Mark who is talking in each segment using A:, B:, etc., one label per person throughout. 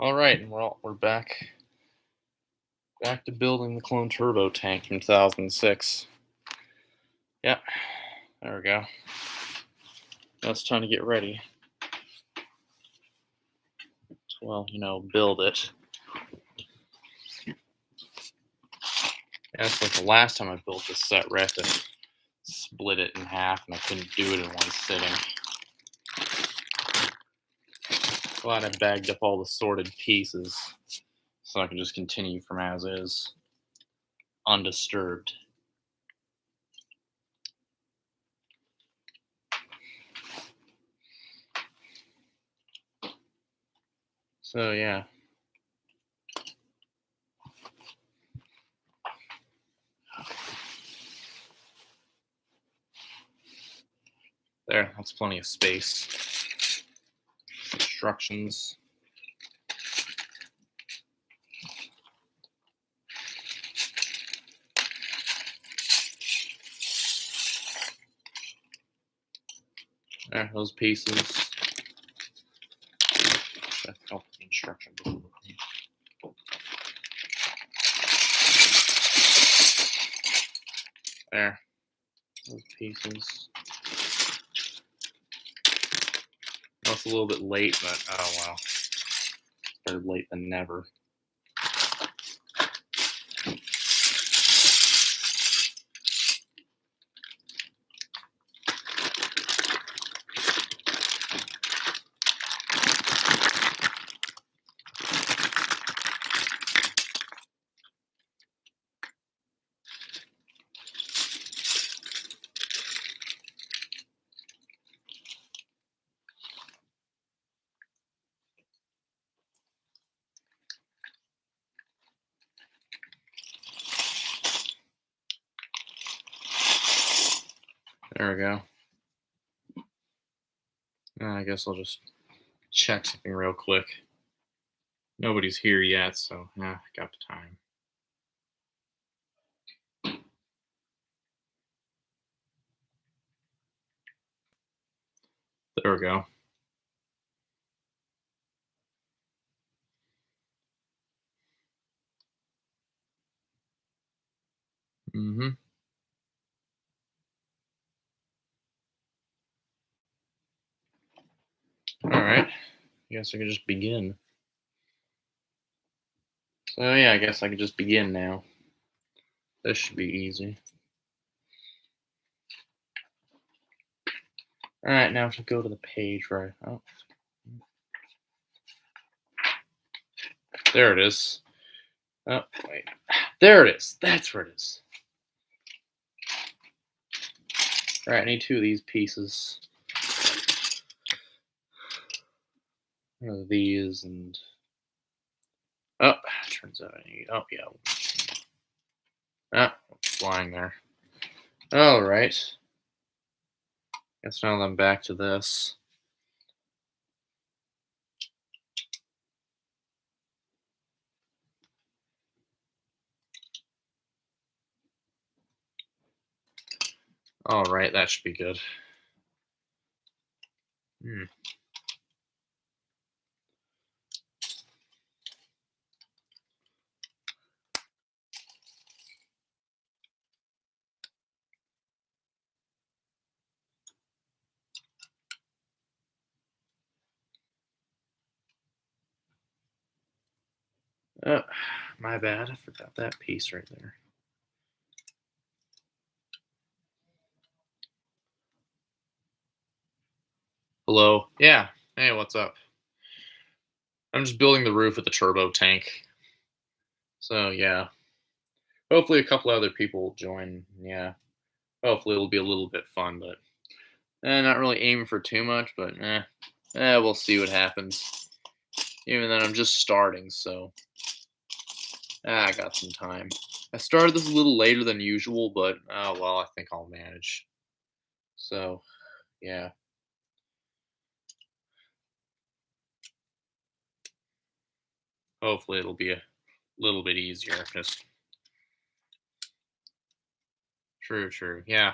A: All right, and we're back to building the clone turbo tank from 2006. Yeah, there we go. Now it's time to get ready. Well, build it. Yeah, it's like the last time I built this set, where I had to split it in half, and I couldn't do it in one sitting. Glad I bagged up all the sorted pieces, so I can just continue from as is, undisturbed. So yeah. There, that's plenty of space. Instructions. There, those pieces. Help the instruction. There, those pieces. Oh, it's a little bit late, but oh well. Better late than never. There we go. I guess I'll just check something real quick. Nobody's here yet, so I got the time. There we go. Mm-hmm. All right. I guess I can just begin. So yeah, I guess I can just begin now. This should be easy. All right, now to go to the page right. Oh, there it is. Oh, wait. There it is. That's where it is. All right, I need two of these pieces. One of these and oh, turns out I need. Oh yeah. Ah, flying there. All right. Guess now I'm back to this. All right, that should be good. Hmm. Oh, my bad. I forgot that piece right there. Hello. Yeah. Hey, what's up? I'm just building the roof of the turbo tank. So yeah. Hopefully a couple other people will join. Yeah. Hopefully it'll be a little bit fun, but not really aiming for too much, but we'll see what happens. Even then I'm just starting, so I got some time. I started this a little later than usual, but oh well, I think I'll manage. So yeah. Hopefully it'll be a little bit easier. Just true. Yeah.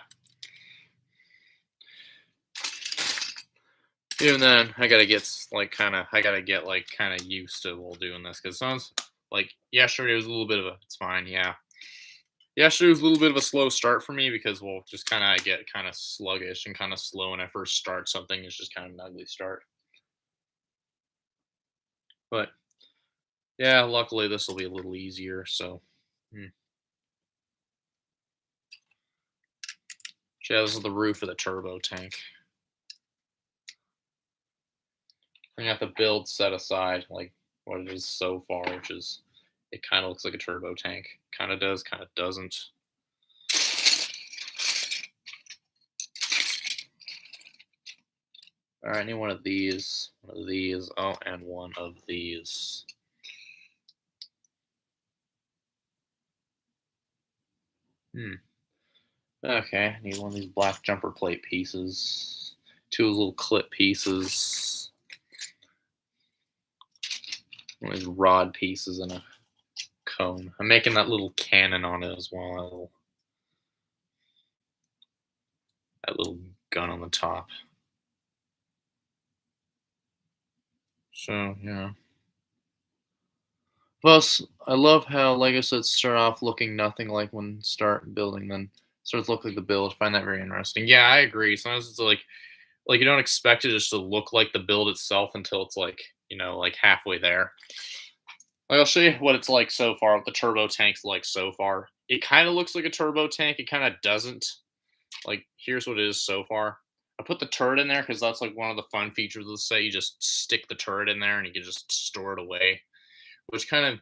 A: Even then, I gotta get I gotta get like kind of used to while doing this because sounds like yesterday was a little bit of a. It's fine, yeah. Yesterday was a little bit of a slow start for me because just kind of I get kind of sluggish and kind of slow when I first start something. It's just kind of an ugly start. But yeah, luckily this will be a little easier. So, hmm. Yeah, this is the roof of the turbo tank. I have the build set aside like what it is so far, which is it kind of looks like a turbo tank. Kind of does, kind of doesn't. All right, I need one of these, oh, and one of these. Hmm. Okay, I need one of these black jumper plate pieces. Two little clip pieces. One of these rod pieces and a cone. I'm making that little cannon on it as well. That little gun on the top. So yeah. Plus, I love how Lego sets start off looking nothing like when start building, then starts to look like the build. I find that very interesting. Yeah, I agree. Sometimes it's like you don't expect it just to look like the build itself until it's like like halfway there. Like I'll show you what it's like so far. What the turbo tank's like so far. It kind of looks like a turbo tank. It kind of doesn't. Like here's what it is so far. I put the turret in there because that's like one of the fun features of the set. You just stick the turret in there and you can just store it away, which kind of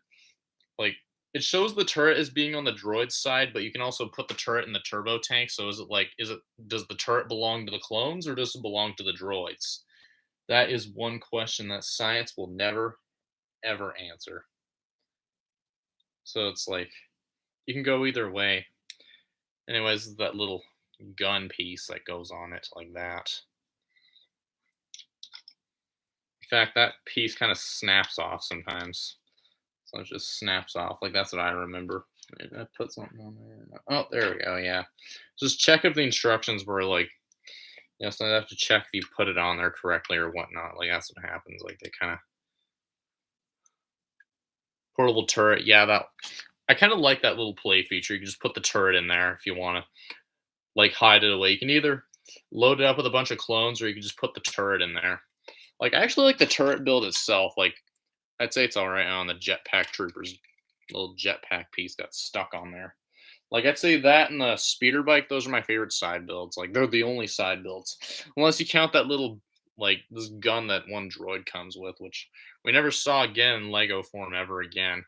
A: like it shows the turret as being on the droid side, but you can also put the turret in the turbo tank. So does the turret belong to the clones or does it belong to the droids? That is one question that science will never ever answer. So it's like you can go either way. Anyways, that little gun piece that goes on it like that. In fact, that piece kind of snaps off sometimes. So it just snaps off. Like that's what I remember. Maybe I put something on there. Oh, there we go. Yeah. Just check if the instructions were like, so I have to check if you put it on there correctly or whatnot. Like that's what happens. Like they kind of portable turret. Yeah, that I kind of like that little play feature. You can just put the turret in there if you want to like hide it away. You can either load it up with a bunch of clones or you can just put the turret in there. Like I actually like the turret build itself. Like I'd say it's all right on the jetpack troopers. Little jetpack piece got stuck on there. Like I'd say that and the speeder bike, those are my favorite side builds. Like they're the only side builds, unless you count that little like this gun that one droid comes with, which we never saw again in Lego form ever again.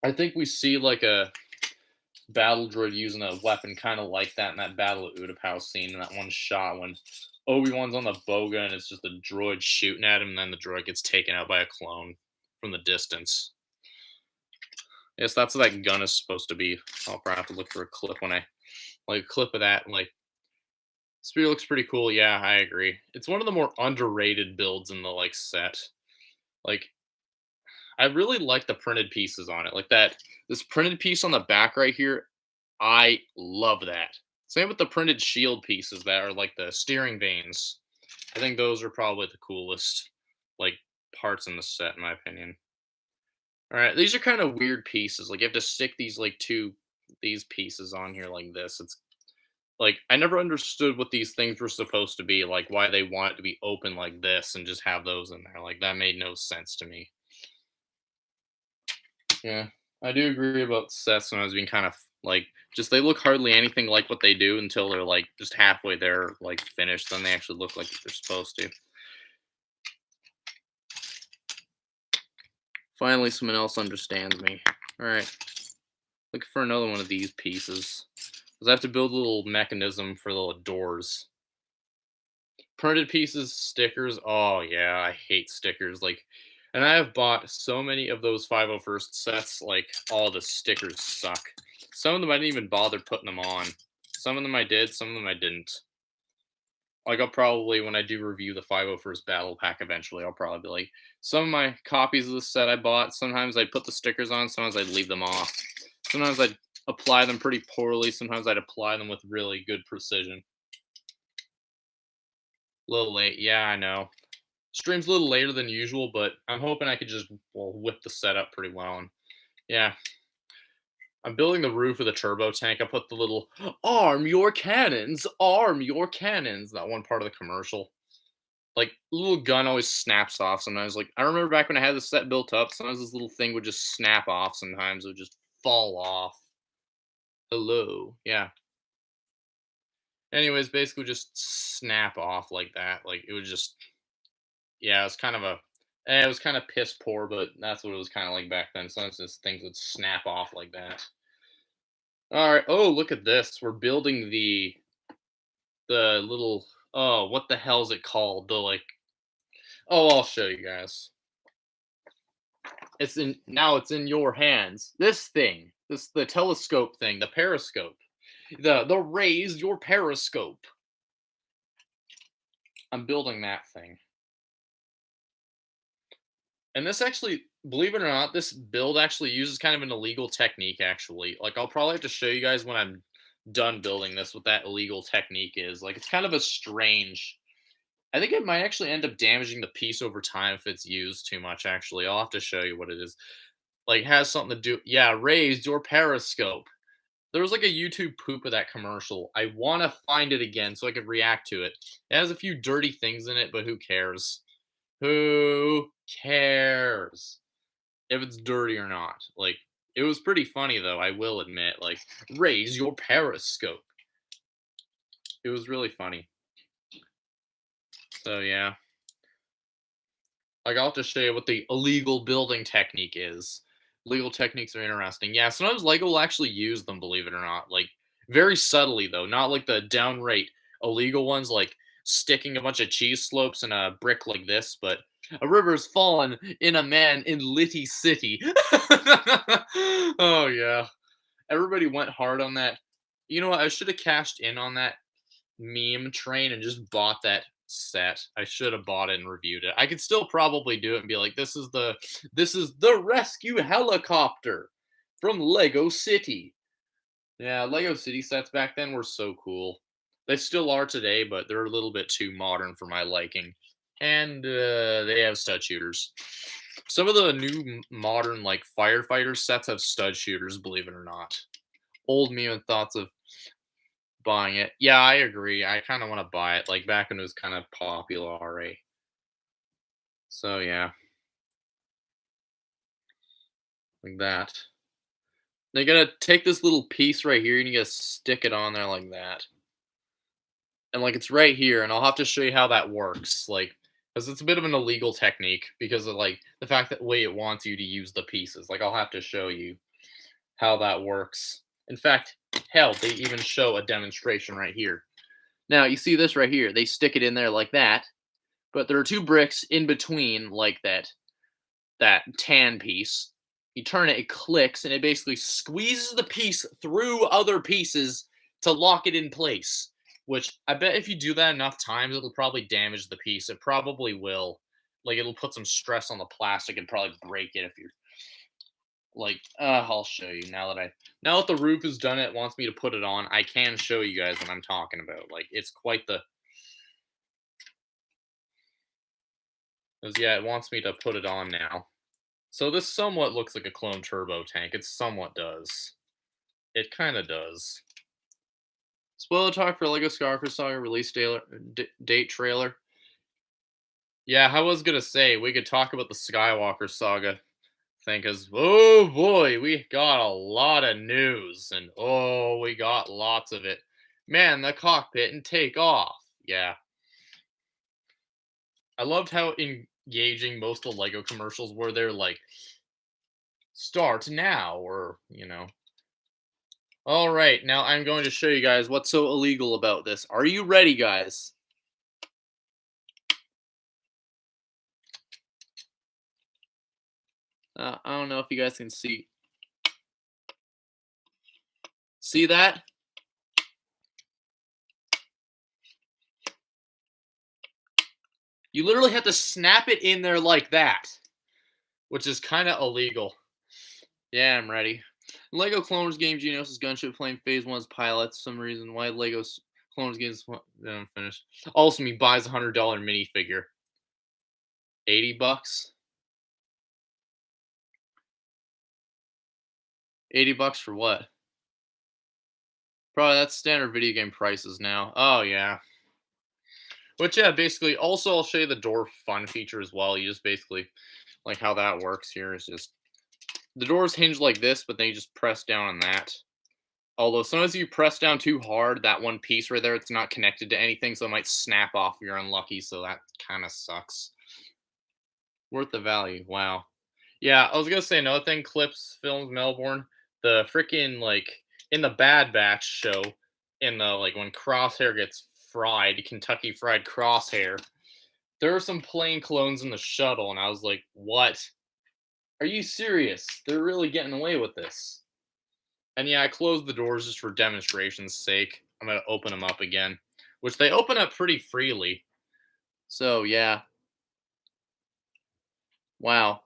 A: I think we see like a battle droid using a weapon kind of like that in that Battle of Utapau scene in that one shot when Obi-Wan's on the boga and it's just the droid shooting at him, and then the droid gets taken out by a clone from the distance. Yes, that's what that gun is supposed to be. I'll probably have to look for a clip when I like a clip of that. Like spear looks pretty cool. Yeah, I agree. It's one of the more underrated builds in the like set. Like I really like the printed pieces on it. Like that this printed piece on the back right here. I love that. Same with the printed shield pieces that are like the steering vanes. I think those are probably the coolest like parts in the set in my opinion. All right, these are kind of weird pieces. Like you have to stick these like two these pieces on here like this. It's like I never understood what these things were supposed to be, like why they want it to be open like this and just have those in there. Like that made no sense to me. Yeah, I do agree about sets when I was being kind of like just they look hardly anything like what they do until they're like just halfway there, like finished. Then they actually look like they're supposed to. Finally, someone else understands me. All right, looking for another one of these pieces. Because I have to build a little mechanism for the doors. Printed pieces, stickers. Oh yeah, I hate stickers. Like, and I have bought so many of those 501st sets. Like, all the stickers suck. Some of them I didn't even bother putting them on. Some of them I did. Some of them I didn't. Like, I'll probably when I do review the 501st Battle Pack eventually, I'll probably be like, some of my copies of the set I bought. Sometimes I'd put the stickers on. Sometimes I'd leave them off. Sometimes I'd apply them pretty poorly. Sometimes I'd apply them with really good precision. A little late. Yeah, I know. Stream's a little later than usual, but I'm hoping I could just whip the setup pretty well. And yeah, I'm building the roof of the turbo tank. I put the little arm your cannons. That one part of the commercial. Like the little gun always snaps off sometimes. Like I remember back when I had the set built up, sometimes this little thing would just snap off. Sometimes it would just fall off. Hello, yeah. Anyways, basically just snap off like that. Like it would just, yeah, it was kind of a, it was kind of piss poor, but that's what it was kind of like back then. Sometimes just things would snap off like that. All right. Oh, look at this. We're building the little. Oh, what the hell is it called? The like. Oh, I'll show you guys. It's in now. It's in your hands. This thing. This the telescope thing. The periscope. The raise your periscope. I'm building that thing. And this actually, believe it or not, this build actually uses kind of an illegal technique. Actually, like I'll probably have to show you guys when I'm done building this what that illegal technique is. Like it's kind of a strange. I think it might actually end up damaging the piece over time if it's used too much. Actually, I'll have to show you what it is. Like it has something to do. Yeah, raise your periscope. There was like a YouTube poop of that commercial. I want to find it again so I could react to it. It has a few dirty things in it, but who cares? Who cares if it's dirty or not? Like, it was pretty funny though, I will admit. Like, raise your periscope. It was really funny. So yeah. Like I'll have to show you what the illegal building technique is. Legal techniques are interesting. Yeah, sometimes Lego will actually use them, believe it or not. Like very subtly though, not like the downright illegal ones, like sticking a bunch of cheese slopes in a brick like this, but a river's fallen in a man in Litty City. Oh yeah. Everybody went hard on that. You know what? I should have cashed in on that meme train and just bought that set. I should have bought it and reviewed it. I could still probably do it and be like, this is the rescue helicopter from Lego City. Yeah, Lego City sets back then were so cool. They still are today, but they're a little bit too modern for my liking. And they have stud shooters. Some of the new modern like firefighter sets have stud shooters, believe it or not. Old me with thoughts of buying it. Yeah, I agree. I kind of want to buy it. Like back when it was kind of popular already. So yeah, like that. They gotta take this little piece right here and you gotta stick it on there like that. And like it's right here, and I'll have to show you how that works. Like, because it's a bit of an illegal technique because of like the fact that way it wants you to use the pieces. Like I'll have to show you how that works. In fact, hell, they even show a demonstration right here. Now you see this right here. They stick it in there like that, but there are two bricks in between like that tan piece. You turn it, it clicks, and it basically squeezes the piece through other pieces to lock it in place. Which I bet if you do that enough times, it'll probably damage the piece. It probably will. Like it'll put some stress on the plastic and probably break it if you're like. I'll show you now that the roof is done. It wants me to put it on. I can show you guys what I'm talking about. Like it's quite the. 'Cause, yeah, it wants me to put it on now. So this somewhat looks like a clone turbo tank. It somewhat does. It kind of does. Spoiler talk for Lego Skywalker Saga release date trailer. Yeah, I was gonna say we could talk about the Skywalker Saga thing, cause oh boy, we got a lot of news, and oh, we got lots of it. Man, the cockpit and take off. Yeah, I loved how engaging most of the Lego commercials were. They're like, start now, or All right, now I'm going to show you guys what's so illegal about this. Are you ready, guys? I don't know if you guys can see. See that? You literally have to snap it in there like that, which is kind of illegal. Yeah, I'm ready. Lego Clone Wars game Geonosis gunship playing Phase 1's pilots. Some reason why Lego's Clones games finished. Also, me buys $100 minifigure. 80 bucks. 80 bucks for what? Probably that's standard video game prices now. Oh yeah. Which yeah, basically. Also, I'll show you the door fun feature as well. You just basically like how that works here is just the doors hinge like this, but then you just press down on that. Although sometimes if you press down too hard, that one piece right there, it's not connected to anything, so it might snap off if you're unlucky, so that kind of sucks. Worth the value. Wow. Yeah, I was gonna say another thing, Clips Films Melbourne, the freaking like in the Bad Batch show, in the like when Crosshair gets fried, Kentucky Fried Crosshair, there are some plain clones in the shuttle, and I was like, what? Are you serious? They're really getting away with this. And yeah, I closed the doors just for demonstration's sake. I'm gonna open them up again, which they open up pretty freely. So yeah, wow.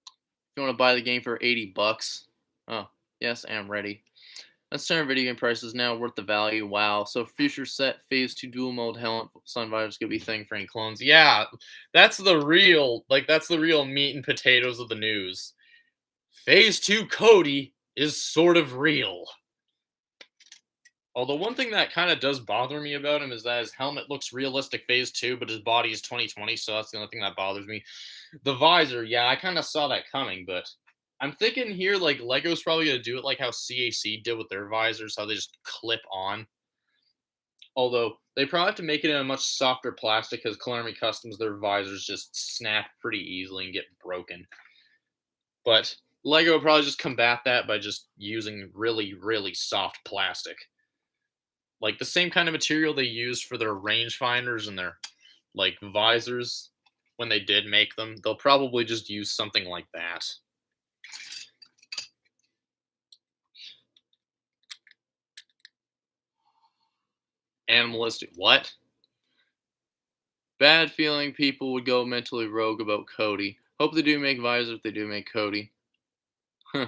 A: If you want to buy the game for 80 bucks, oh yes, I'm ready. That's standard video game prices now worth the value. Wow. So future set phase 2 dual mode helmet sun visors gonna be a thing for any clones. Yeah, that's the real meat and potatoes of the news. Phase 2 Cody is sort of real. Although one thing that kind of does bother me about him is that his helmet looks realistic phase 2, but his body is 2020, so that's the only thing that bothers me. The visor, yeah, I kind of saw that coming, but I'm thinking here like Lego's probably gonna do it like how CAC did with their visors, how they just clip on. Although they probably have to make it in a much softer plastic because Cloni Customs, their visors just snap pretty easily and get broken. But Lego will probably just combat that by just using really, really soft plastic. Like the same kind of material they used for their rangefinders and their like visors when they did make them. They'll probably just use something like that. Animalistic. What? Bad feeling people would go mentally rogue about Cody. Hope they do make visor if they do make Cody. Huh.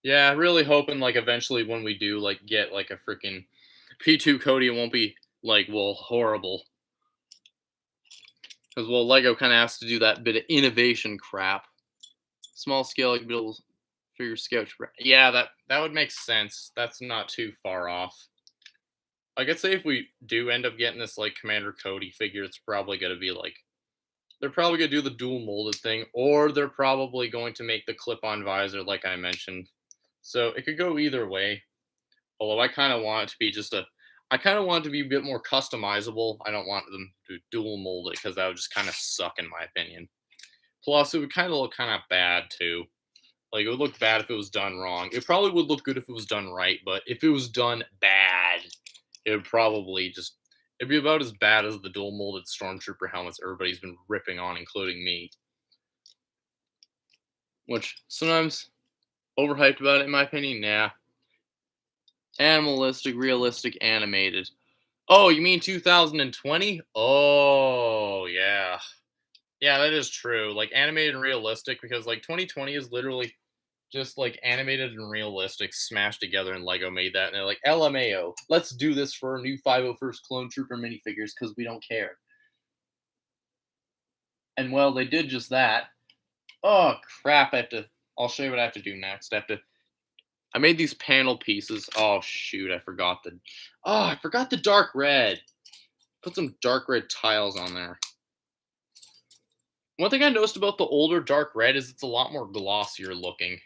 A: Yeah, really hoping like eventually when we do like get like a freaking P2 Cody, it won't be like well horrible. Because well, Lego kind of has to do that bit of innovation crap. Small scale like build figure sketch. Yeah, that would make sense. That's not too far off. Like I'd say if we do end up getting this like Commander Cody figure, it's probably gonna be like they're probably gonna do the dual molded thing, or they're probably going to make the clip-on visor, like I mentioned. So it could go either way. Although I kind of want it to be I kind of want it to be a bit more customizable. I don't want them to dual mold it because that would just kind of suck in my opinion. Plus, it would kind of look kind of bad too. Like it would look bad if it was done wrong. It probably would look good if it was done right, but if it was done bad, it would probably just it'd be about as bad as the dual molded stormtrooper helmets everybody's been ripping on, including me. Which sometimes overhyped about it in my opinion. Nah. Animalistic, realistic, animated. Oh, you mean 2020? Oh, yeah. Yeah, that is true. Like animated and realistic because like 2020 is literally just like animated and realistic smashed together and Lego made that and they're like LMAO, let's do this for our new 501st Clone Trooper minifigures because we don't care. And well, they did just that. Oh crap, I'll show you what I have to do next. I made these panel pieces. Oh shoot, I forgot the dark red. Put some dark red tiles on there. One thing I noticed about the older dark red is it's a lot more glossier looking.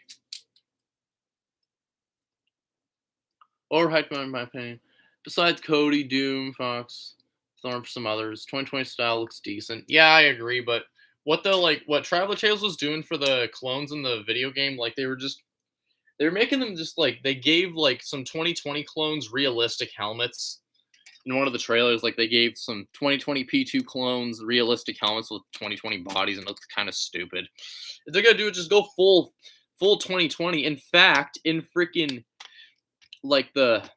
A: Overhyped in my opinion. Besides Cody, Doom, Fox, Thorn, some others, 2020 style looks decent. Yeah, I agree, but what Traveler Tales was doing for the clones in the video game, like they were making them just like they gave like some 2020 clones realistic helmets. In one of the trailers, like they gave some 2020 P2 clones realistic helmets with 2020 bodies, and it looks kind of stupid. If they're gonna do it, just go full 2020. In fact, in freaking like the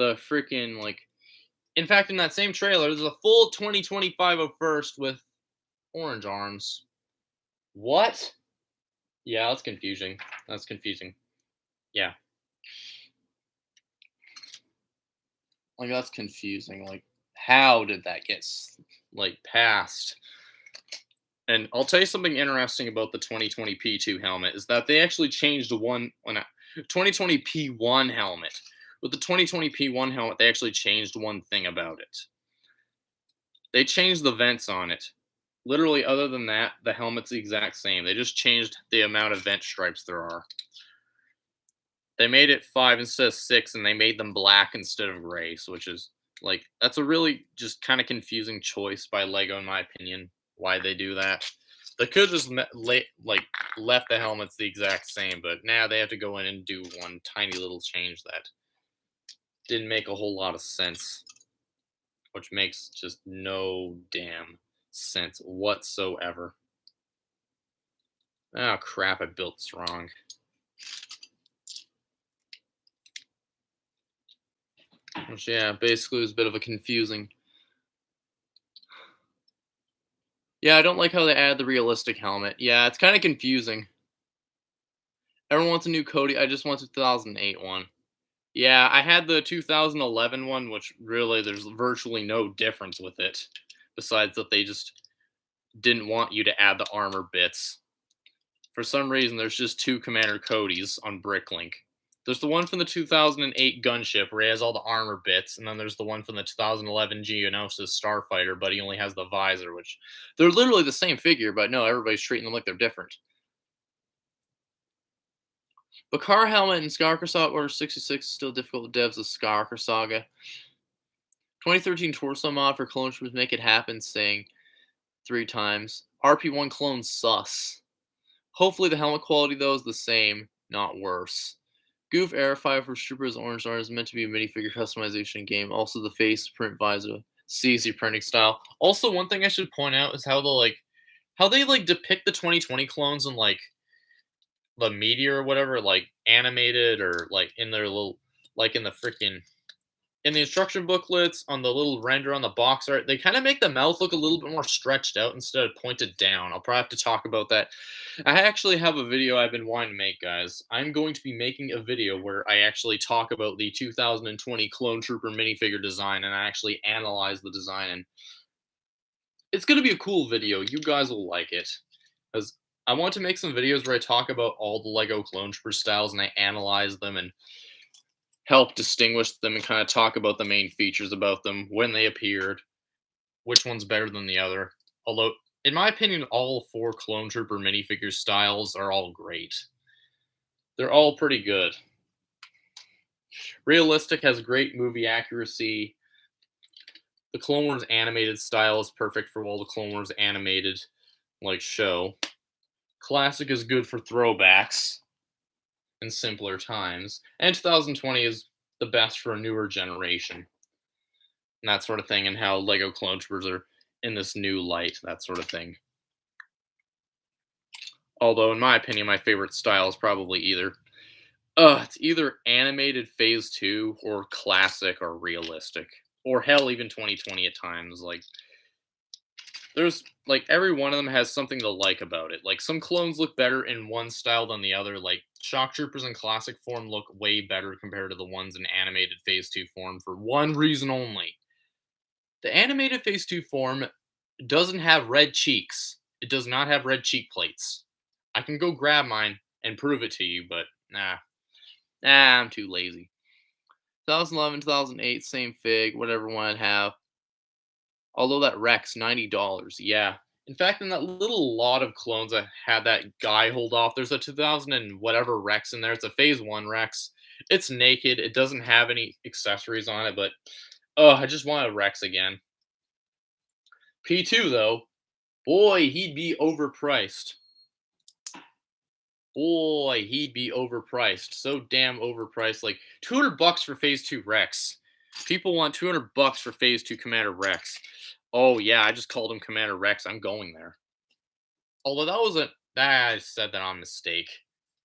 A: freaking like in fact in that same trailer, there's a full 2025 of first with orange arms. What? Yeah, that's confusing. That's confusing. Yeah, like that's confusing. Like, how did that get like passed? And I'll tell you something interesting about the 2020 P2 helmet is that they actually changed one when 2020 P1 helmet. With the 2020 P1 helmet, they actually changed one thing about it. They changed the vents on it. Literally, other than that, the helmet's the exact same. They just changed the amount of vent stripes there are. They made it 5 instead of 6, and they made them black instead of gray, so which is like that's a really just kind of confusing choice by Lego, in my opinion. Why they do that? They could just like left the helmets the exact same, but now they have to go in and do one tiny little change that didn't make a whole lot of sense, which makes just no damn sense whatsoever. Oh crap! I built this wrong. Which, yeah, basically was a bit of a confusing. Yeah, I don't like how they added the realistic helmet. Yeah, it's kind of confusing. Everyone wants a new Cody. I just want the 2008 one. Yeah, I had the 2011 one, which really there's virtually no difference with it, besides that they just didn't want you to add the armor bits. For some reason, there's just two Commander Codys on Bricklink. There's the one from the 2008 gunship where he has all the armor bits, and then there's the one from the 2011 Geonosis Starfighter, but he only has the visor, which they're literally the same figure, but no, everybody's treating them like they're different. Bakar helmet and Skarker Saga Order 66 is still difficult with devs of Skarker Saga. 2013 torso mod for clone troopers make it happen, saying 3 times. RP1 clone sus. Hopefully the helmet quality though is the same, not worse. Goof Airfire for Troopers Orange Star is meant to be a minifigure customization game. Also the face print visor, CC printing style. Also, one thing I should point out is how they depict the 2020 clones in the media or whatever, like animated or like in their little like in the freaking in the instruction booklets on the little render on the box art, they kind of make the mouth look a little bit more stretched out instead of pointed down. I'll probably have to talk about that. I actually have a video I've been wanting to make, guys. I'm going to be making a video where I actually talk about the 2020 Clone Trooper minifigure design and I actually analyze the design. And it's going to be a cool video. You guys will like it. Because I want to make some videos where I talk about all the Lego Clone Trooper styles and I analyze them and help distinguish them and kind of talk about the main features about them, when they appeared, which one's better than the other. Although, in my opinion, all 4 Clone Trooper minifigure styles are all great. They're all pretty good. Realistic has great movie accuracy. The Clone Wars animated style is perfect for all the Clone Wars animated show. Classic is good for throwbacks in simpler times. And 2020 is the best for a newer generation. And that sort of thing, and how Lego Clone Troopers are in this new light, that sort of thing. Although, in my opinion, my favorite style is probably it's either animated Phase 2 or classic or realistic. Or hell, even 2020 at times. There's, every one of them has something to like about it. Some clones look better in one style than the other. Shock Troopers in classic form look way better compared to the ones in animated Phase 2 form for one reason only. The animated Phase 2 form doesn't have red cheeks. It does not have red cheek plates. I can go grab mine and prove it to you, but nah, I'm too lazy. 2011, 2008, same fig, whatever one I'd have. Although that Rex, $90. Yeah. In fact, in that little lot of clones I had that guy hold off, there's a 2000 and whatever Rex in there. It's a Phase 1 Rex. It's naked. It doesn't have any accessories on it, but I just want a Rex again. P2, though, boy, he'd be overpriced. Boy, he'd be overpriced. So damn overpriced. $200 for Phase 2 Rex. People want $200 for Phase 2 Commander Rex. Oh yeah, I just called him Commander Rex. I'm going there. Although I said that on mistake.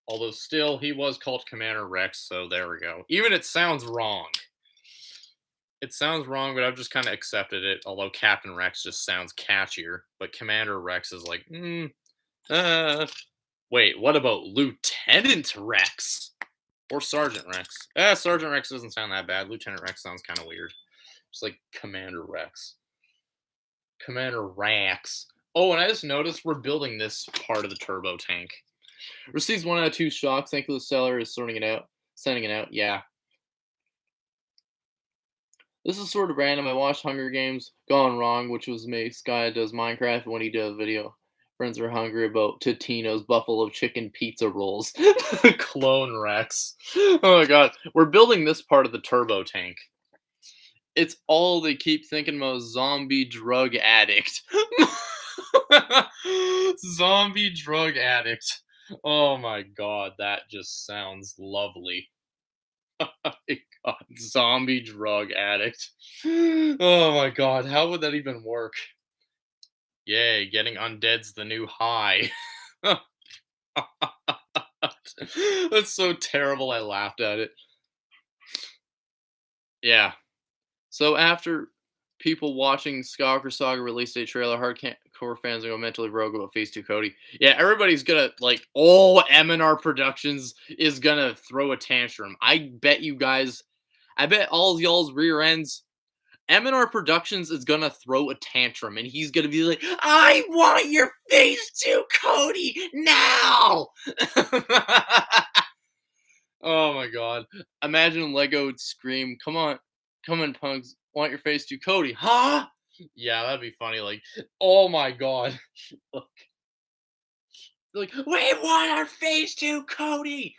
A: Although still, he was called Commander Rex, so there we go. Even it sounds wrong. It sounds wrong, but I've just kind of accepted it. Although Captain Rex just sounds catchier, but Commander Rex is Wait, what about Lieutenant Rex? Or Sergeant Rex? Sergeant Rex doesn't sound that bad. Lieutenant Rex sounds kind of weird. Just like Commander Rex. Commander Rex. Oh, and I just noticed we're building this part of the turbo tank. Receives 1 out of 2 shocks. Thank you, the seller is sorting it out. Sending it out. Yeah. This is sort of random. I watched Hunger Games Gone Wrong, which was me. Sky does Minecraft when he did a video. Friends are hungry about Totino's buffalo chicken pizza rolls. Clone Rex. Oh my god. We're building this part of the turbo tank. It's all they keep thinking about, zombie drug addict. Zombie drug addict. Oh my god, that just sounds lovely. My god, zombie drug addict. Oh my god, how would that even work? Yay, getting undead's the new high. That's so terrible, I laughed at it. Yeah. So after people watching Skywalker Saga release day trailer, hardcore fans are going mentally rogue about Phase 2 Cody. Yeah, everybody's gonna like, oh, M&R Productions is gonna throw a tantrum. I bet you guys, I bet all y'all's rear ends, M&R Productions is gonna throw a tantrum, and he's gonna be like, I want your Phase 2 Cody now! Oh my god. Imagine Lego would scream, come on, punks, want your Phase 2 Cody, huh? Yeah, that'd be funny, like, oh my god. Like, we want our Phase 2 Cody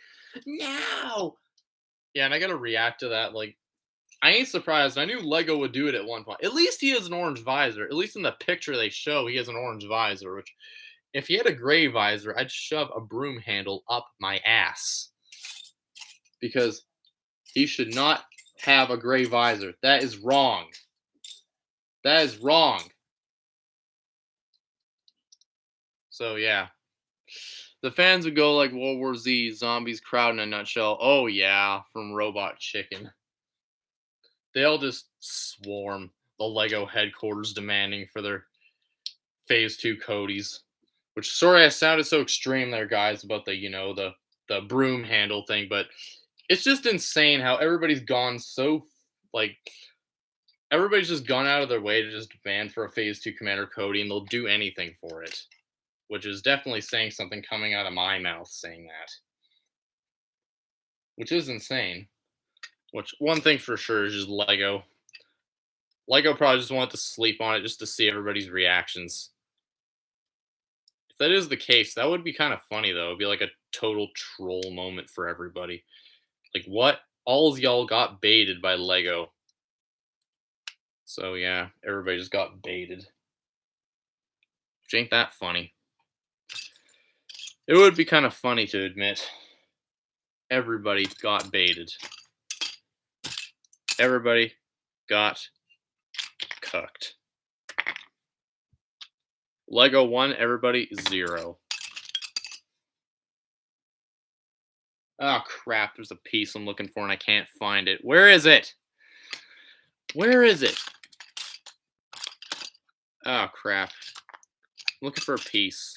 A: now! Yeah, and I gotta react to that, like, I ain't surprised. I knew Lego would do it at one point. At least he has an orange visor. At least in the picture they show, he has an orange visor, which, if he had a gray visor, I'd shove a broom handle up my ass. Because he should not have a gray visor. That is wrong. That is wrong. So, yeah. The fans would go like World War Z, zombies crowd in a nutshell. Oh, yeah, from Robot Chicken. They all just swarm the Lego headquarters demanding for their Phase 2 Codys. Which, sorry I sounded so extreme there, guys, about the, the broom handle thing, but it's just insane how everybody's gone so, like, everybody's just gone out of their way to just demand for a Phase 2 Commander Cody, and they'll do anything for it. Which is definitely saying something coming out of my mouth saying that. Which is insane. Which, one thing for sure is just Lego. Lego probably just wanted to sleep on it just to see everybody's reactions. If that is the case, that would be kind of funny, though. It'd be like a total troll moment for everybody. Like, what? All of y'all got baited by Lego. So, yeah, everybody just got baited. Which ain't that funny. It would be kind of funny to admit. Everybody got baited. Everybody got cooked. Lego 1, everybody 0. Oh crap, there's a piece I'm looking for and I can't find it. Where is it? Where is it? Oh crap. I'm looking for a piece.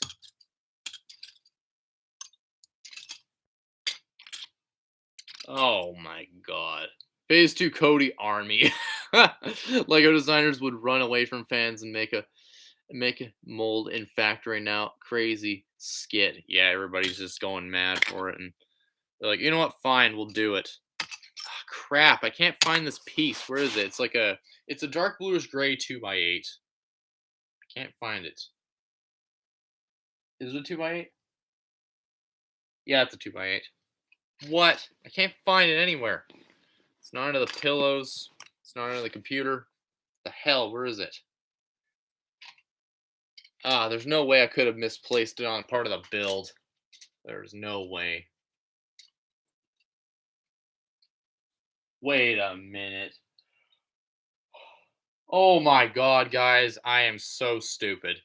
A: Oh my god. Phase 2 Cody Army. Lego designers would run away from fans and make a mold in factory now. Crazy skit. Yeah, everybody's just going mad for it, and they're like, you know what? Fine, we'll do it. Oh, crap, I can't find this piece. Where is it? It's a dark bluish gray 2x8. I can't find it. Is it a 2x8? Yeah, it's a 2x8. What? I can't find it anywhere. It's not under the pillows. It's not under the computer. The hell? Where is it? Ah, there's no way I could have misplaced it on part of the build. There's no way. Wait a minute. Oh my god, guys. I am so stupid.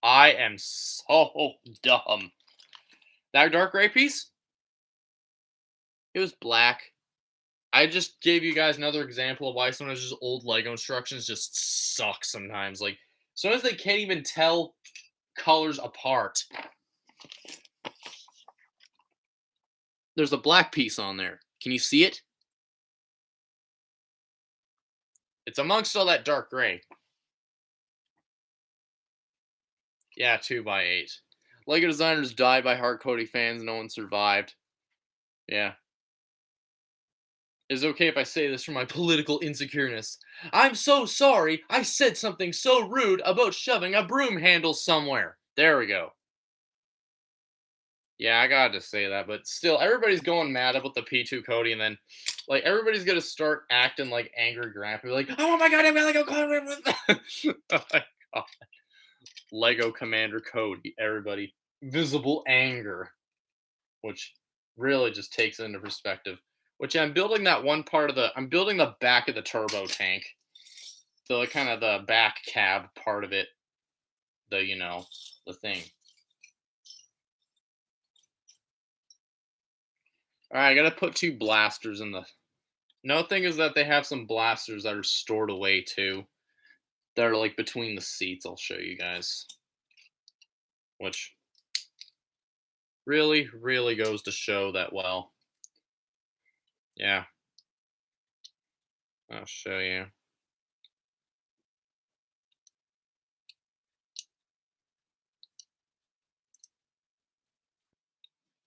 A: I am so dumb. That dark gray piece? It was black. I just gave you guys another example of why sometimes just old Lego instructions just suck sometimes. Like, sometimes they can't even tell colors apart. There's a black piece on there. Can you see it? It's amongst all that dark gray. Yeah, 2x8. Lego designers died by hard Cody fans. No one survived. Yeah. Is it okay if I say this for my political insecureness? I'm so sorry. I said something so rude about shoving a broom handle somewhere. There we go. Yeah, I gotta say that, but still, everybody's going mad about the P2 Cody, and then, like, everybody's gonna start acting like angry grandpa, like, oh my god, I'm gonna go Cody. Oh my god. Lego Commander Cody, everybody. Visible anger, which really just takes it into perspective. Which I'm building that one part of I'm building the back of the turbo tank. So like kind of the back cab part of it, the thing. All right, I gotta put two blasters in the. No thing is that they have some blasters that are stored away too. That are like between the seats. I'll show you guys. Which really, really goes to show that well. Yeah, I'll show you.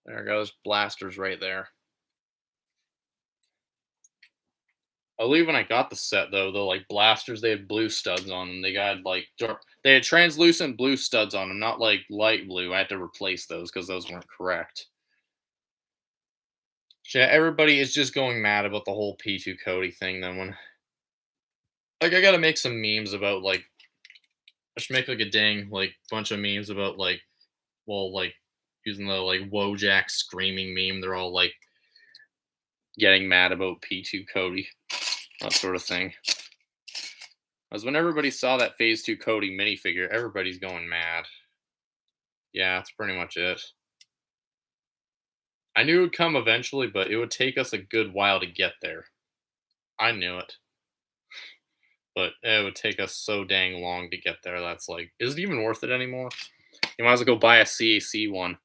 A: There goes blasters right there. I believe when I got the set though, the like blasters they had blue studs on them. They got like they had translucent blue studs on them, not like light blue. I had to replace those because those weren't correct. Yeah, everybody is just going mad about the whole P2 Cody thing. Then when like I gotta make some memes about like I should make like a dang like bunch of memes about like like using the like Wojak screaming meme. They're all like getting mad about P2 Cody, that sort of thing. As when everybody saw that Phase 2 Cody minifigure, everybody's going mad. Yeah, that's pretty much it. I knew it would come eventually, but it would take us a good while to get there. I knew it. But it would take us so dang long to get there. That's like, is it even worth it anymore? You might as well go buy a CAC one.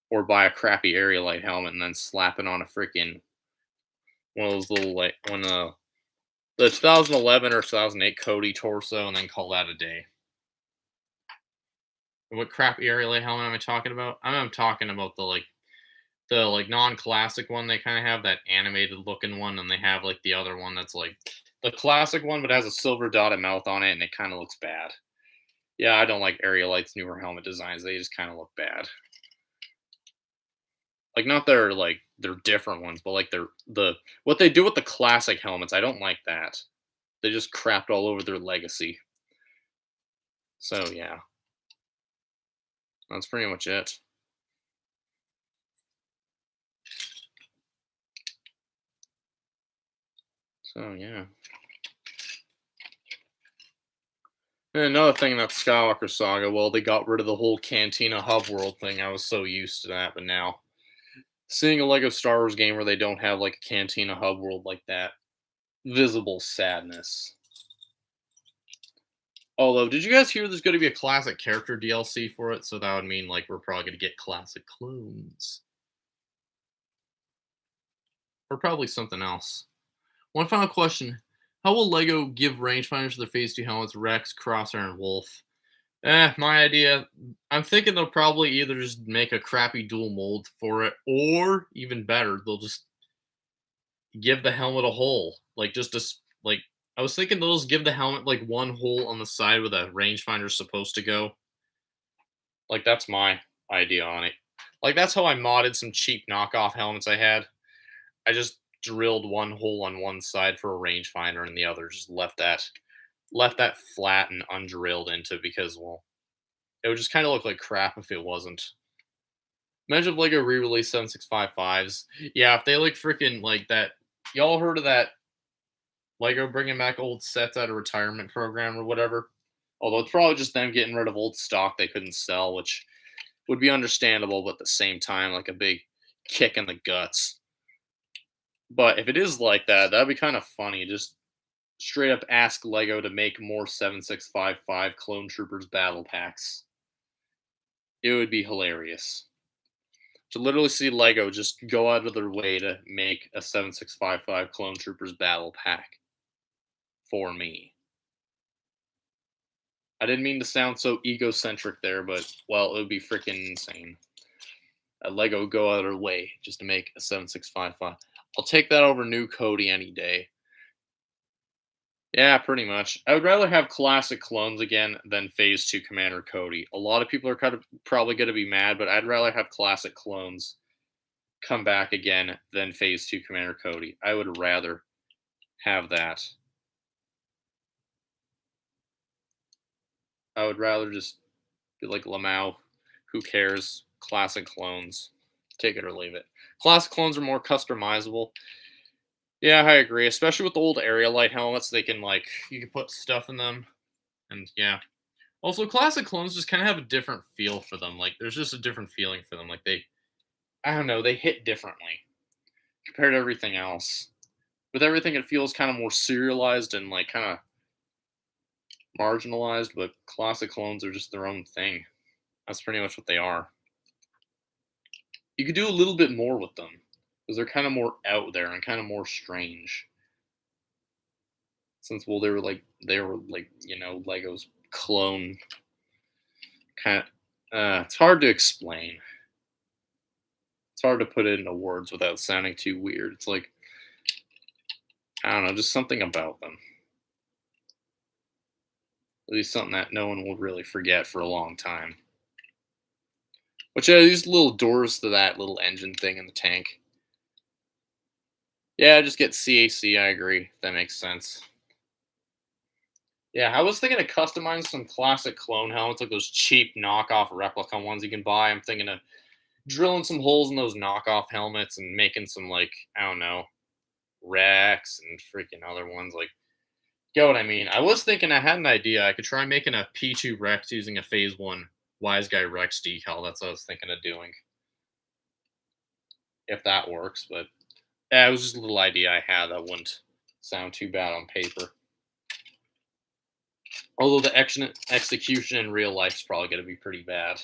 A: Or buy a crappy area light helmet and then slap it on a freaking one of those little like the 2011 or 2008 Cody torso and then call that a day. What crappy area light helmet am I talking about? I'm talking about the like non-classic one. They kind of have that animated looking one, and they have like the other one that's like the classic one, but has a silver dotted mouth on it, and it kind of looks bad. Yeah, I don't like Area Light's newer helmet designs. They just kind of look bad. Like not their like they're different ones, but like the what they do with the classic helmets, I don't like that. They just crapped all over their legacy. So yeah, that's pretty much it. So yeah. And another thing in that Skywalker saga, well, they got rid of the whole Cantina hub world thing. I was so used to that, but now seeing a Lego Star Wars game where they don't have like a Cantina hub world like that, visible sadness. Although, did you guys hear there's going to be a classic character DLC for it? So that would mean like we're probably going to get classic clones. Or probably something else. One final question. How will Lego give rangefinders to their Phase 2 helmets Rex, Crosshair, and Wolf? My idea. I'm thinking they'll probably either just make a crappy dual mold for it, or even better, they'll just give the helmet a hole. Like just a like. I was thinking they'll just give the helmet like one hole on the side where the rangefinder's supposed to go. Like that's my idea on it. Like that's how I modded some cheap knockoff helmets I had. I just drilled one hole on one side for a rangefinder and the other just left that flat and undrilled into because well it would just kind of look like crap if it wasn't. Imagine if Lego re-released 7655s. Yeah, if they like freaking like that. Y'all heard of that Lego bringing back old sets out of retirement program or whatever? Although it's probably just them getting rid of old stock they couldn't sell, which would be understandable, but at the same time, like a big kick in the guts. But if it is like that, that'd be kind of funny. Just straight up ask Lego to make more 7655 Clone Troopers battle packs. It would be hilarious. To literally see Lego just go out of their way to make a 7655 Clone Troopers battle pack for me. I didn't mean to sound so egocentric there, but well, it would be freaking insane. Lego go out of their way just to make a 7655. I'll take that over new Cody any day. Yeah, pretty much. I would rather have classic clones again than Phase 2 Commander Cody. A lot of people are kind of probably going to be mad, but I'd rather have classic clones come back again than Phase 2 Commander Cody. I would rather have that. I would rather just be like Lamau. Who cares? Classic clones. Take it or leave it. Classic clones are more customizable. Yeah, I agree. Especially with the old area light helmets, they can like you can put stuff in them, and yeah. Also, classic clones just kind of have a different feel for them. Like, there's just a different feeling for them. Like I don't know, they hit differently compared to everything else. With everything, it feels kind of more serialized and like kind of marginalized. But classic clones are just their own thing. That's pretty much what they are. You could do a little bit more with them because they're kind of more out there and kind of more strange. Since well, they were like Lego's clone kind of. It's hard to explain. It's hard to put it into words without sounding too weird. It's like I don't know, just something about them. At least something that no one will really forget for a long time. Which these little doors to that little engine thing in the tank. Yeah, just get CAC. I agree. That makes sense. Yeah, I was thinking of customizing some classic clone helmets, like those cheap knockoff replica ones you can buy. I'm thinking of drilling some holes in those knockoff helmets and making some like I don't know Rex and freaking other ones. Like, get what I mean? I was thinking I had an idea. I could try making a P2 Rex using a Phase 1 Wise Guy Rex decal. That's what I was thinking of doing. If that works, but yeah, it was just a little idea I had that wouldn't sound too bad on paper. Although the execution in real life is probably going to be pretty bad.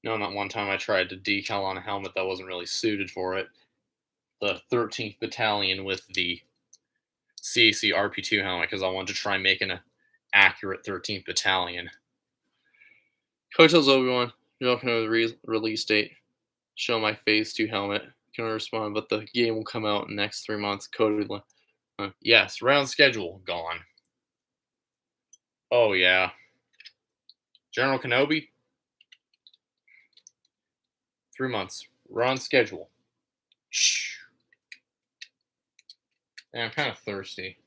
A: No, not one time I tried to decal on a helmet that wasn't really suited for it. The 13th Battalion with the CAC RP2 helmet because I wanted to try making an accurate 13th Battalion. Coach tells Obi-Wan, "You don't know the release date. Show my Phase 2 helmet. Can I respond? But the game will come out in the next 3 months." Cody, yes, round schedule gone. Oh yeah, General Kenobi, 3 months. We're on schedule. Shh. Yeah, I'm kind of thirsty.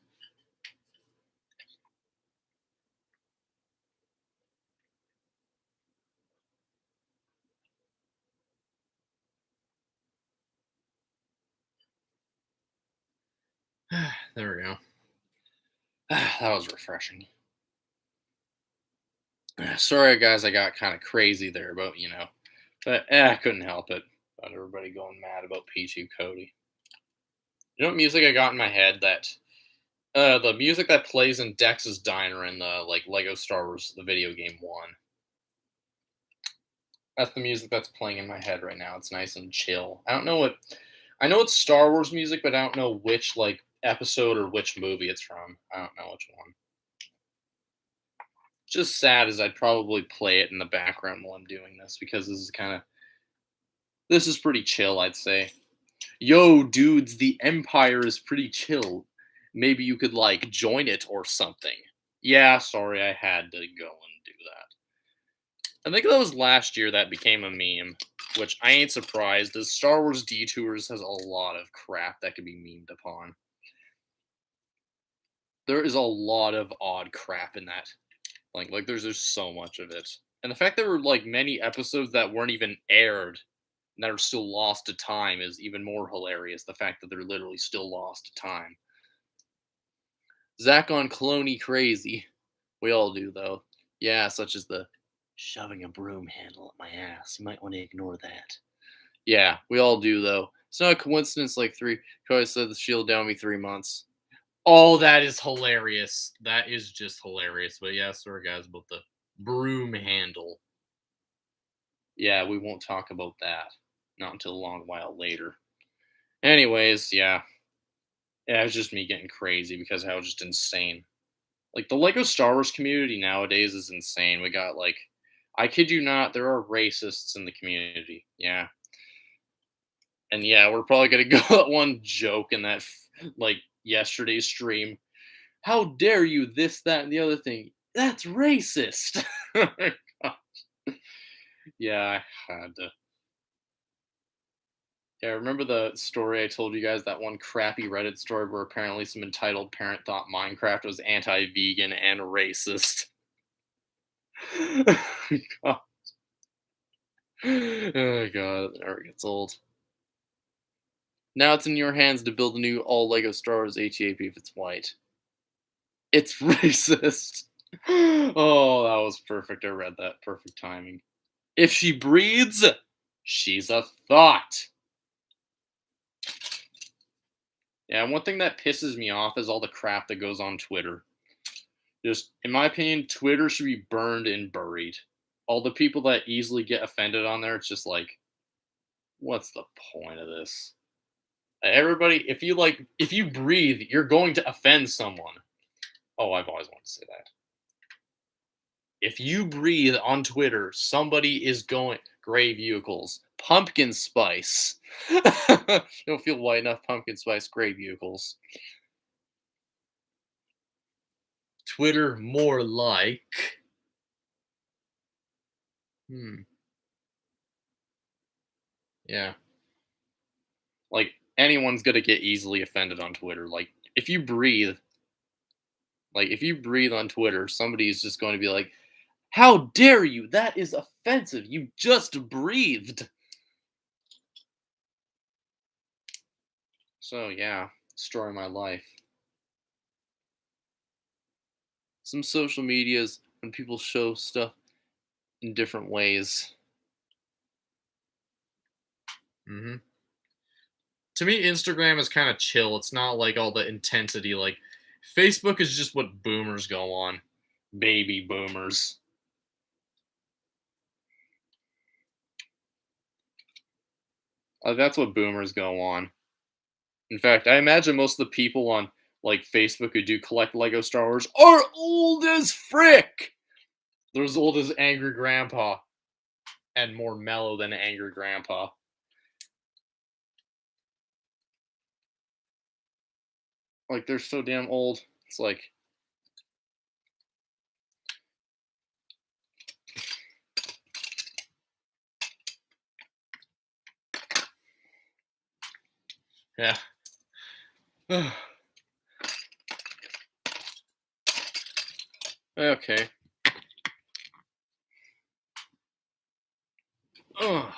A: There we go. That was refreshing. Sorry, guys, I got kind of crazy there, but I couldn't help it. About everybody going mad about P2 Cody. You know what music I got in my head that the music that plays in Dex's Diner in the like Lego Star Wars the video game one. That's the music that's playing in my head right now. It's nice and chill. I know it's Star Wars music, but I don't know which like episode or which movie it's from. I don't know which one. Just sad as I'd probably play it in the background while I'm doing this because this is pretty chill, I'd say. Yo, dudes, the Empire is pretty chill. Maybe you could like join it or something. Yeah, sorry, I had to go and do that. I think that was last year that became a meme, which I ain't surprised, as Star Wars Detours has a lot of crap that could be memed upon. There is a lot of odd crap in that. Like there's just so much of it. And the fact there were like many episodes that weren't even aired and that are still lost to time is even more hilarious. The fact that they're literally still lost to time. Zach on Cloni crazy. We all do though. Yeah, such as the shoving a broom handle up my ass. You might want to ignore that. Yeah, we all do though. It's not a coincidence like Cody said the shield down me 3 months. Oh, that is hilarious. That is just hilarious. But yeah, sorry guys about the broom handle. Yeah, we won't talk about that. Not until a long while later. Anyways, yeah. Yeah, it was just me getting crazy because how just insane. Like the Lego Star Wars community nowadays is insane. We got like I kid you not, there are racists in the community. Yeah. And yeah, we're probably gonna go at one joke in that like yesterday's stream. How dare you this, that, and the other thing? That's racist. Yeah, I had to. Yeah, remember the story I told you guys, that one crappy Reddit story where apparently some entitled parent thought Minecraft was anti-vegan and racist. God. Oh god, that never gets old. Now it's in your hands to build a new all Lego Star Wars HEAP if it's white. It's racist. Oh, that was perfect. I read that. Perfect timing. If she breathes, she's a thought. Yeah, one thing that pisses me off is all the crap that goes on Twitter. Just, in my opinion, Twitter should be burned and buried. All the people that easily get offended on there, it's just like, what's the point of this? Everybody, if you breathe, you're going to offend someone. Oh, I've always wanted to say that. If you breathe on Twitter, somebody is going gray vehicles, pumpkin spice. Don't feel white enough. Pumpkin spice, gray vehicles. Twitter more like. Hmm. Yeah. Like anyone's gonna get easily offended on Twitter. If you breathe on Twitter, somebody's just going to be like, "How dare you? That is offensive. You just breathed." So yeah, story of my life. Some social medias when people show stuff in different ways. Hmm. To me, Instagram is kind of chill. It's not like all the intensity. Like Facebook is just what boomers go on, baby boomers. That's what boomers go on. In fact, I imagine most of the people on like Facebook who do collect Lego Star Wars are old as frick. They're as old as Angry Grandpa and more mellow than Angry Grandpa. Like they're so damn old. It's like, yeah. Okay. Ugh.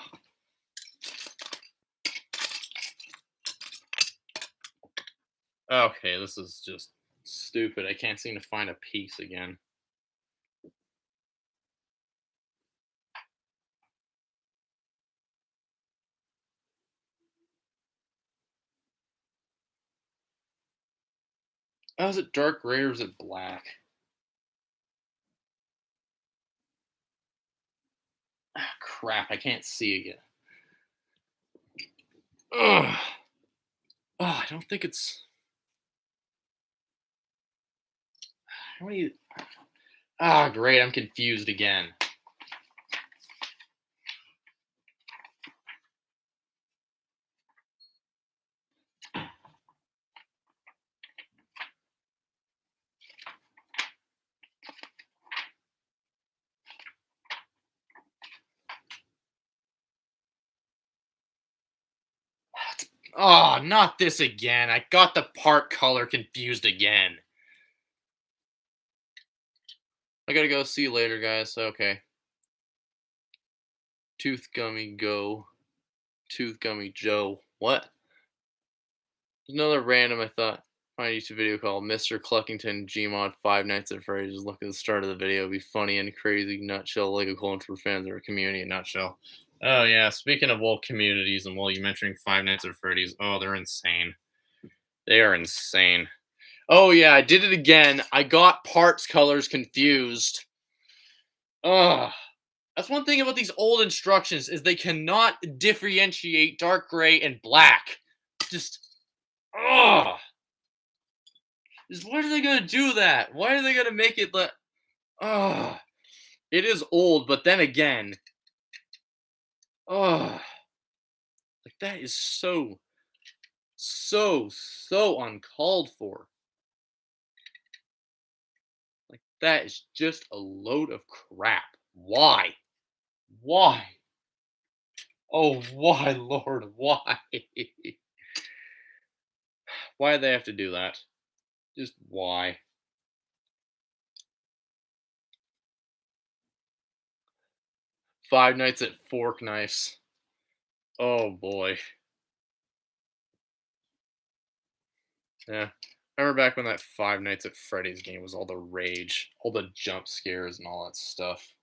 A: Okay, this is just stupid. I can't seem to find a piece again. Oh, is it dark gray or is it black? Ah, crap, I can't see again. Ugh. Oh, I don't think it's. How do you. Ah, great, I'm confused again. Oh, not this again. I got the part color confused again. I gotta go. See you later, guys. Okay. Tooth Gummy Go. Tooth Gummy Joe. What? Another random, I thought. Find a YouTube video called Mr. Cluckington Gmod Five Nights at Freddy's. Just look at the start of the video. It'd be funny and crazy. Nutshell. Lego clones for fans or a community in nutshell. Oh, yeah. Speaking of old communities and you mentioning Five Nights at Freddy's. Oh, they're insane. They are insane. Oh, yeah. I did it again. I got parts colors confused. Ugh. That's one thing about these old instructions is they cannot differentiate dark gray and black. Just ugh. Just why are they gonna do that? Why are they gonna make it like ugh? It is old, but then again, ugh, like that is so uncalled for. Like that is just a load of crap. Why? Why? Oh, why, Lord? Why? Why do they have to do that? Just why? Five Nights at Fork Knives. Oh boy. Yeah. I remember back when that Five Nights at Freddy's game was all the rage, all the jump scares and all that stuff.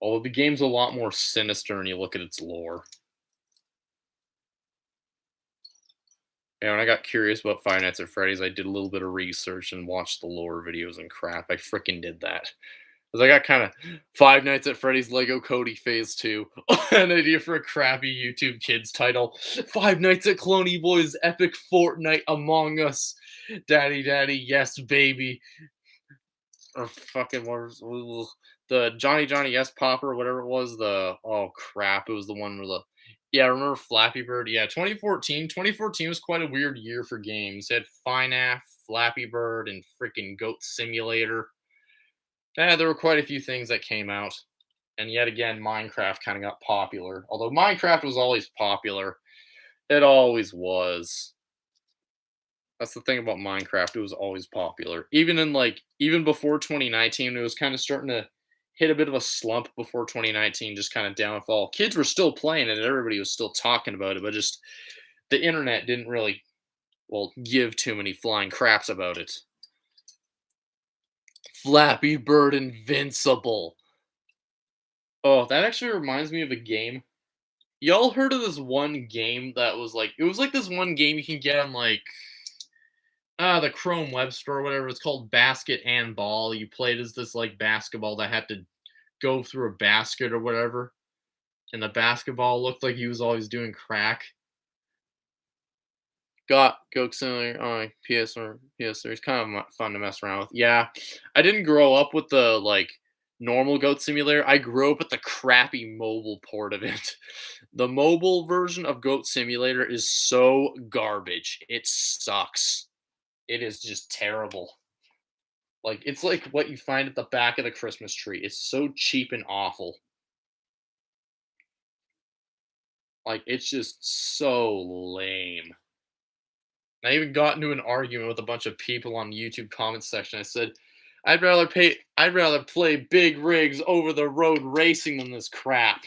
A: Although the game's a lot more sinister when you look at its lore. Yeah, when I got curious about Five Nights at Freddy's, I did a little bit of research and watched the lore videos and crap. I freaking did that. Because I got kind of Five Nights at Freddy's Lego Cody Phase 2. An idea for a crappy YouTube kids title. Five Nights at Cloni Bois Epic Fortnite Among Us. Daddy, daddy, yes, baby. Or fucking the Johnny Johnny Yes Popper, whatever it was. The oh crap, it was the one where the yeah, I remember Flappy Bird. Yeah, 2014. 2014 was quite a weird year for games. It had FNAF, Flappy Bird, and freaking Goat Simulator. Yeah, there were quite a few things that came out. And yet again, Minecraft kind of got popular. Although Minecraft was always popular, it always was. That's the thing about Minecraft. It was always popular. Even before 2019, it was kind of starting to hit a bit of a slump before 2019, just kind of downfall. Kids were still playing it, everybody was still talking about it, but just the internet didn't really give too many flying craps about it. Flappy Bird Invincible. Oh, that actually reminds me of a game. Y'all heard of this one game that was like it was like this one game you can get on the Chrome web store or whatever. It's called Basket and Ball. You played as this like basketball that had to go through a basket or whatever. And the basketball looked like he was always doing crack. Got Goat Simulator on PS or PS3. It's kind of fun to mess around with. Yeah, I didn't grow up with the normal Goat Simulator. I grew up with the crappy mobile port of it. The mobile version of Goat Simulator is so garbage. It sucks. It is just terrible. Like it's like what you find at the back of the Christmas tree. It's so cheap and awful. Like it's just so lame. I even got into an argument with a bunch of people on the YouTube comment section. I said, I'd rather play big rigs over the road racing than this crap.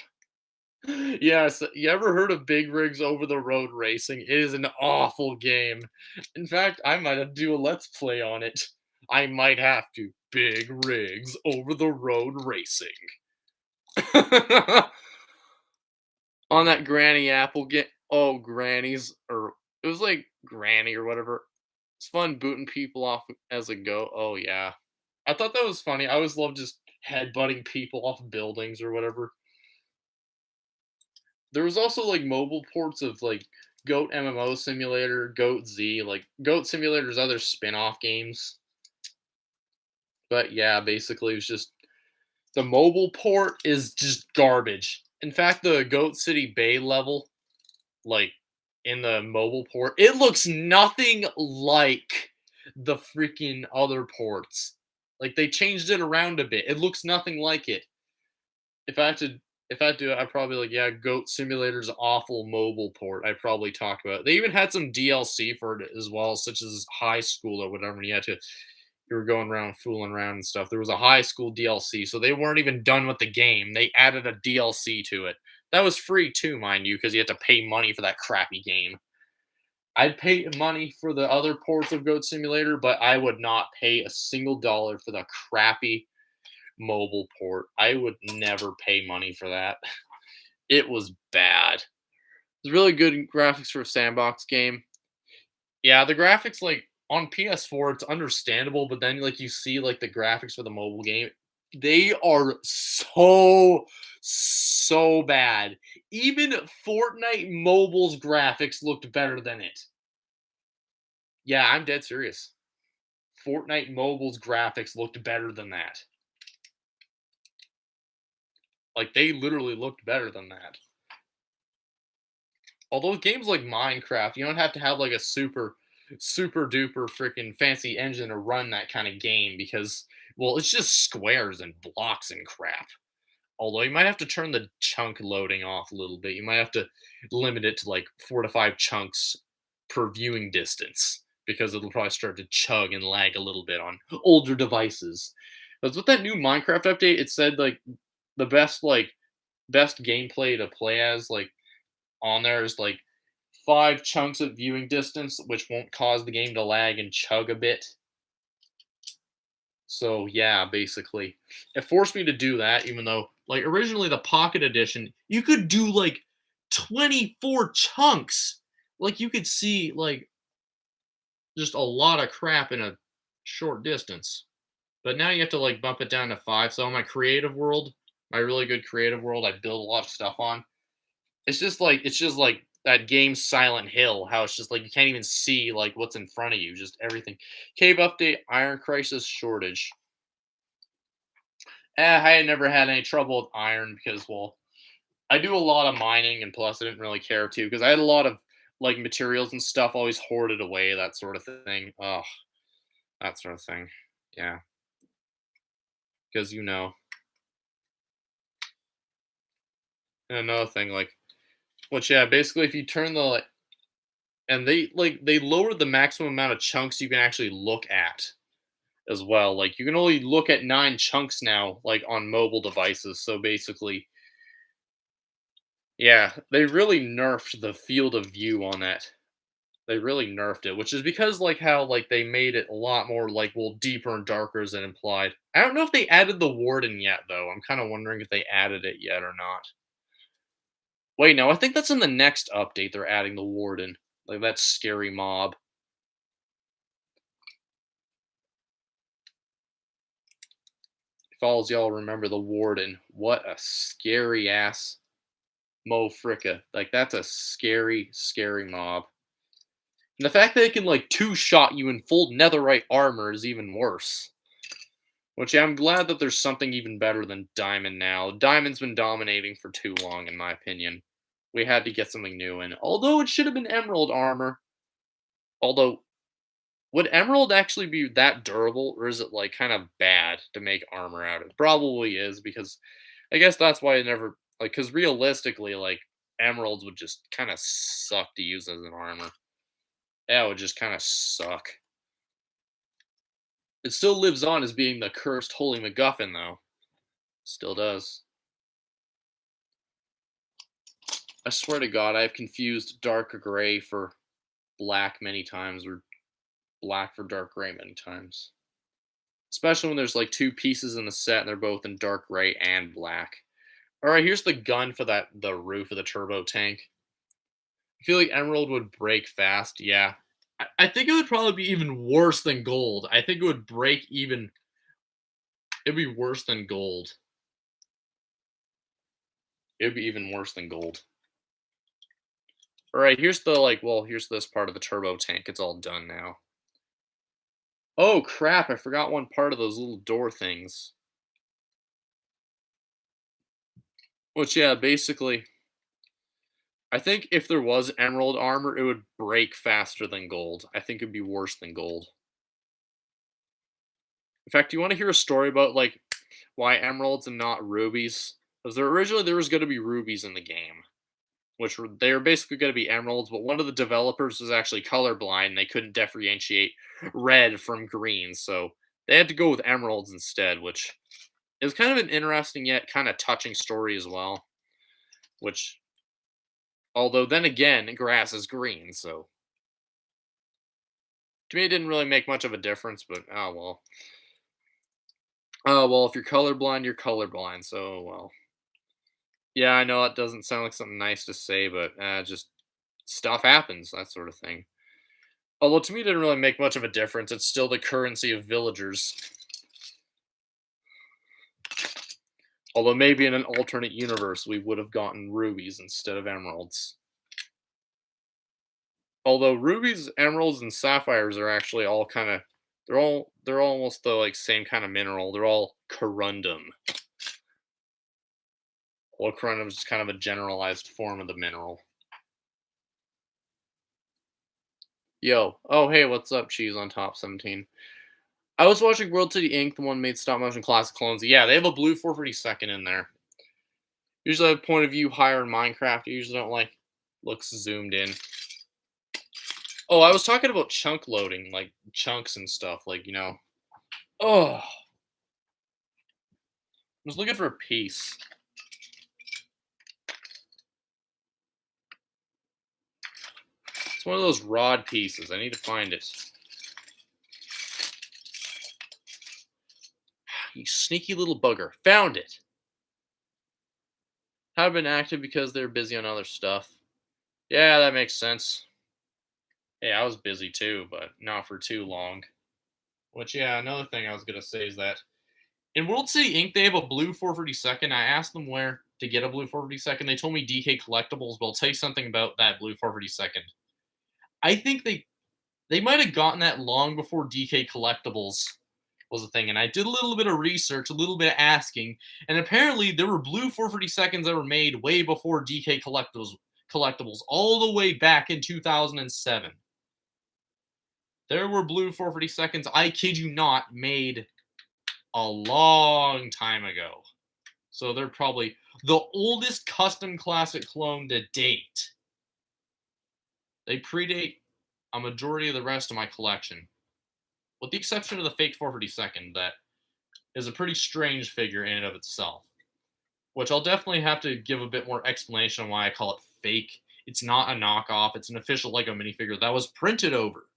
A: Yes, you ever heard of Big Rigs Over the Road Racing? It is an awful game. In fact, I might have to do a let's play on it. I might have to. Big Rigs Over the Road Racing. On that Granny Apple game. Oh, Granny's or it was like Granny or whatever. It's fun booting people off as a go. Oh yeah, I thought that was funny. I always loved just headbutting people off buildings or whatever. There was also like mobile ports of like Goat MMO Simulator, Goat Z, like Goat Simulator's other spin-off games. But yeah, basically it was just the mobile port is just garbage. In fact, the Goat City Bay level, like in the mobile port, it looks nothing like the freaking other ports. Like they changed it around a bit. It looks nothing like it. If I had to if I had to, I'd probably like, yeah, Goat Simulator's awful mobile port. I'd probably talk about it. They even had some DLC for it as well, such as high school or whatever. And you were going around fooling around and stuff. There was a high school DLC, so they weren't even done with the game. They added a DLC to it. That was free too, mind you, because you had to pay money for that crappy game. I'd pay money for the other ports of Goat Simulator, but I would not pay a single dollar for the crappy mobile port. I would never pay money for that. It was bad. It's really good graphics for a sandbox game. Yeah, the graphics like on PS4 it's understandable, but then like you see like the graphics for the mobile game, They are so bad. Even Fortnite Mobile's graphics looked better than it. Yeah, I'm dead serious. Fortnite Mobile's graphics looked better than that. Like, they literally looked better than that. Although games like Minecraft, you don't have to have like a super duper freaking fancy engine to run that kind of game because, well, it's just squares and blocks and crap. Although you might have to turn the chunk loading off a little bit. You might have to limit it to like 4 to 5 chunks per viewing distance because it'll probably start to chug and lag a little bit on older devices. But with that new Minecraft update, it said like the best gameplay to play as like on there is like 5 chunks of viewing distance, which won't cause the game to lag and chug a bit. So yeah, basically, it forced me to do that. Even though, like originally the Pocket Edition, you could do like 24 chunks. Like you could see like just a lot of crap in a short distance. But now you have to like bump it down to 5. So in my creative world, my really good creative world, I build a lot of stuff on. It's just like that game Silent Hill, how it's just like you can't even see like what's in front of you, just everything. Cave update, Iron Crisis shortage. I had never had any trouble with iron because, well, I do a lot of mining, and plus I didn't really care to because I had a lot of like materials and stuff always hoarded away, that sort of thing. Oh, that sort of thing. Yeah, because and another thing, which yeah, basically if you turn the and they lowered the maximum amount of chunks you can actually look at as well. Like you can only look at 9 chunks now, like on mobile devices. So basically, yeah, they really nerfed the field of view on that. They really nerfed it, which is because like how like they made it a lot more like well deeper and darker as it implied. I don't know if they added the warden yet though. I'm kind of wondering if they added it yet or not. Wait, no, I think that's in the next update. They're adding the warden, like that scary mob. If all y'all remember the warden, what a scary ass Mo Fricka. Like that's a scary mob. And the fact that it can like two shot you in full netherite armor is even worse. Which yeah, I'm glad that there's something even better than Diamond now. Diamond's been dominating for too long, in my opinion. We had to get something new in. Although it should have been Emerald armor. Although, would Emerald actually be that durable, or is it like kind of bad to make armor out of? It probably is because I guess that's why I never like because realistically, like emeralds would just kind of suck to use as an armor. Yeah, it would just kind of suck. It still lives on as being the cursed holy MacGuffin, though. Still does. I swear to God, I've confused dark gray for black many times, or black for dark gray many times. Especially when there's like 2 pieces in the set and they're both in dark gray and black. All right, here's the gun for the roof of the turbo tank. I feel like emerald would break fast. Yeah, I think it would probably be even worse than gold. I think it would break even. It'd be worse than gold. It'd be even worse than gold. All right, here's the like. Well, here's this part of the turbo tank. It's all done now. Oh crap! I forgot one part of those little door things. Which yeah, basically, I think if there was emerald armor, it would break faster than gold. I think it'd be worse than gold. In fact, do you want to hear a story about like why emeralds and not rubies? Because originally there was going to be rubies in the game, which they were basically going to be emeralds, but one of the developers was actually colorblind. And they couldn't differentiate red from green, so they had to go with emeralds instead, which is kind of an interesting yet kind of touching story as well. Which, although then again, grass is green, so to me it didn't really make much of a difference. But oh well. Oh well, if you're colorblind, you're colorblind. So well. Yeah, I know it doesn't sound like something nice to say, but just stuff happens, that sort of thing. Although to me, it didn't really make much of a difference. It's still the currency of villagers. Although maybe in an alternate universe we would have gotten rubies instead of emeralds. Although rubies, emeralds, and sapphires are actually all kind of they're almost the like same kind of mineral. They're all corundum. Well, corundum is just kind of a generalized form of the mineral. Yo, oh hey, what's up, cheese on top 17? I was watching World City Inc., the one made stop motion classic clones. Yeah, they have a blue 452nd in there. Usually I have point of view higher in Minecraft. I usually don't like looks zoomed in. Oh, I was talking about chunk loading, like chunks and stuff, like, you know. Oh, I was looking for a piece. It's one of those rod pieces. I need to find it. You sneaky little bugger. Found it. Have been active because they're busy on other stuff. Yeah, that makes sense. Hey, I was busy too, but not for too long. Which, yeah, another thing I was going to say is that in World City Inc., they have a blue 452nd. I asked them where to get a blue 452nd. They told me DK Collectibles, but I'll tell you something about that blue 452nd. I think they might have gotten that long before DK Collectibles was a thing. And I did a little bit of research, a little bit of asking, and apparently there were blue 452nds that were made way before DK Collectibles, all the way back in 2007. There were blue 452nds, I kid you not, made a long time ago. So they're probably the oldest custom classic clone to date. They predate a majority of the rest of my collection, with the exception of the fake 452nd, that is a pretty strange figure in and of itself. Which I'll definitely have to give a bit more explanation on why I call it fake. It's not a knockoff, it's an official Lego minifigure that was printed over.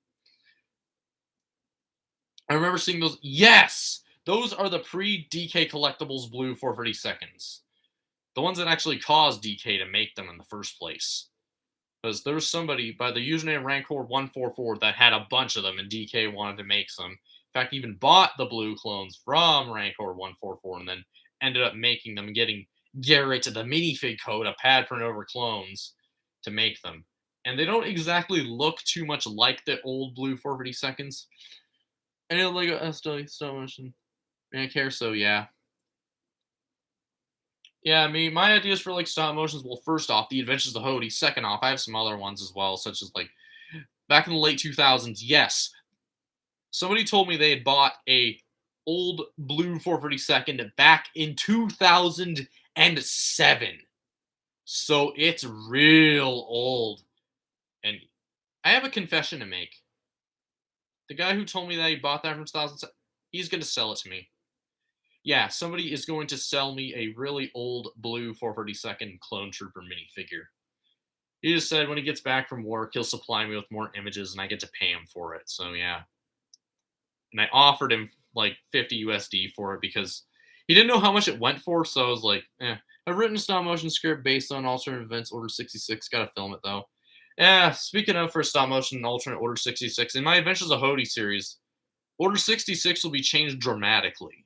A: I remember seeing those. Yes! Those are the pre-DK Collectibles blue 432nds. The ones that actually caused DK to make them in the first place. Because there was somebody by the username Rancor144 that had a bunch of them, and DK wanted to make some. In fact, even bought the blue clones from Rancor144 and then ended up making them, getting Garrett the minifig code, a pad print over clones, to make them. And they don't exactly look too much like the old blue 452nds. And it'll like so much, and I care, so yeah. Yeah, I mean, my ideas for like stop motions. Well, first off, the Adventures of Hody. Second off, I have some other ones as well, such as like back in the late 2000s. Yes, somebody told me they had bought a old blue 432nd back in 2007. So it's real old. And I have a confession to make. The guy who told me that he bought that from 2007, he's going to sell it to me. Yeah, somebody is going to sell me a really old blue 432nd Clone Trooper minifigure. He just said when he gets back from work, he'll supply me with more images and I get to pay him for it. So, yeah. And I offered him like 50 USD for it because he didn't know how much it went for. So I was like, I've written a stop motion script based on alternate events, Order 66. Gotta film it though. Yeah, speaking of for stop motion and alternate Order 66, in my Adventures of Hody series, Order 66 will be changed dramatically.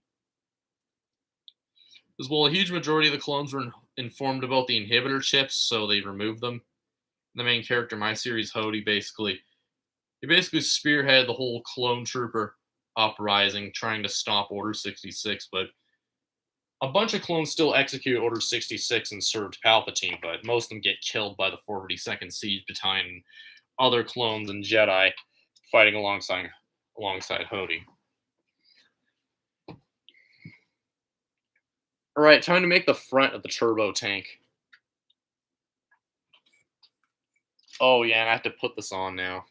A: As well, a huge majority of the clones were informed about the inhibitor chips, so they removed them. The main character in my series, Hody, he basically spearheaded the whole clone trooper uprising, trying to stop Order 66, but a bunch of clones still execute Order 66 and served Palpatine, but most of them get killed by the 452nd Siege Battalion and other clones and Jedi fighting alongside Hody. Alright, time to make the front of the turbo tank. Oh yeah, and I have to put this on now.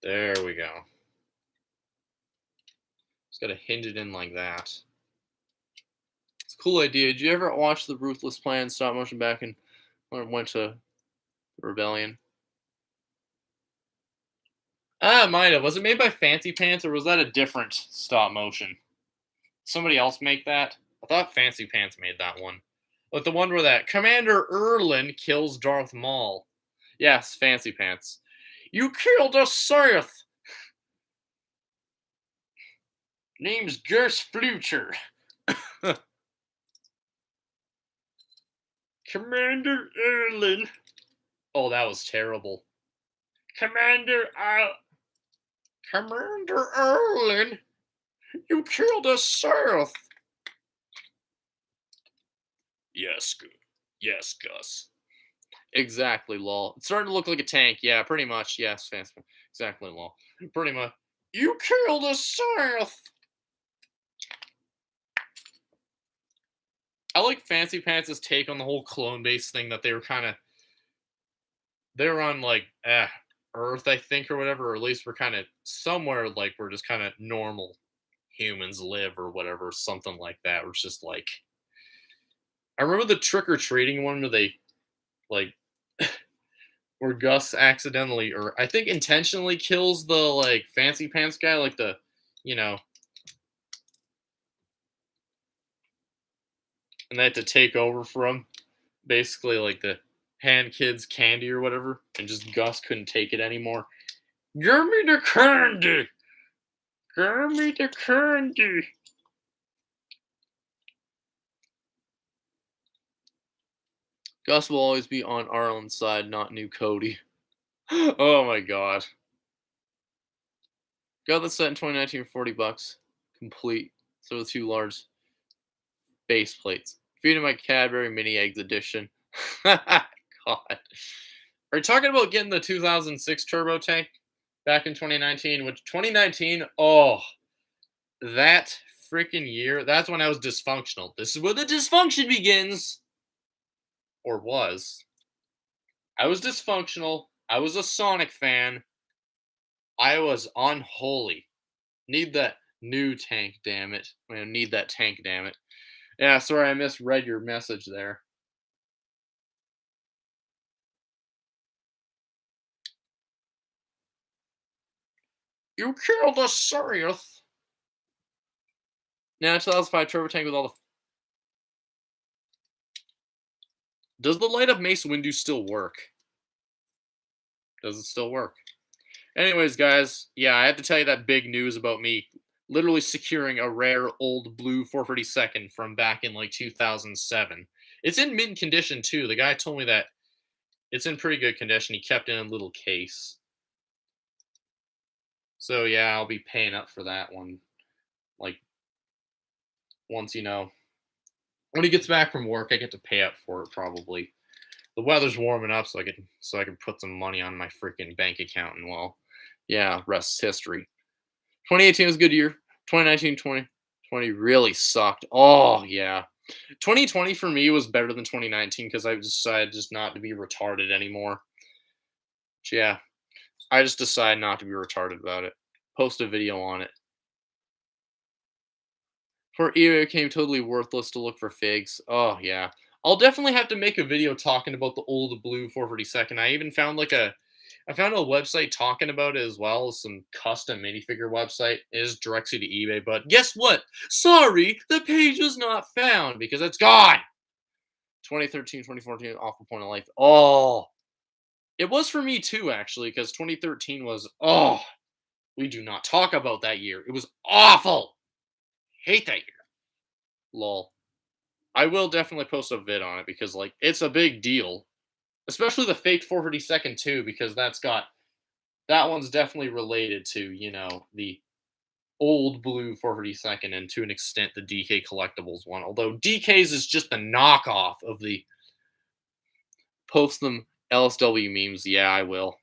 A: There we go. Just gotta hinge it in like that. It's a cool idea. Did you ever watch the Ruthless Plan stop motion back in when it went to Rebellion? Ah, it might have. Was it made by Fancy Pants or was that a different stop motion? Somebody else make that? I thought Fancy Pants made that one. Like the one where that Commander Erlin kills Darth Maul. Yes, Fancy Pants. You killed a Sith! Name's Gus Flucher. Commander Erlin. Oh, that was terrible. Commander Erlin, you killed a Sith. Yes, yes, Gus. Exactly, lol. It's starting to look like a tank. Yeah, pretty much. Yes, fans. Exactly, lol. Pretty much. You killed a Sith. I like Fancy Pants' take on the whole clone base thing that they were on like Earth, I think, or whatever, or at least we're kind of somewhere like we're just kind of normal humans live or whatever, something like that. We're just like I remember the trick or treating one where they like where Gus accidentally or I think intentionally kills the like Fancy Pants guy, like the you know, and they had to take over for him, basically like the hand kids candy or whatever, and just Gus couldn't take it anymore. Give me the candy! Give me the candy! Gus will always be on Arlen's side, not New Cody. Oh my god. Got this set in 2019 for 40 bucks. Complete. So the two large base plates. Feeding my Cadbury Mini Eggs edition. God. Are you talking about getting the 2006 turbo tank back in 2019? Which 2019, oh, that freaking year, that's when I was dysfunctional. This is where the dysfunction begins. Or was. I was dysfunctional. I was a Sonic fan. I was unholy. Need that new tank, damn it. I need that tank, damn it. Yeah, sorry I misread your message there. You killed a Sirius. Now 2005 turbo tank with all the. Does the light up Mace Windu still work? Does it still work? Anyways, guys, yeah, I had to tell you that big news about me literally securing a rare old blue 452nd from back in like 2007. It's in mint condition too. The guy told me that it's in pretty good condition. He kept it in a little case. So yeah, I'll be paying up for that one. Like once when he gets back from work, I get to pay up for it probably. The weather's warming up, so I can put some money on my freaking bank account, and well, yeah, rest's history. 2018 was a good year. 2019, 2020 really sucked. Oh yeah, 2020 for me was better than 2019 because I decided just not to be retarded anymore. Yeah, I just decided not to be retarded about it. Post a video on it. For eBay it became totally worthless to look for figs. Oh yeah. I'll definitely have to make a video talking about the old blue 442nd. I even found I found a website talking about it as well, some custom minifigure website. It just directs you to eBay, but guess what? Sorry, the page was not found because it's gone. 2013, 2014, awful point of life. Oh, it was for me too, actually, because 2013 was, oh, we do not talk about that year. It was awful. Hate that year. Lol. I will definitely post a vid on it because like it's a big deal, especially the fake 452nd too, because that one's definitely related to the old blue 452nd and to an extent the DK collectibles one. Although DK's is just the knockoff of the post them LSW memes. Yeah, I will.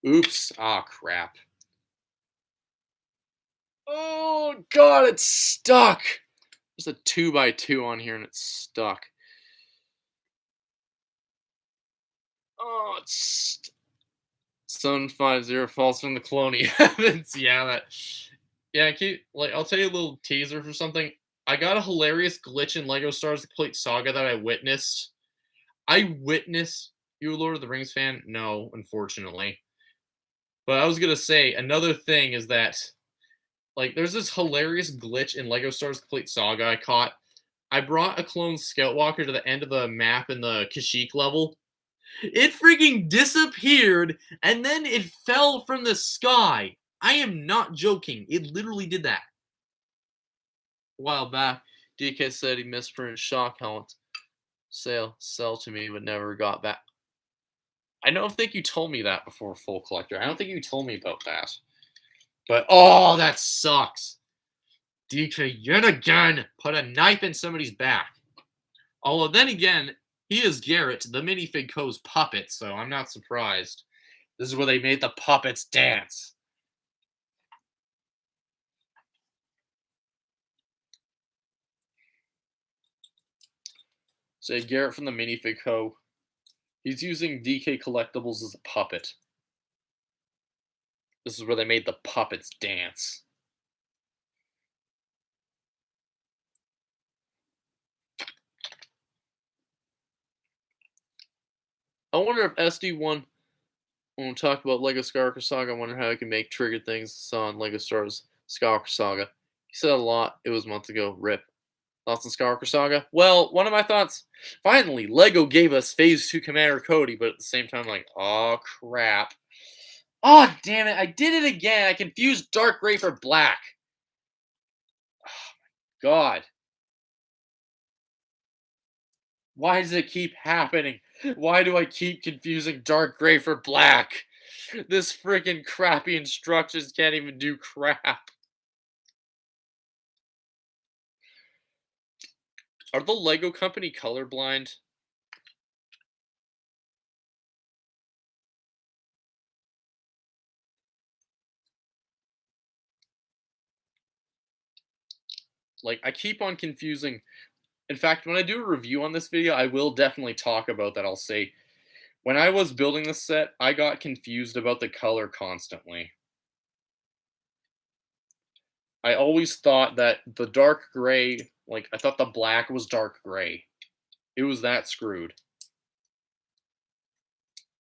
A: Oops. Ah, crap. Oh god, it's stuck. There's a 2x2 on here and it's stuck. Oh, it's Sun 50 falls from the Cloni heavens. Yeah, that. Yeah, I'll tell you a little teaser for something. I got a hilarious glitch in Lego Stars Complete Saga that I witnessed. You a Lord of the Rings fan? No, unfortunately. But I was gonna say another thing is that like there's this hilarious glitch in Lego Stars Complete Saga I caught I brought a clone Scout Walker to the end of the map in the Kashyyyk level. It freaking disappeared, and then it fell from the sky. I am not joking. It literally did that. A while back, DK said he misprinted shock helmets. Sell to me, but never got back. I don't think you told me that before, Full Collector. I don't think you told me about that. But, oh, that sucks. DK, yet again, put a knife in somebody's back. Although, then again, he is Garrett, the minifig co's puppet, so I'm not surprised. This is where they made the puppets dance. Say Garrett from the minifig co. He's using DK collectibles as a puppet. This is where they made the puppets dance. I wonder if SD1, when we talk about Lego Skywalker Saga, I wonder how I can make triggered things on Lego Stars Skywalker Saga. He said a lot. It was months ago. Rip. Thoughts on Skywalker Saga? Well, one of my thoughts, finally, Lego gave us Phase 2 Commander Cody, but at the same time, like, oh crap. Oh, damn it, I did it again. I confused dark gray for black. Oh, my God. Why does it keep happening? Why do I keep confusing dark gray for black? This freaking crappy instructions can't even do crap. Are the Lego company colorblind? Like, I keep on confusing. In fact, when I do a review on this video, I will definitely talk about that. I'll say, when I was building this set, I got confused about the color constantly. I always thought that the dark gray, like, I thought the black was dark gray. It was that screwed.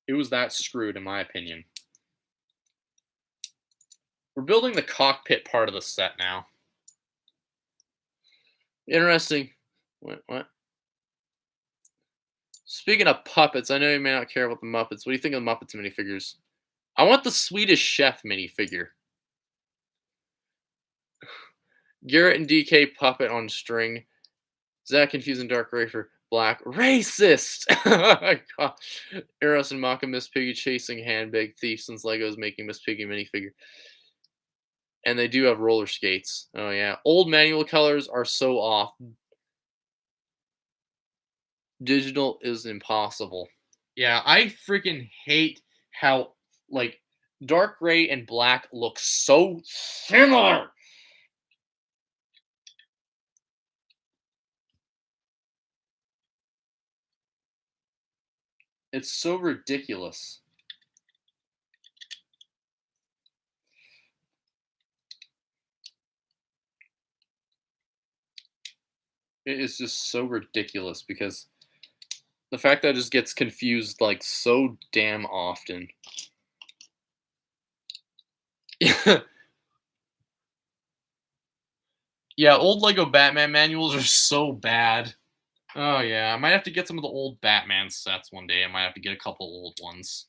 A: It was that screwed, in my opinion. We're building the cockpit part of the set now. Interesting. What? Speaking of puppets, I know you may not care about the Muppets. What do you think of the Muppets minifigures? I want the Swedish Chef minifigure. Garrett and DK puppet on string. Is that confusing dark gray for black? Racist! God. Eros and Maka Miss Piggy chasing handbag thief since Lego is making Miss Piggy minifigure. And they do have roller skates. Oh yeah. Old manual colors are so off. Digital is impossible. Yeah, I freaking hate how, like, dark gray and black look so similar. It's so ridiculous. It is just so ridiculous because the fact that it just gets confused like so damn often. Yeah, old Lego Batman manuals are so bad. Oh yeah, I might have to get some of the old Batman sets one day. I might have to get a couple old ones.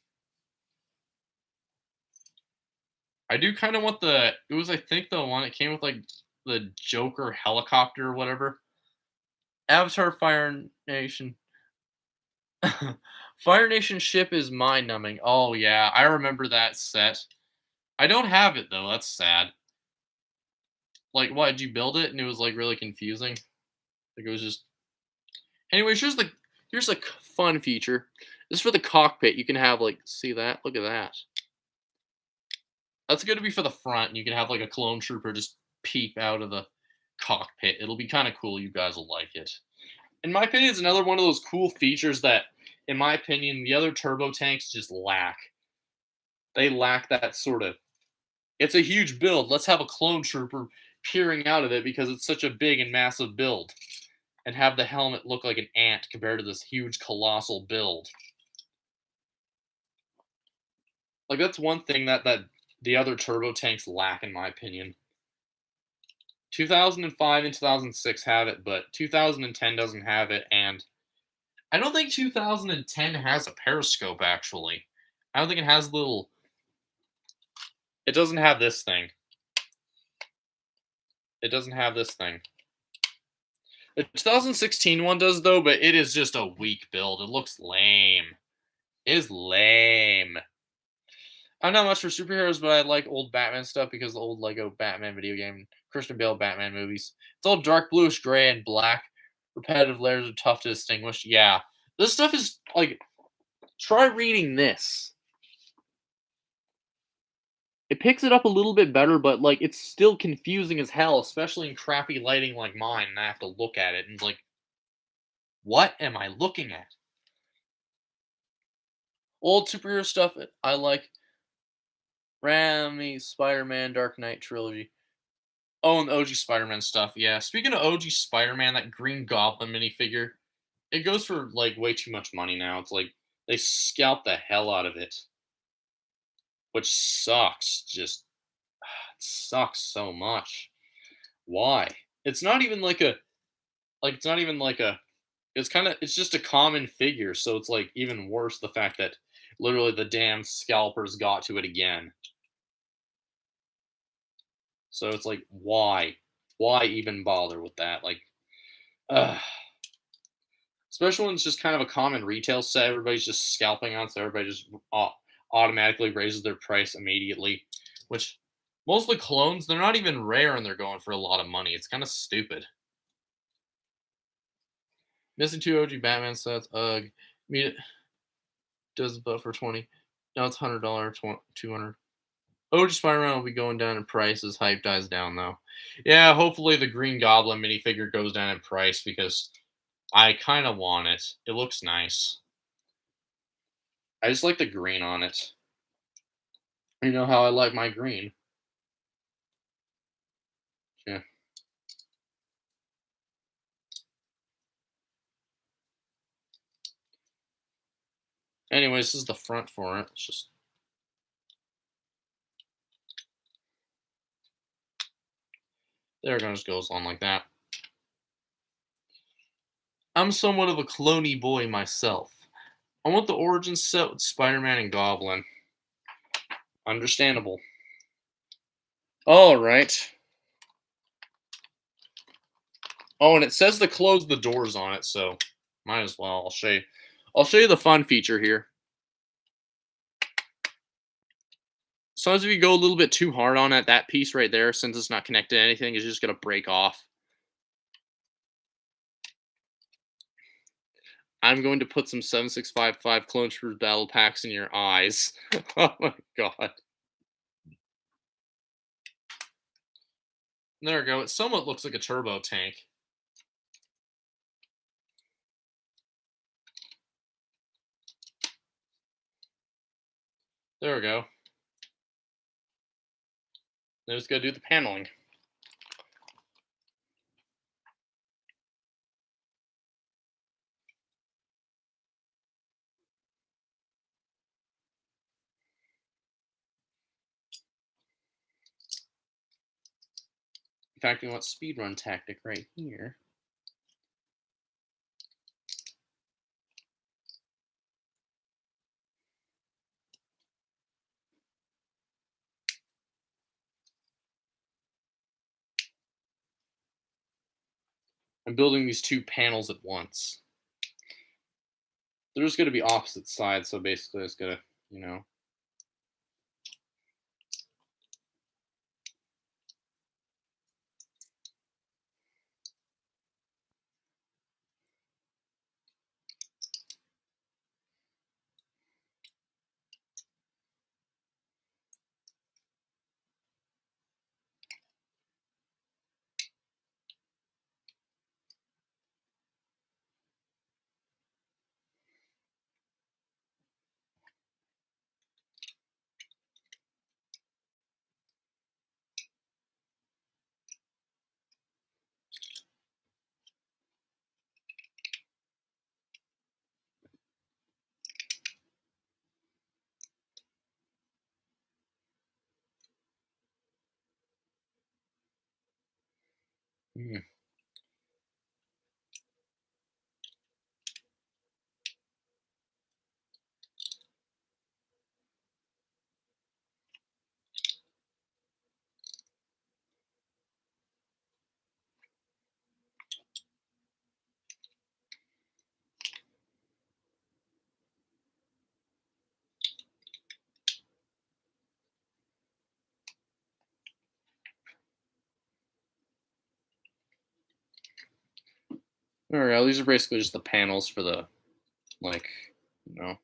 A: I do kind of want the. It was, I think, the one that came with like the Joker helicopter or whatever. Avatar Fire Nation. Fire Nation ship is mind numbing. Oh yeah, I remember that set. I don't have it though. That's sad. Like, what, did you build it and it was like really confusing? Like, it was just. Anyways, here's a fun feature. This is for the cockpit. You can have, like, see that? Look at that. That's going to be for the front, and you can have like a clone trooper just peep out of the cockpit. It'll be kind of cool. You guys will like it. In my opinion, it's another one of those cool features that, in my opinion, the other turbo tanks just lack. They lack that sort of. It's a huge build. Let's have a clone trooper peering out of it because it's such a big and massive build, and have the helmet look like an ant compared to this huge colossal build. Like, that's one thing that the other turbo tanks lack, in my opinion. 2005 and 2006 have it, but 2010 doesn't have it, and I don't think 2010 has a periscope, actually. I don't think it has little. It doesn't have this thing. It doesn't have this thing. The 2016 one does, though, but it is just a weak build. It looks lame. It is lame. I'm not much for superheroes, but I like old Batman stuff because the old Lego Batman video game, Christian Bale Batman movies. It's all dark bluish gray and black. Repetitive layers are tough to distinguish. Yeah. This stuff is like, try reading this. It picks it up a little bit better, but like it's still confusing as hell, especially in crappy lighting like mine, and I have to look at it and like, what am I looking at? Old superhero stuff I like. Raimi, Spider-Man, Dark Knight trilogy. Oh, and the OG Spider-Man stuff. Yeah. Speaking of OG Spider-Man, that Green Goblin minifigure, it goes for like way too much money now. It's like they scalp the hell out of it, which sucks. Just it sucks so much. Why? It's not even like a it's not even like a it's just a common figure, so it's like even worse the fact that literally the damn scalpers got to it again. So it's like why? Why even bother with that? Like especially when it's just kind of a common retail set, everybody's just scalping on, so everybody just automatically raises their price immediately. Which mostly clones, they're not even rare and they're going for a lot of money. It's kind of stupid. Missing two OG Batman sets. Ugh. Meet it does it but for 20. Now it's $100, 200. OG Spider-Man will be going down in price as hype dies down, though. Yeah, hopefully the Green Goblin minifigure goes down in price because I kind of want it. It looks nice. I just like the green on it. You know how I like my green. Yeah. Anyways, this is the front for it. It's just there. It just goes on like that. I'm somewhat of a Cloni boy myself. I want the origin set with Spider-Man and Goblin. Understandable. All right. Oh, and it says to close the doors on it, so might as well. I'll show you. I'll show you the fun feature here. Sometimes if you go a little bit too hard on it, that piece right there, since it's not connected to anything, is just gonna break off. I'm going to put some 7655 Clone Troopers battle packs in your eyes. Oh my god. There we go. It somewhat looks like a turbo tank. There we go. Now just gotta do the paneling. In fact, we want speedrun tactic right here. I'm building these two panels at once. They're just gonna be opposite sides, so basically it's gonna, you know. Mm. There we go. These are basically just the panels for the, like, you know.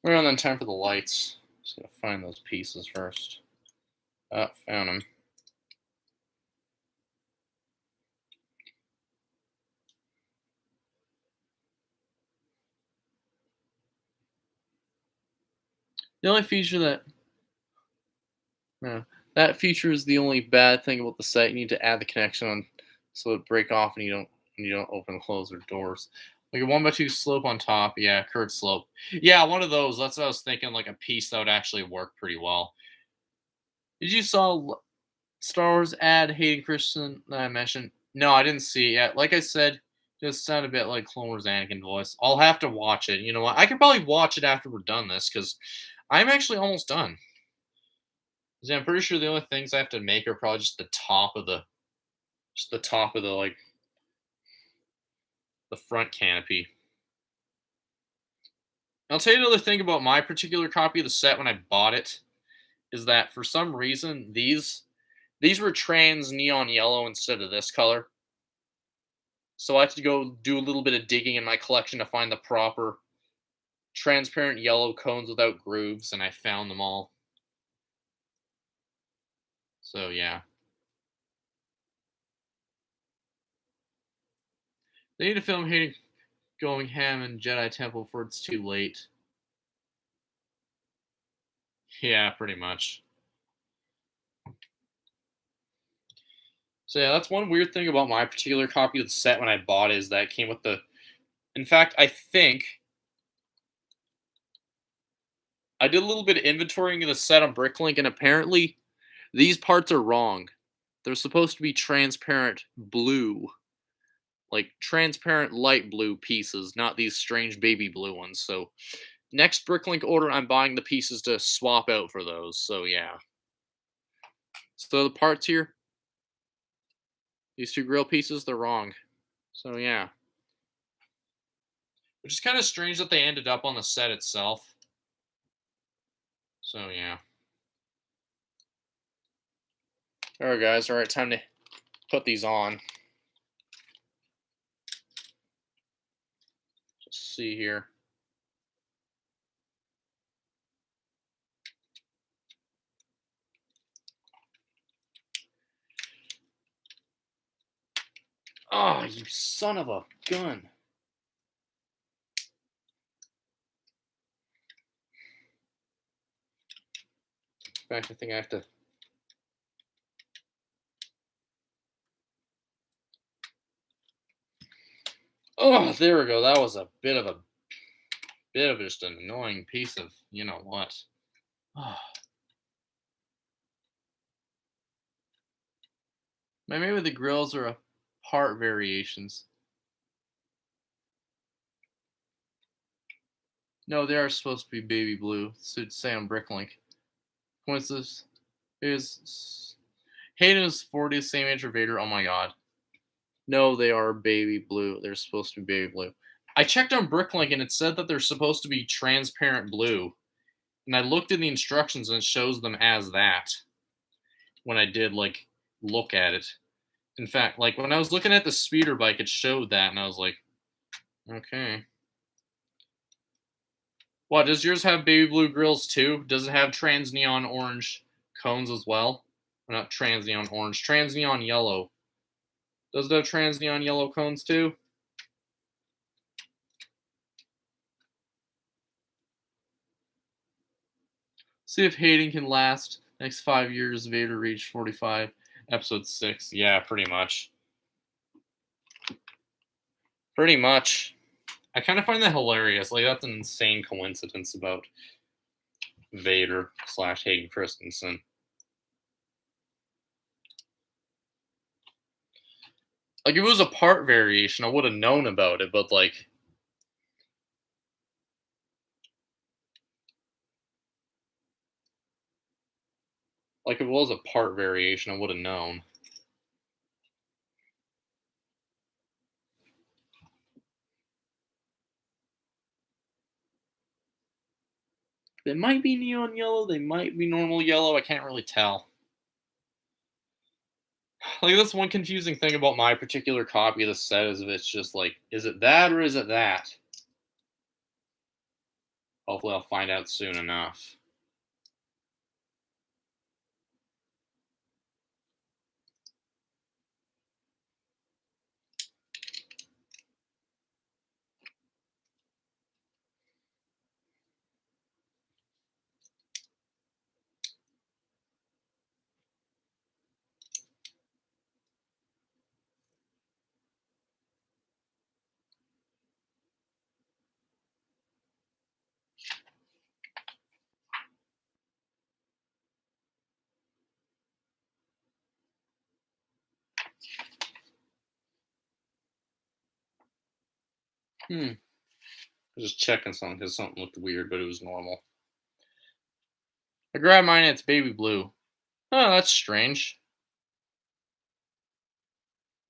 A: We're on then time for the lights. Just gotta find those pieces first. Ah, found them. The only feature that yeah, that feature is the only bad thing about the set. You need to add the connection on so it break off and you don't open and close their doors. Like a 1x2 slope on top, yeah, curved slope. Yeah, one of those. That's what I was thinking, like a piece that would actually work pretty well. Did you saw Star Wars ad Hayden Christensen that I mentioned? No, I didn't see it yet. Like I said, just sound a bit like Clone Wars Anakin voice. I'll have to watch it. You know what? I could probably watch it after we're done this because I'm actually almost done. 'Cause I'm pretty sure the only things I have to make are probably just the top of the like the front canopy. I'll tell you another thing about my particular copy of the set when I bought it is that for some reason these were trans neon yellow instead of this color. So I had to go do a little bit of digging in my collection to find the proper transparent yellow cones without grooves, and I found them all. So yeah. They need to film Hayden going ham in Jedi Temple before it's too late. Yeah, pretty much. So yeah, that's one weird thing about my particular copy of the set when I bought it is that it came with the. In fact, I think I did a little bit of inventorying of the set on Bricklink, and apparently these parts are wrong. They're supposed to be transparent blue, like transparent light blue pieces, not these strange baby blue ones. So next Bricklink order, I'm buying the pieces to swap out for those. So yeah. So the parts here, these two grill pieces, they're wrong. So yeah. Which is kind of strange that they ended up on the set itself. So yeah. Alright guys, alright, time to put these on. Just see here. Oh, you son of a gun. In fact, I think I have to. Oh, there we go. That was a bit of just an annoying piece of you know what. Oh. Maybe the grills are part variations. No, they are supposed to be baby blue. So it'd say on Bricklink. Coincidence is Hayden is 40, same age as Vader. Oh my god. No, they are baby blue. They're supposed to be baby blue. I checked on Bricklink and it said that they're supposed to be transparent blue. And I looked in the instructions and it shows them as that when I did like look at it. In fact, like when I was looking at the speeder bike, it showed that and I was like, okay. What, does yours have baby blue grills too? Does it have trans neon orange cones as well? Or not trans neon orange, trans neon yellow. Does it have trans neon yellow cones too? See if hating can last. Next 5 years, Vader reached 45. Episode 6. Yeah, pretty much. Pretty much. I kind of find that hilarious. Like, that's an insane coincidence about Vader slash Hayden Christensen. Like, if it was a part variation, I would have known about it, but, like, if it was a part variation, I would have known. They might be neon yellow, they might be normal yellow, I can't really tell. Like, that's one confusing thing about my particular copy of the set is if it's just like, is it that or is it that? Hopefully I'll find out soon enough. I was just checking something because something looked weird, but it was normal. I grabbed mine and it's baby blue. Oh, that's strange.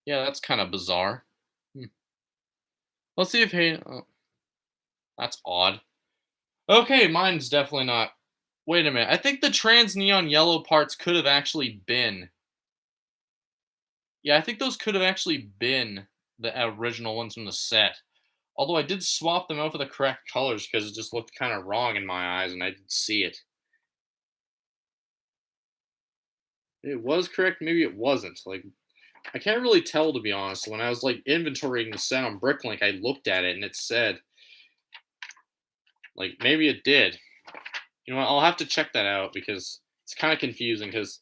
A: Yeah, that's kind of bizarre. Hmm. Let's see if hey, oh, that's odd. Okay, mine's definitely not. Wait a minute. I think the trans neon yellow parts could have actually been. Yeah, I think those could have actually been the original ones from the set. Although I did swap them out for the correct colors because it just looked kind of wrong in my eyes and I didn't see it. It was correct, maybe it wasn't. Like, I can't really tell, to be honest. When I was like inventorying the set on Bricklink, I looked at it and it said, like, maybe it did. You know what? I'll have to check that out because it's kind of confusing. Because,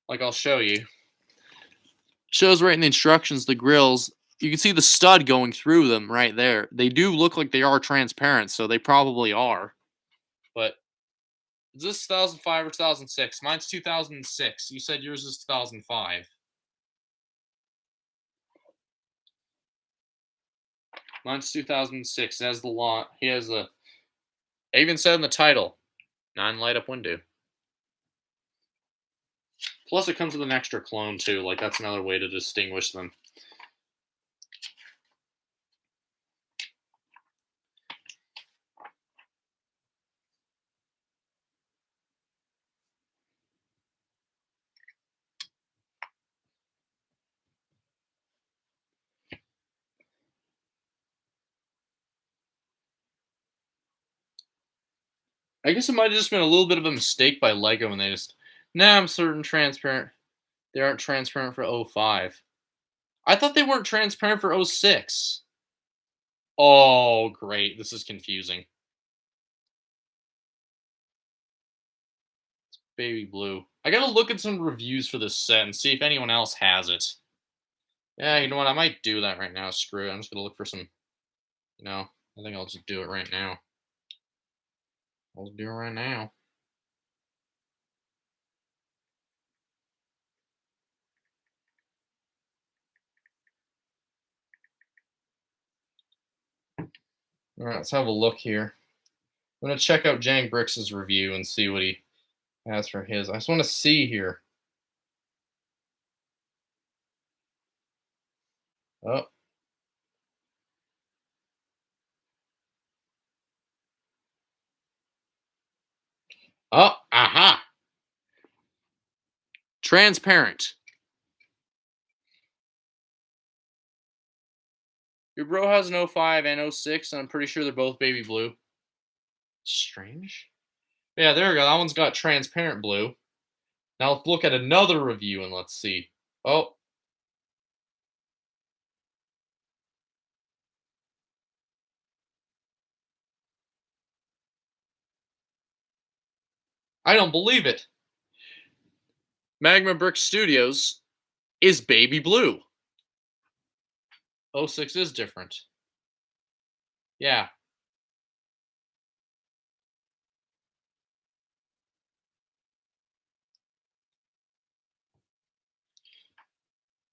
A: like, I'll show you. It shows right in the instructions the grills. You can see the stud going through them right there. They do look like they are transparent, so they probably are. But is this 2005 or 2006? Mine's 2006. You said yours is 2005. Mine's 2006. It has the law. He has the. I even said in the title, 9 light up windu. Plus, it comes with an extra clone too. Like, that's another way to distinguish them. I guess it might have just been a little bit of a mistake by Lego when they just. Nah, I'm certain transparent. They aren't transparent for '05. I thought they weren't transparent for '06. Oh, great. This is confusing. Baby blue. I gotta look at some reviews for this set and see if anyone else has it. Yeah, you know what? I might do that right now. Screw it. I'm just gonna look for some. I think I'll just do it right now. I'll do it right now. All right, let's have a look here. I'm gonna check out Jang Brix's review and see what he has for his. I just want to see here. Oh, oh, aha! Transparent. Your bro has an '05 and '06, and I'm pretty sure they're both baby blue. Strange. Yeah, there we go. That one's got transparent blue. Now let's look at another review and let's see. Oh, I don't believe it. Magma Brick Studios is baby blue. Oh 06 is different. Yeah.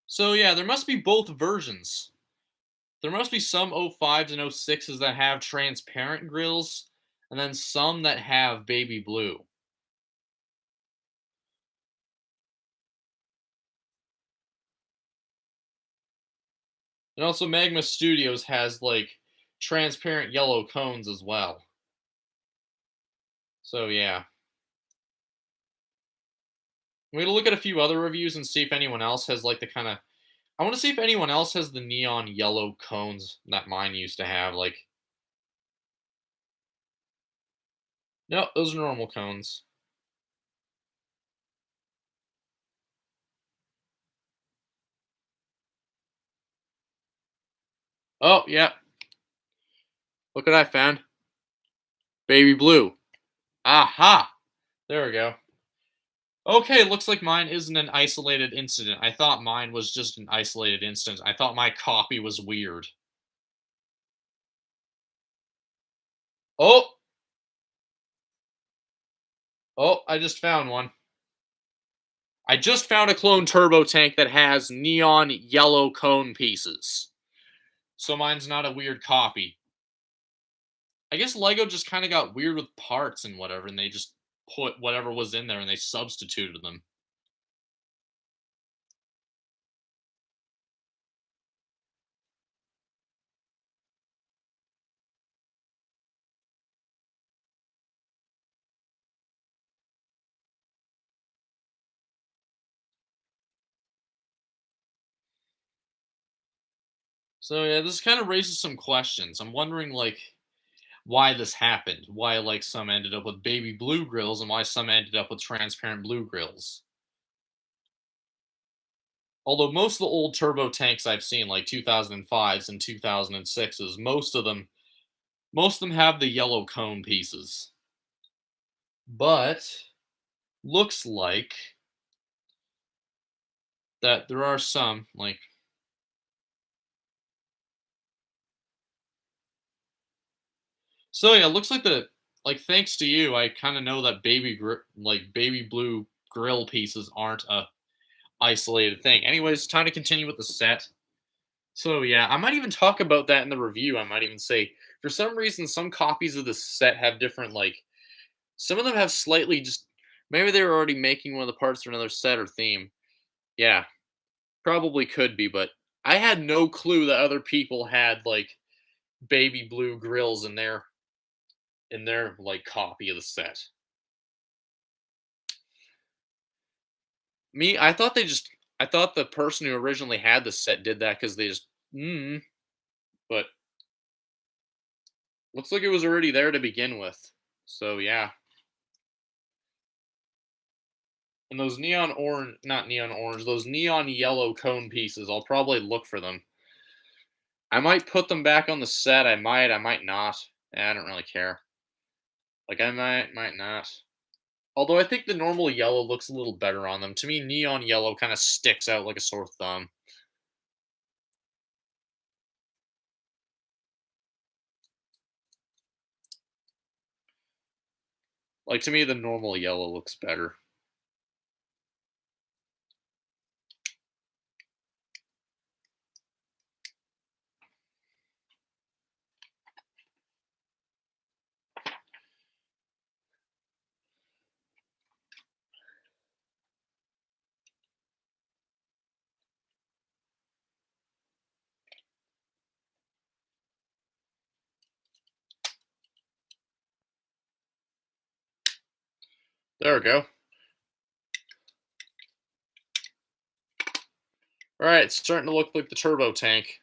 A: So yeah, there must be both versions. There must be some O5s and O6s that have transparent grills, and then some that have baby blue. And also Magma Studios has like transparent yellow cones as well. So yeah. I'm gonna look at a few other reviews and see if anyone else has like the kind of. I want to see if anyone else has the neon yellow cones that mine used to have. Like, no, those are normal cones. Oh yeah, look what I found. Baby blue. Aha! There we go. Okay, looks like mine isn't an isolated incident. I thought mine was just an isolated instance. I thought my copy was weird. Oh, oh, I just found one. I just found a clone turbo tank that has neon yellow cone pieces. So mine's not a weird copy. I guess Lego just kind of got weird with parts and whatever, and they just put whatever was in there and they substituted them. So yeah, this kind of raises some questions. I'm wondering like why this happened. Why like some ended up with baby blue grills and why some ended up with transparent blue grills. Although most of the old turbo tanks I've seen, like 2005s and 2006s, most of them have the yellow cone pieces. But looks like that there are some like. So yeah, looks like thanks to you, I kind of know that baby blue grill pieces aren't a isolated thing. Anyways, time to continue with the set. So yeah, I might even talk about that in the review. I might even say for some reason some copies of the set have different like some of them have slightly just maybe they were already making one of the parts for another set or theme. Yeah, probably could be, but I had no clue that other people had like baby blue grills in their like copy of the set. Me, I thought the person who originally had the set did that because they just but looks like it was already there to begin with. So yeah. And those neon orange, not neon orange, those neon yellow cone pieces, I'll probably look for them. I might put them back on the set. I might not. I don't really care. Like I might not. Although I think the normal yellow looks a little better on them. To me, neon yellow kind of sticks out like a sore thumb. Like to me, the normal yellow looks better. There we go. All right, it's starting to look like the turbo tank.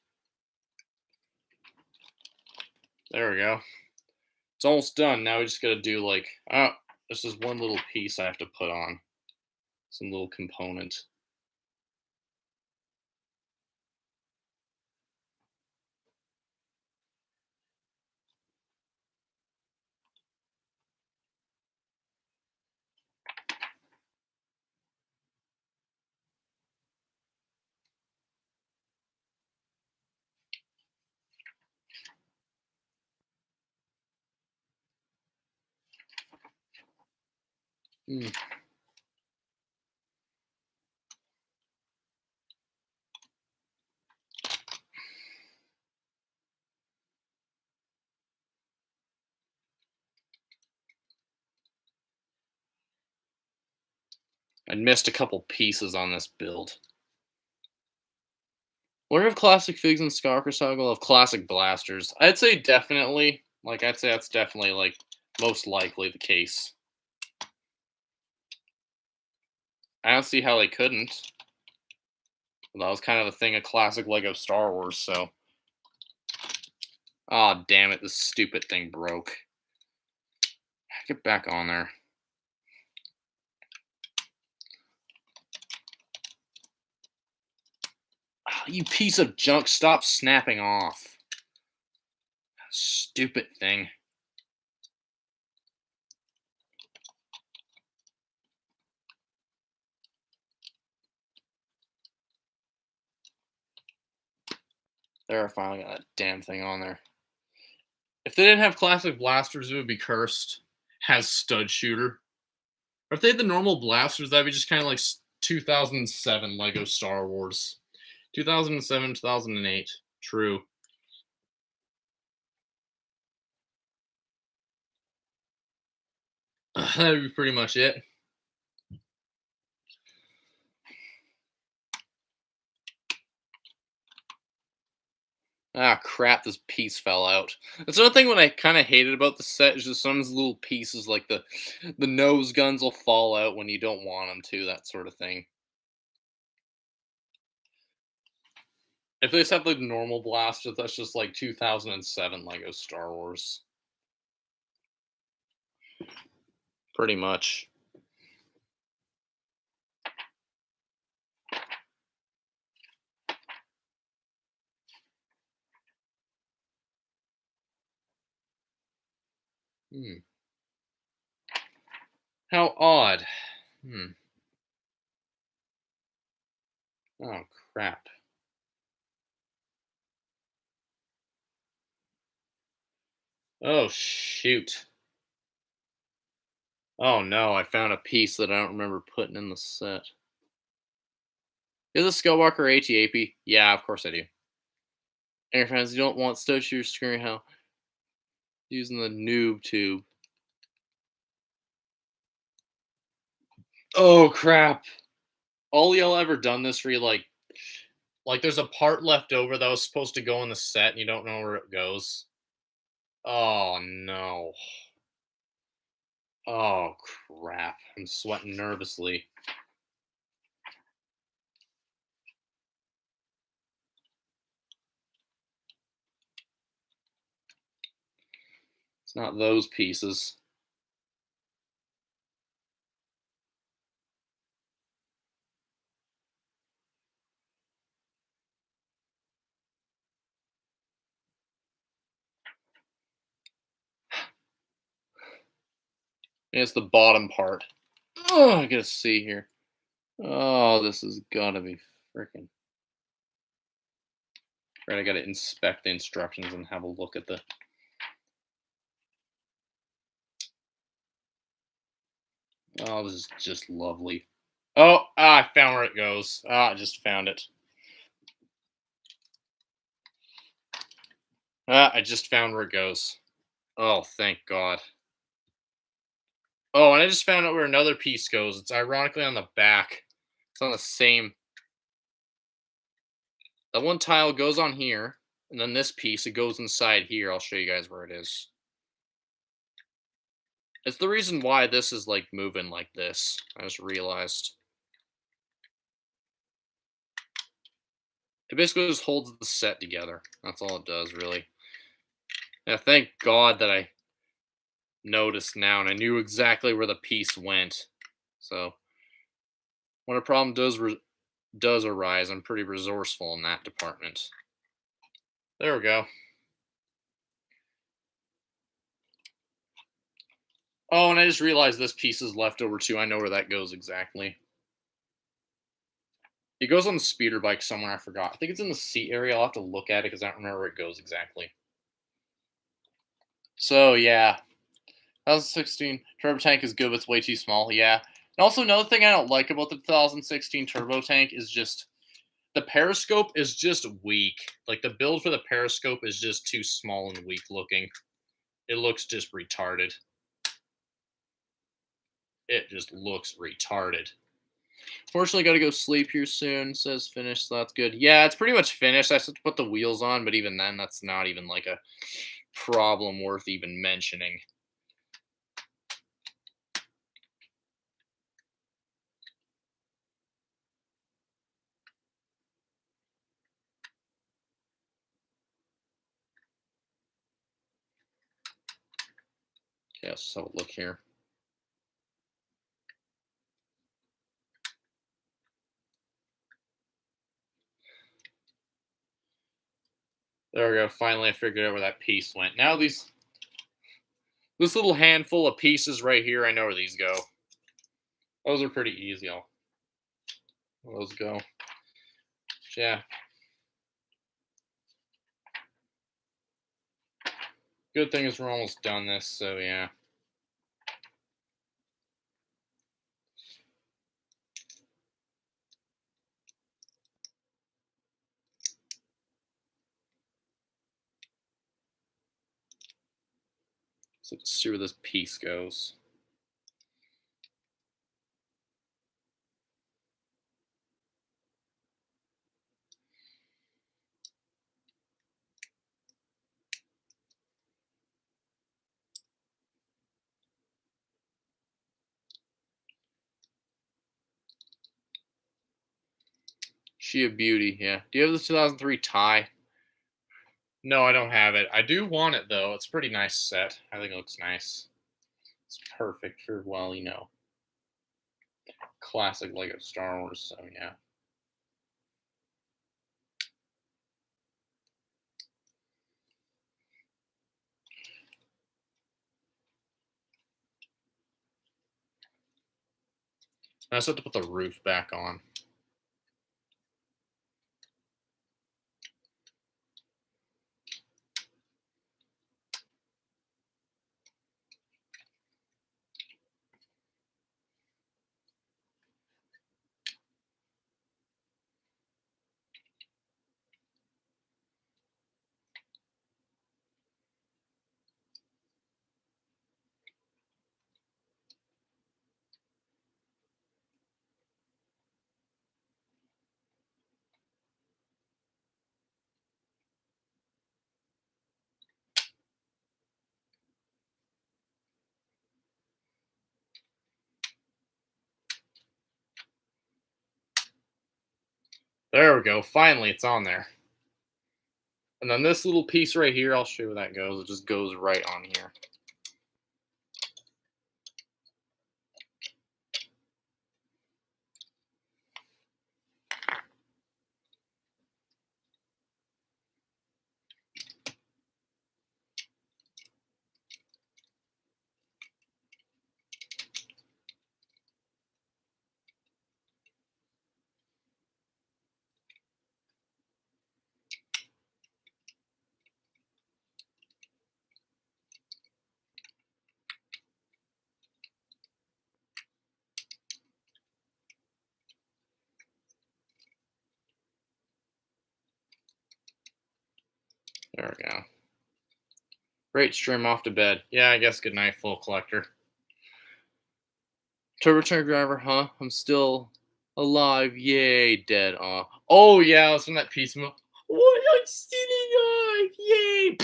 A: There we go. It's almost done. Now we just gotta do like, oh, this is one little piece I have to put on. Some little component. Mm. I missed a couple pieces on this build. Wonder if classic figs and Scarcrosog will have classic blasters. I'd say definitely. Like, I'd say that's definitely, like, most likely the case. I don't see how they couldn't. That was kind of the thing of classic Lego Star Wars, so. Oh, damn it, this stupid thing broke. Get back on there. Oh, you piece of junk, stop snapping off. Stupid thing. There, I finally got that damn thing on there. If they didn't have classic blasters, it would be cursed. Has stud shooter. Or if they had the normal blasters, that'd be just kind of like 2007 Lego Star Wars. 2007, 2008. True. That'd be pretty much it. Ah, crap, this piece fell out. That's another thing what I kind of hated about the set is just some of these little pieces, like the nose guns will fall out when you don't want them to, that sort of thing. If they just have like normal blasters, that's just like 2007 Lego Star Wars. Pretty much. Hmm. How odd. Hmm. Oh, crap. Oh, shoot. Oh, no, I found a piece that I don't remember putting in the set. Is the Skywalker AT-AP? Yeah, of course I do. Air fans, you don't want stud shooters screaming how using the noob tube. Oh, crap. All y'all ever done this where you like there's a part left over that was supposed to go in the set and you don't know where it goes? Oh, no. Oh, crap. I'm sweating nervously. It's not those pieces. It's the bottom part. Oh, I gotta see here. Oh, this is gonna be freaking. Right, I gotta inspect the instructions and have a look at the. Oh, this is just lovely. Oh, I found where it goes. I just found it. I just found where it goes. Oh, thank God. Oh, and I just found out where another piece goes. It's ironically on the back. It's on the same. That one tile goes on here, and then this piece, it goes inside here. I'll show you guys where it is. It's the reason why this is like moving like this. I just realized. It basically just holds the set together. That's all it does, really. Yeah, thank God that I noticed now, and I knew exactly where the piece went. So, when a problem does arise, I'm pretty resourceful in that department. There we go. Oh, and I just realized this piece is left over too. I know where that goes exactly. It goes on the speeder bike somewhere. I forgot. I think it's in the seat area. I'll have to look at it because I don't remember where it goes exactly. So yeah, 2016 turbo tank is good, but it's way too small. Yeah. And also another thing I don't like about the 2016 turbo tank is just the periscope is just weak. Like the build for the periscope is just too small and weak looking. It looks just retarded. It just looks retarded. Fortunately, got to go sleep here soon. Says finished, so that's good. Yeah, it's pretty much finished. I have to put the wheels on, but even then, that's not even like a problem worth even mentioning. Yeah, so look here. There we go. Finally, I figured out where that piece went. Now this little handful of pieces right here, I know where these go. Those are pretty easy. I'll let those go. Yeah. Good thing is we're almost done this, so yeah. So let's see where this piece goes. She a beauty, yeah. Do you have the 2003 tie? No, I don't have it. I do want it though. It's a pretty nice set. I think it looks nice. It's perfect for, well, classic Lego Star Wars. So yeah. I just have to put the roof back on. There we go. Finally, it's on there. And then this little piece right here, I'll show you where that goes. It just goes right on here. There we go. Great stream off to bed. Yeah, I guess good night, full collector. Turbo Truck driver, huh? I'm still alive. Yay, dead. Oh yeah, I was from that piece. What? I'm still alive. Yay.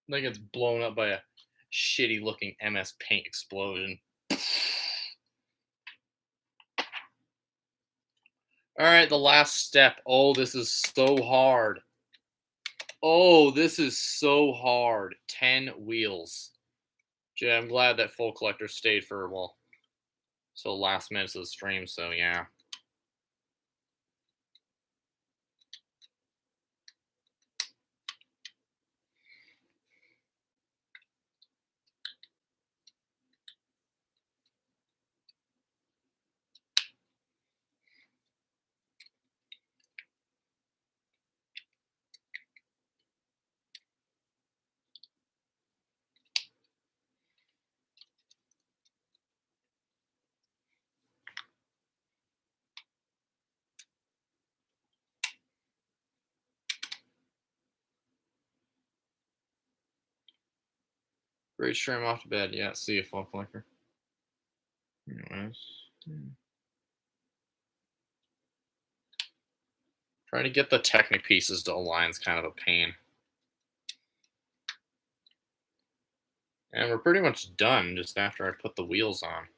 A: Like it's blown up by a shitty looking MS Paint explosion. All right, the last step. Oh, this is so hard. Oh, this is so hard. 10 wheels. Yeah, I'm glad that full collector stayed for, well, so last minutes of the stream, so yeah. Great stream off to bed. Yeah, see you, Fall Collector. Anyways. Trying to get the Technic pieces to align is kind of a pain. And we're pretty much done just after I put the wheels on.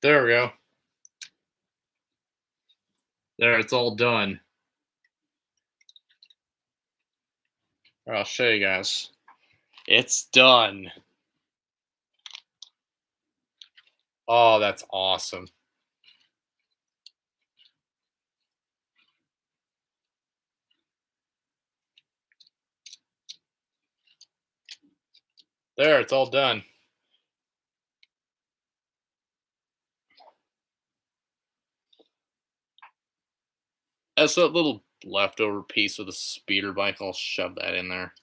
A: There we go. There, it's all done. I'll show you guys. It's done. Oh, that's awesome. There, it's all done. That's that little leftover piece of the speeder bike. I'll shove that in there.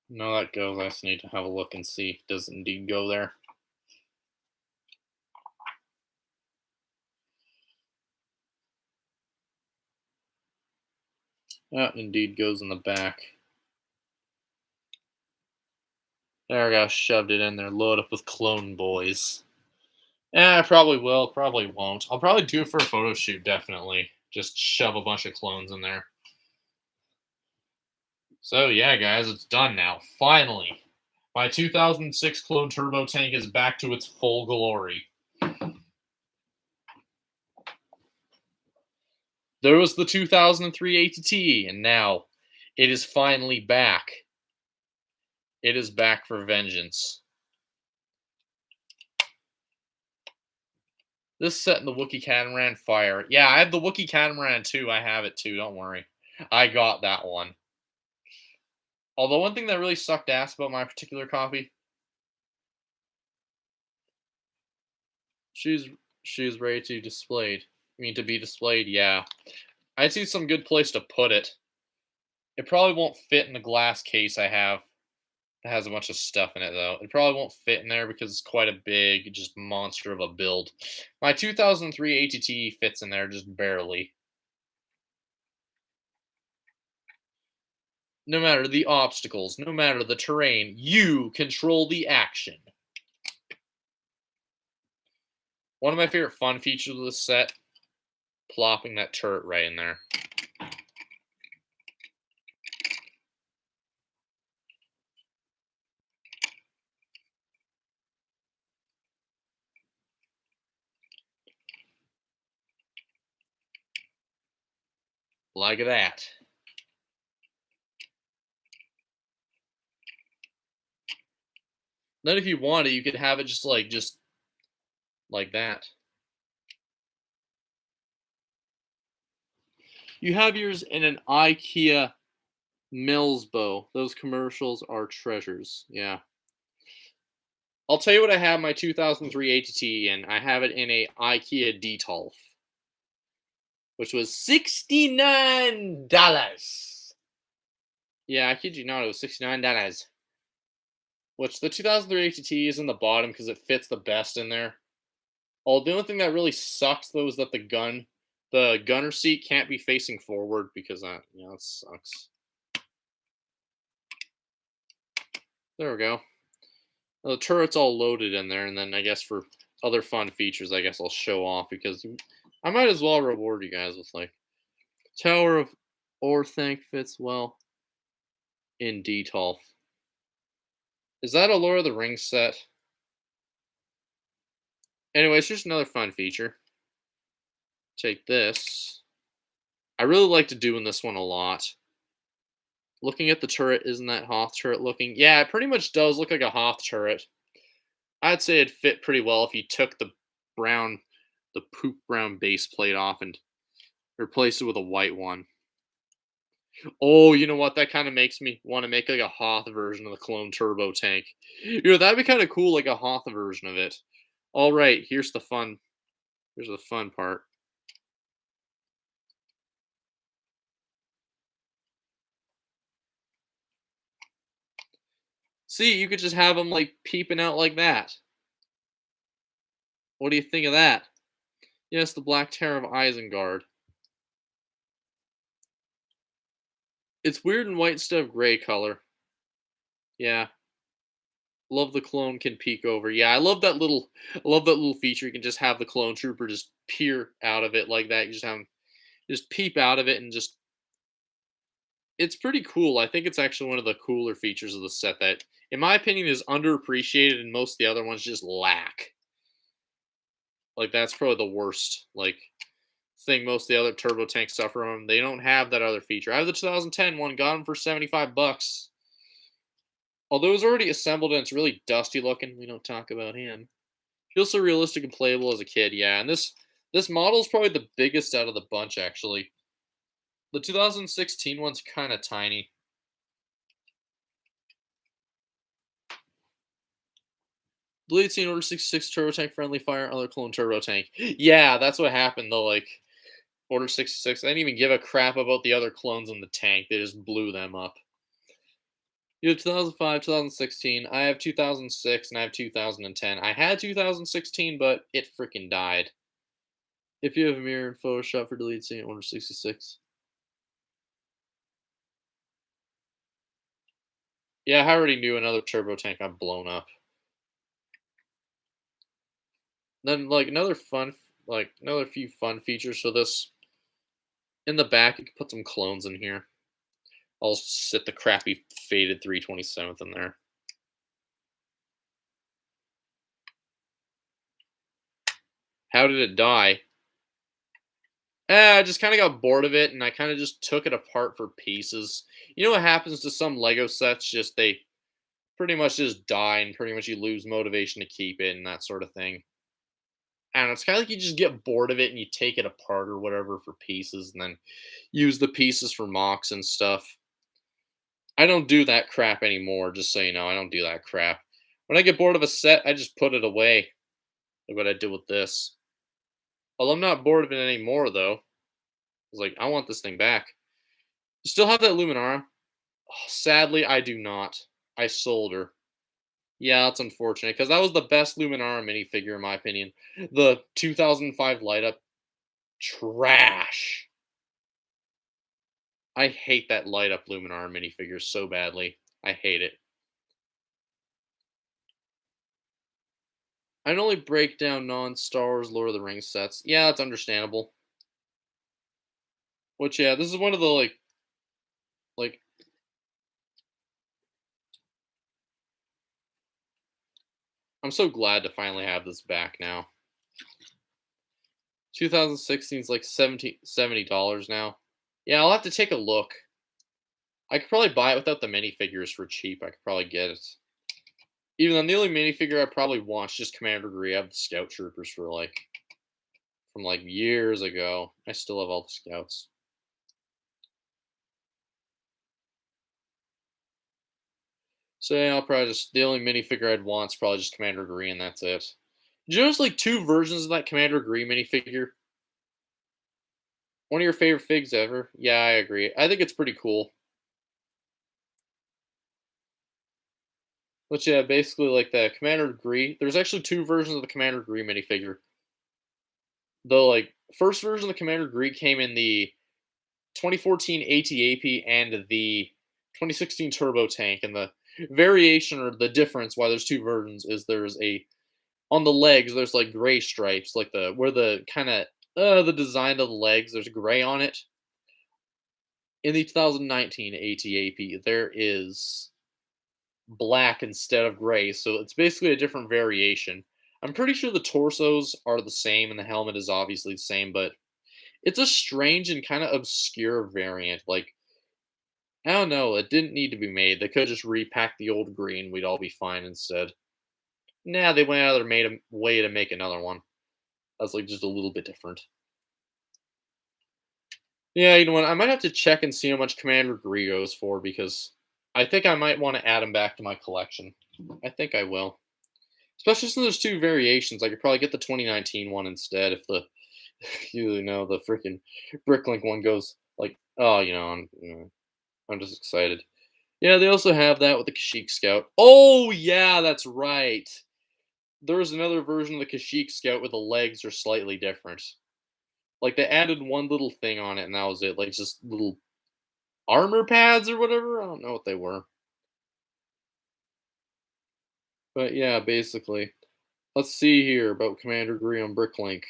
A: No, that goes. I just need to have a look and see. Does it indeed go there? That indeed goes in the back. There we go. Shoved it in there. Load up with Clone Boys. I probably will. Probably won't. I'll probably do it for a photo shoot, definitely. Just shove a bunch of clones in there. So, yeah, guys, it's done now. Finally. My 2006 Clone Turbo Tank is back to its full glory. There was the 2003 ATT, and now it is finally back. It is back for vengeance. This set in the Wookiee Catamaran fire. Yeah, I have the Wookiee Catamaran too. I have it too. Don't worry. I got that one. Although one thing that really sucked ass about my particular copy, she's ready to displayed. I mean, to be displayed. Yeah, I see some good place to put it. It probably won't fit in the glass case I have. It has a bunch of stuff in it, though. It probably won't fit in there because it's quite a big, just monster of a build. My 2003 ATT fits in there just barely. No matter the obstacles, no matter the terrain, you control the action. One of my favorite fun features of this set, plopping that turret right in there. Like that. Then if you wanted, you could have it just like that. You have yours in an IKEA Mills bow. Those commercials are treasures. Yeah. I'll tell you what I have my 2003 ATT in. I have it in a IKEA Detolf, which was $69. Yeah, I kid you not, it was $69. Which the 2003 ATT is in the bottom because it fits the best in there. Oh, the only thing that really sucks though is that the gunner seat can't be facing forward because that sucks. There we go. Well, the turret's all loaded in there, and then I guess for other fun features, I guess I'll show off because I might as well reward you guys with like Tower of Orthanc fits well in Detolf. Is that a Lord of the Rings set? Anyways, here's another fun feature. Take this. I really liked doing this one a lot. Looking at the turret, isn't that Hoth turret looking? Yeah, it pretty much does look like a Hoth turret. I'd say it fit pretty well if you took brown, the poop brown base plate off and replaced it with a white one. Oh, you know what? That kind of makes me want to make like a Hoth version of the clone turbo tank. That'd be kind of cool, like a Hoth version of it. All right, here's the fun. Here's the fun part. See, you could just have them like peeping out like that. What do you think of that? Yes, the Black Terror of Isengard. It's weird in white instead of gray color. Yeah, love the clone can peek over. Yeah, I love that little feature. You can just have the clone trooper just peer out of it like that. You just have him just peep out of it and just it's pretty cool. I think it's actually one of the cooler features of the set that, in my opinion, is underappreciated and most of the other ones just lack. Like that's probably the worst thing most of the other turbo tanks suffer from. They don't have that other feature. I have the 2010 one, got them for 75 bucks. Although it was already assembled and it's really dusty looking, we don't talk about him. Feels so realistic and playable as a kid, yeah. And this model is probably the biggest out of the bunch, actually. The 2016 one's kind of tiny. Bleed scene Order 66 turbo tank friendly fire other clone turbo tank. Yeah, that's what happened though. Like Order 66, they didn't even give a crap about the other clones in the tank. They just blew them up. You have 2005, 2016. I have 2006, and I have 2010. I had 2016, but it freaking died. If you have a mirror in Photoshop for delete scene Order 66. Yeah, I already knew another turbo tank got blown up. Then, another few fun features for this. In the back, you can put some clones in here. I'll sit the crappy faded 327th in there. How did it die? I just kind of got bored of it, and I kind of just took it apart for pieces. You know what happens to some Lego sets? Just they pretty much just die, and pretty much you lose motivation to keep it and that sort of thing. And it's kind of like you just get bored of it and you take it apart or whatever for pieces, and then use the pieces for mocks and stuff. I don't do that crap anymore. Just so you know, I don't do that crap. When I get bored of a set, I just put it away. Like what I did with this. Well, I'm not bored of it anymore, though. I was like, I want this thing back. You still have that Luminara? Oh, sadly, I do not. I sold her. Yeah, that's unfortunate because that was the best Luminara minifigure in my opinion. The 2005 light up, trash. I hate that light up Luminara minifigure so badly. I hate it. I'd only break down non-Star Wars Lord of the Rings sets. Yeah, that's understandable. Which yeah, this is one of the like I'm so glad to finally have this back now. 2016 is like $70 now. Yeah, I'll have to take a look. I could probably buy it without the minifigures for cheap. I could probably get it. Even then, the only minifigure I probably want is just Commander Gree. I have the Scout Troopers from like years ago. I still have all the Scouts. So yeah, I'll probably just the only minifigure I'd want is probably just Commander Gree, and that's it. Did you notice like two versions of that Commander Gree minifigure? One of your favorite figs ever? Yeah, I agree. I think it's pretty cool. But yeah, basically like the Commander Gree. There's actually two versions of the Commander Gree minifigure. The first version of the Commander Gree came in the 2014 ATAP and the 2016 Turbo Tank, and the variation or the difference why there's two versions is there's a on the legs there's like gray stripes, like the where the kind of the design of the legs there's gray on it. In the 2019 ATAP, there is black instead of gray, so it's basically a different variation. I'm pretty sure the torsos are the same and the helmet is obviously the same, but It's a strange and kind of obscure variant. Like, I don't know, it didn't need to be made. They could just repack the old green. We'd all be fine instead. Nah, they went out of their made a way to make another one. That's like just a little bit different. Yeah, you know what? I might have to check and see how much Commander Gree goes for because I think I might want to add him back to my collection. I think I will. Especially since there's two variations. I could probably get the 2019 one instead if the the freaking Bricklink one goes like, oh, I'm just excited. Yeah, they also have that with the Kashyyyk Scout. Oh yeah, that's right. There's another version of the Kashyyyk Scout where the legs are slightly different. Like they added one little thing on it and that was it. Like just little armor pads or whatever. I don't know what they were. But yeah, basically. Let's see here about Commander Gree on Bricklink.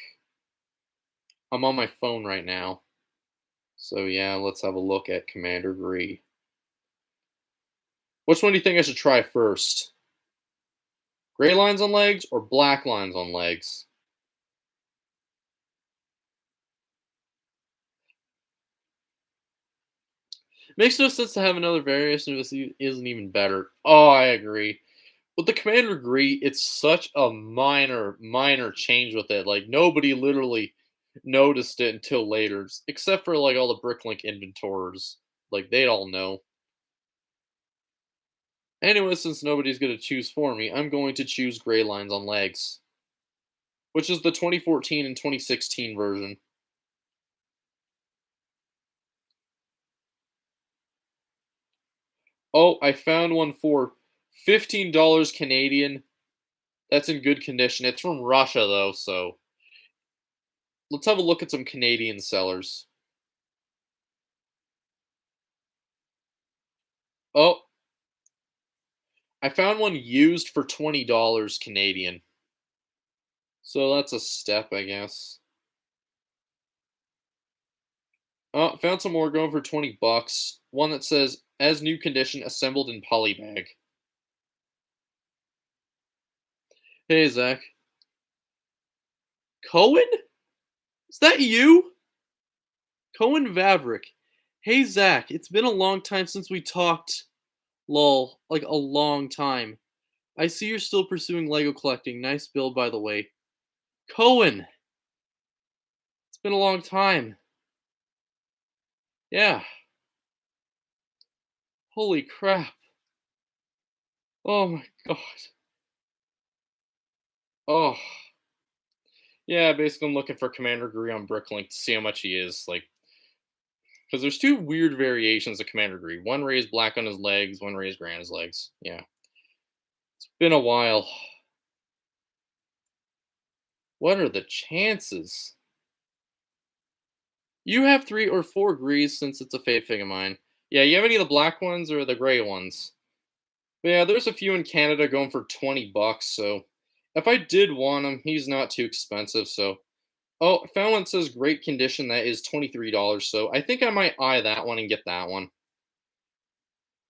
A: I'm on my phone right now. So yeah, let's have a look at Commander Gree. Which one do you think I should try first? Gray lines on legs or black lines on legs? Makes no sense to have another variation if this isn't even better. Oh, I agree. With the Commander Gree, it's such a minor change with it. Like nobody literally noticed it until later, except for like all the Bricklink inventors. Like they'd all know. Anyway, since nobody's gonna choose for me, I'm going to choose Gray Lines on Legs, which is the 2014 and 2016 version. Oh, I found one for $15 Canadian. That's in good condition. It's from Russia though, so let's have a look at some Canadian sellers. Oh, I found one used for $20 Canadian. So that's a step, I guess. Oh, found some more going for 20 bucks. One that says as new condition assembled in polybag. Hey Zach. Cohen? Is that you? Cohen Vavrick. Hey Zach, it's been a long time since we talked. Lol, like a long time. I see you're still pursuing Lego collecting. Nice build, by the way. Cohen! It's been a long time. Yeah. Holy crap. Oh my god. Oh. Yeah, basically I'm looking for Commander Gree on Bricklink to see how much he is. Like, because there's two weird variations of Commander Gree. One raised black on his legs, one raised gray on his legs. Yeah. It's been a while. What are the chances? You have 3 or 4 Grees since it's a fave thing of mine. Yeah, you have any of the black ones or the gray ones? But yeah, there's a few in Canada going for 20 bucks, so if I did want him, he's not too expensive, so oh, I found one that says great condition that is $23, so I think I might eye that one and get that one.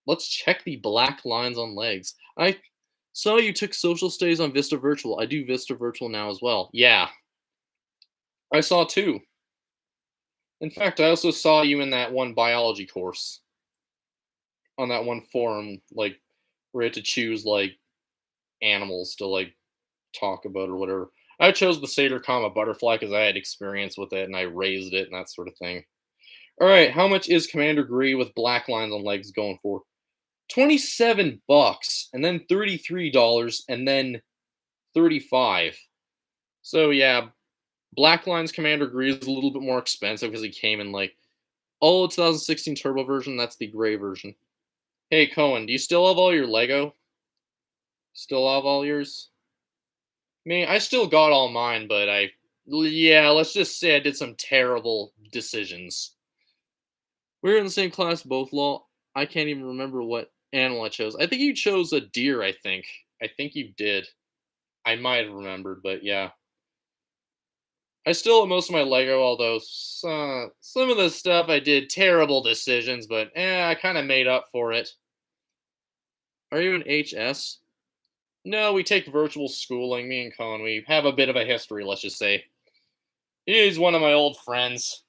A: Let's check the black lines on legs. I saw you took social studies on Vista Virtual. I do Vista Virtual now as well. Yeah, I saw two. In fact, I also saw you in that one biology course on that one forum, like where you had to choose like animals to like talk about or whatever. I chose the satyr comma butterfly because I had experience with it and I raised it and that sort of thing. All right, how much is Commander Gree with black lines on legs going for? 27 bucks and then $33 and then 35. So yeah, Black Lines Commander Gree is a little bit more expensive because he came in like oh 2016 turbo version, that's the gray version. Hey Cohen, do you still have all your Lego? Still have all yours? I mean, I still got all mine, but yeah, let's just say I did some terrible decisions. We were in the same class both, law. I can't even remember what animal I chose. I think you chose a deer, I think. I think you did. I might have remembered, but yeah. I still have most of my Lego, although some of the stuff I did terrible decisions, but I kind of made up for it. Are you an HS? No, we take virtual schooling. Me and Colin, we have a bit of a history, let's just say. He's one of my old friends.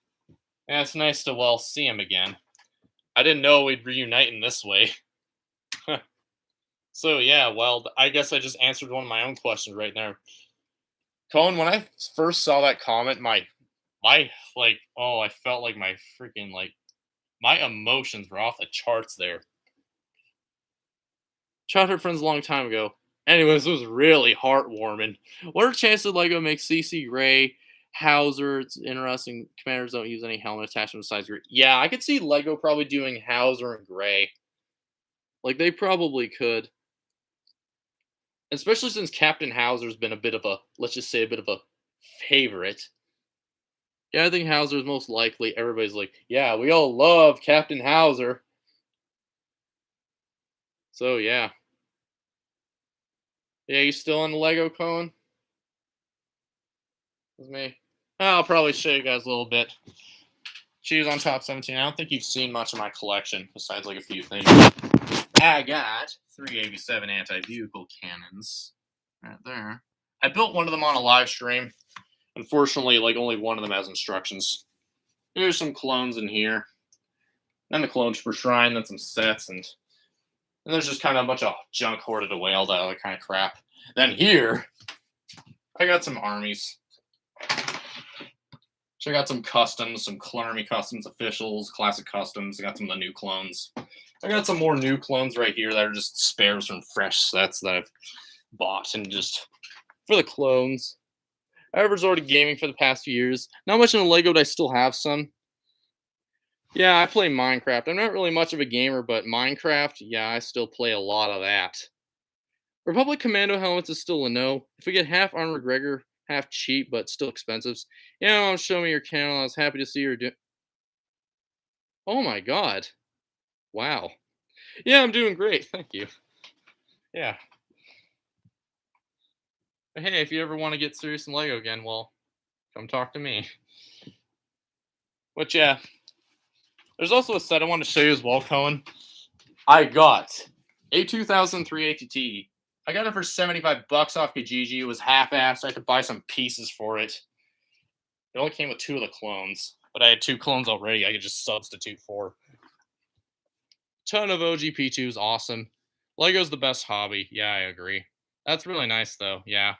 A: Yeah, it's nice to see him again. I didn't know we'd reunite in this way. So yeah, well, I guess I just answered one of my own questions right there. Cohen, when I first saw that comment, my oh, I felt like my freaking my emotions were off the charts there. Childhood friends a long time ago. Anyways, it was really heartwarming. What are chances Lego makes CC Gray, Hauser? It's interesting. Commanders don't use any helmet attachment besides Gray. Yeah, I could see Lego probably doing Hauser and Gray. Like they probably could, especially since Captain Hauser's been a bit of a, let's just say, a bit of a favorite. Yeah, I think Hauser's most likely. Everybody's like, yeah, we all love Captain Hauser. So yeah, yeah, you still on the Lego Cone? With me? I'll probably show you guys a little bit. She was on top 17. I don't think you've seen much of my collection besides like a few things. I got 387 anti-vehicle cannons right there. I built one of them on a live stream. Unfortunately, like only one of them has instructions. There's some clones in here. Then the clones for shrine, then some sets, and there's just kind of a bunch of junk hoarded away, all that other kind of crap. Then here, I got some armies. So I got some customs, some Cloni customs officials, classic customs. I got some of the new clones. I got some more new clones right here that are just spares from fresh sets that I've bought and just for the clones. I've resorted to gaming for the past few years. Not much in the Lego, but I still have some. Yeah, I play Minecraft. I'm not really much of a gamer, but Minecraft, yeah, I still play a lot of that. Republic Commando helmets is still a no. If we get half armored Gregor, half cheap but still expensive. Yeah, show me your channel. I was happy to see you do. Oh my god! Wow. Yeah, I'm doing great. Thank you. Yeah. But hey, if you ever want to get serious in Lego again, well, come talk to me. But yeah, there's also a set I want to show you as well, Cohen. I got a 2003 ATT. I got it for 75 bucks off Kijiji. It was half-assed. I had to buy some pieces for it. It only came with 2 of the clones, but I had 2 clones already. I could just substitute for. Ton of OGP2s, awesome. Lego's the best hobby. Yeah, I agree. That's really nice, though. Yeah.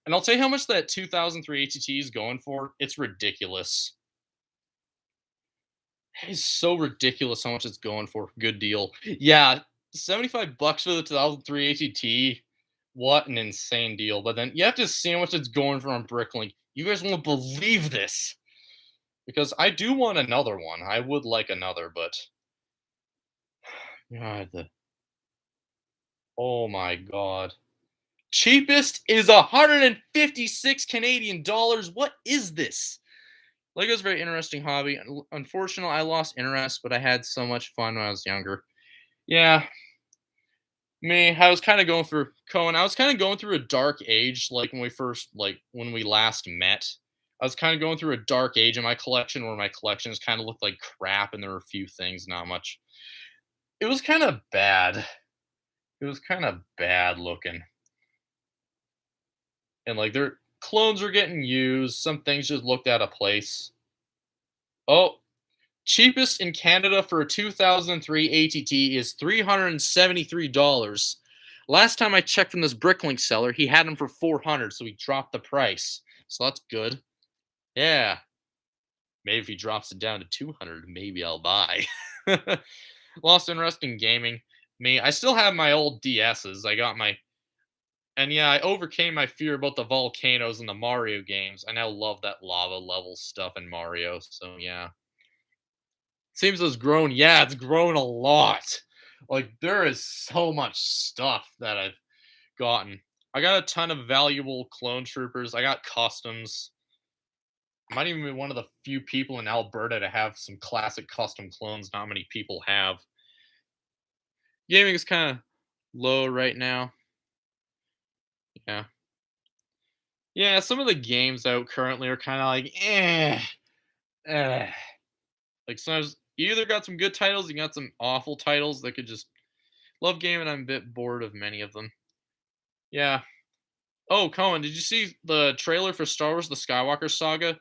A: And I'll tell you how much that 2003 ATT is going for. It's ridiculous. It's so ridiculous how much it's going for. Good deal. Yeah, 75 bucks for the 2003 ATT. What an insane deal. But then you have to see how much it's going for on Bricklink. You guys won't believe this. Because I do want another one. I would like another, but God, oh my god. Cheapest is 156 Canadian dollars. What is this? Lego's a very interesting hobby. Unfortunately, I lost interest, but I had so much fun when I was younger. Yeah, me, I was kind of going through Cohen. I was kind of going through a dark age, like when we last met. I was kind of going through a dark age in my collection where my collections kind of looked like crap, and there were a few things, not much. It was kind of bad. It was kind of bad looking, and like their clones were getting used. Some things just looked out of place. Oh, cheapest in Canada for a 2003 ATT is $373. Last time I checked from this Bricklink seller, he had them for 400, so he dropped the price. So that's good. Yeah. Maybe if he drops it down to 200, maybe I'll buy. Lost interest in gaming. Me, I still have my old DSs. I got my and yeah, I overcame my fear about the volcanoes in the Mario games. I now love that lava level stuff in Mario. So yeah. Seems it's grown. Yeah, it's grown a lot. Like there is so much stuff that I've gotten. I got a ton of valuable clone troopers. I got customs. I might even be one of the few people in Alberta to have some classic custom clones. Not many people have. Gaming is kind of low right now. Yeah. Yeah, some of the games out currently are kind of like, eh. Like sometimes you either got some good titles, you got some awful titles that could just love gaming. I'm a bit bored of many of them. Yeah. Oh, Cohen, did you see the trailer for Star Wars: The Skywalker Saga?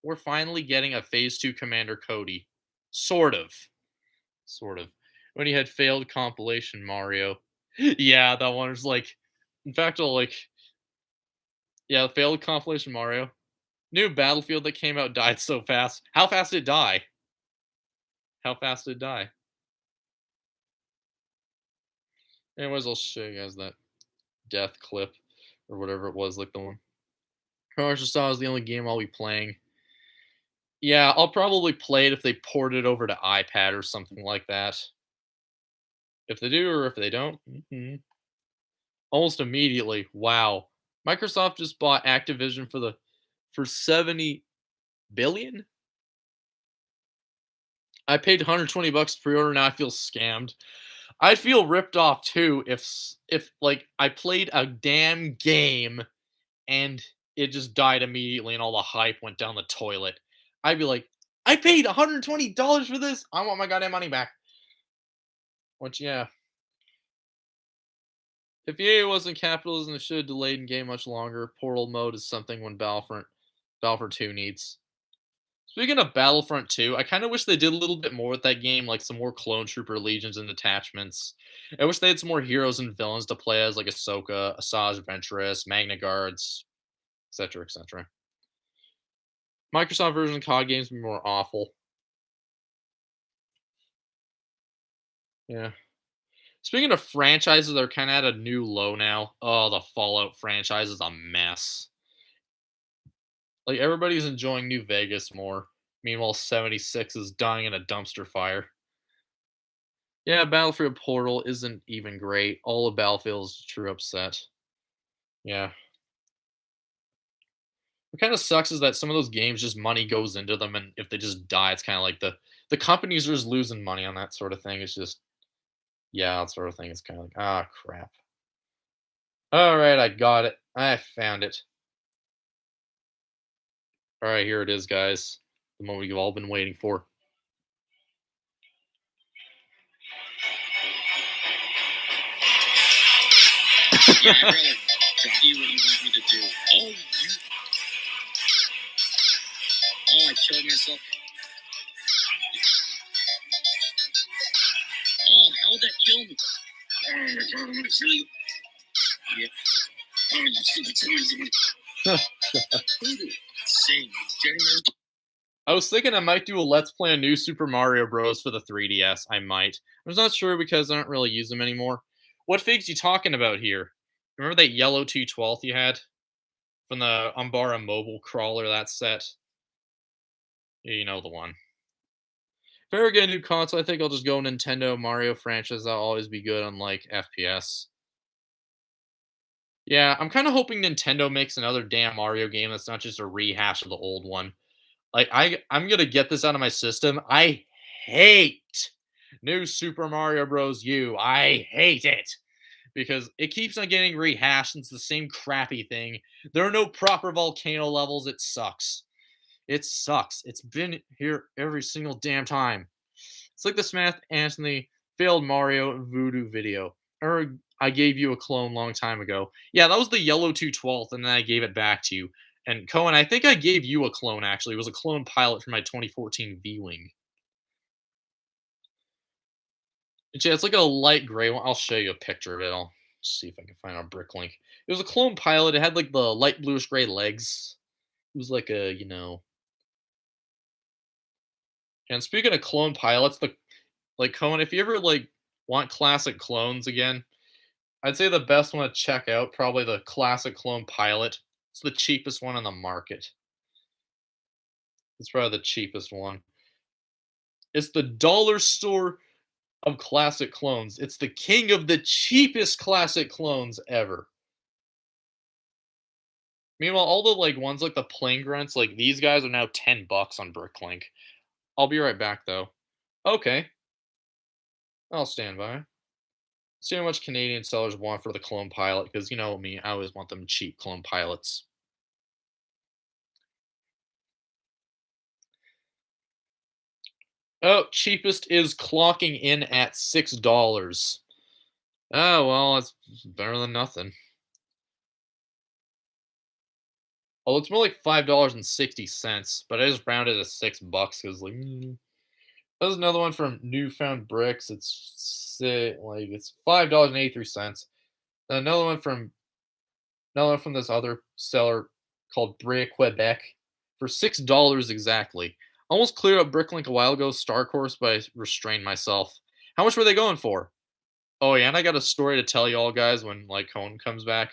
A: We're finally getting a Phase 2 Commander Cody. Sort of. Sort of. When he had failed compilation Mario. Yeah, that one was like, in fact, yeah, failed compilation Mario. New Battlefield that came out died so fast. How fast did it die? How fast did it die? Anyways, I'll show you guys that death clip or whatever it was, like the one. Commercial Style is the only game I'll be playing. Yeah, I'll probably play it if they port it over to iPad or something like that. If they do or if they don't, almost immediately. Wow, Microsoft just bought Activision for 70 billion. I paid 120 bucks pre-order. Now I feel scammed. I'd feel ripped off too if like I played a damn game and it just died immediately and all the hype went down the toilet. I'd be like, I paid $120 for this. I want my goddamn money back. Which, yeah, if EA wasn't capitalism, it should have delayed in game much longer. Portal mode is something when Battlefront 2 needs. Speaking of Battlefront 2, I kind of wish they did a little bit more with that game, like some more clone trooper legions and attachments. I wish they had some more heroes and villains to play as, like Ahsoka, Asajj Ventress, Magna Guards, etc., etc. Microsoft version of COD games would be more awful. Yeah. Speaking of franchises that are kind of at a new low now, oh, the Fallout franchise is a mess. Like, everybody's enjoying New Vegas more. Meanwhile, 76 is dying in a dumpster fire. Yeah, Battlefield Portal isn't even great. All of Battlefield is a true upset. Yeah. What kind of sucks is that some of those games just money goes into them, and if they just die, it's kind of like the companies are just losing money on that sort of thing. It's just yeah, that sort of thing. It's kind of like ah crap. All right, I got it. I found it. All right, here it is, guys. The moment you've all been waiting for.
B: Yeah, I'd rather see what you want me to do. Oh, I killed myself. Oh, how'd that kill me? Oh my god, I'm gonna kill you. Yeah. Oh, you stupid toys. Insane.
A: I was thinking I might do a Let's Play on New Super Mario Bros. For the 3DS. I might. I was not sure because I don't really use them anymore. What figs you talking about here? Remember that yellow T12 you had from the Umbara mobile crawler? That set. Yeah, you know the one. If I ever get a new console, I think I'll just go Nintendo Mario franchise. That'll always be good on like FPS. Yeah, I'm kind of hoping Nintendo makes another damn Mario game that's not just a rehash of the old one. Like I'm gonna get this out of my system. I hate New Super Mario Bros. U. I hate it because it keeps on getting rehashed. And it's the same crappy thing. There are no proper volcano levels. It sucks. It sucks. It's been here every single damn time. It's like the Smith Anthony failed Mario Voodoo video. Or I gave you a clone long time ago. Yeah, that was the yellow 212th, and then I gave it back to you. And Cohen, I think I gave you a clone actually. It was a clone pilot for my 2014 V Wing. Yeah, it's like a light gray one. I'll show you a picture of it. I'll see if I can find a brick link. It was a clone pilot. It had like the light bluish gray legs. It was like a. And speaking of clone pilots, the like Cohen, if you ever like want classic clones again, I'd say the best one to check out probably the classic clone pilot. It's the cheapest one on the market. It's probably the cheapest one. It's the dollar store of classic clones. It's the king of the cheapest classic clones ever. Meanwhile, all the like ones like the plane grunts, like these guys are now $10 on Bricklink. I'll be right back though. Okay, I'll stand by. See how much Canadian sellers want for the clone pilot, because you know me, I always want them cheap clone pilots. Oh, cheapest is clocking in at $6. Oh well, that's better than nothing. Oh, it's more like $5.60, but I just rounded to $6 because like there's another one from Newfound Bricks. It's $5.83. Another one from this other seller called Bray Quebec for $6 exactly. Almost cleared up Bricklink a while ago, Star Course, but I restrained myself. How much were they going for? Oh yeah, and I got a story to tell you all guys when like Cohen comes back.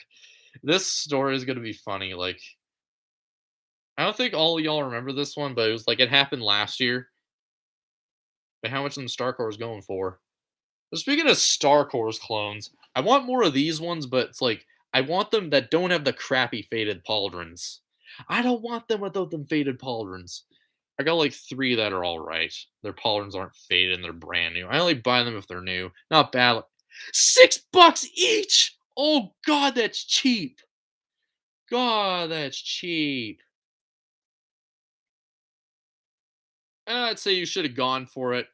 A: This story is gonna be funny. Like I don't think all of y'all remember this one, but it was like it happened last year. But how much them Star Core was going for? But speaking of Star Course clones, I want more of these ones, but it's like I want them that don't have the crappy faded pauldrons. I don't want them without them faded pauldrons. I got like three that are all right. Their pauldrons aren't faded and they're brand new. I only buy them if they're new. Not bad. $6 each. Oh God, that's cheap. God, that's cheap. I'd say you should have gone for it.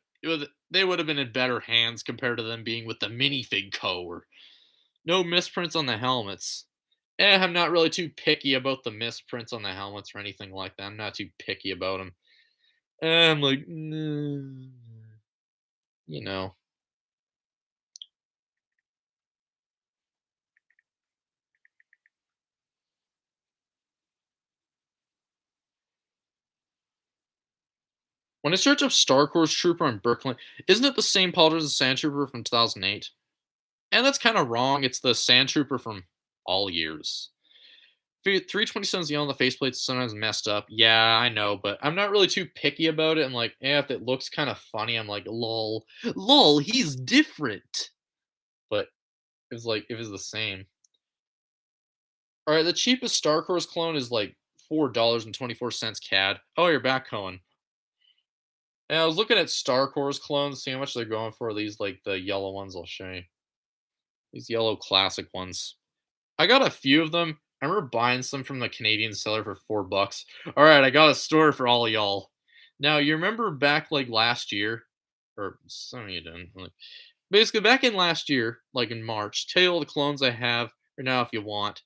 A: They would have been in better hands compared to them being with the minifig co. Or no misprints on the helmets. I'm not really too picky about the misprints on the helmets or anything like that. I'm not too picky about them. I'm like, "Nah," you know. When I search up Star Course Trooper on Brooklyn, isn't it the same pauldron as the Sand Trooper from 2008? And that's kind of wrong. It's the Sand Trooper from all years. 327's yellow on the faceplate's sometimes messed up. Yeah, I know, but I'm not really too picky about it. And like, if it looks kind of funny, I'm like, lol, lol, he's different. But if it's the same. All right, the cheapest Star Course clone is like $4.24 CAD. Oh, you're back, Cohen. And I was looking at Star Course clones, see how much they're going for. These like the yellow ones. I'll show you. These yellow classic ones. I got a few of them. I remember buying some from the Canadian seller for $4. All right, I got a story for all of y'all. Now you remember back like last year, or some of you didn't. Like, basically, back in last year, like in March, tell you all the clones I have right now if you want.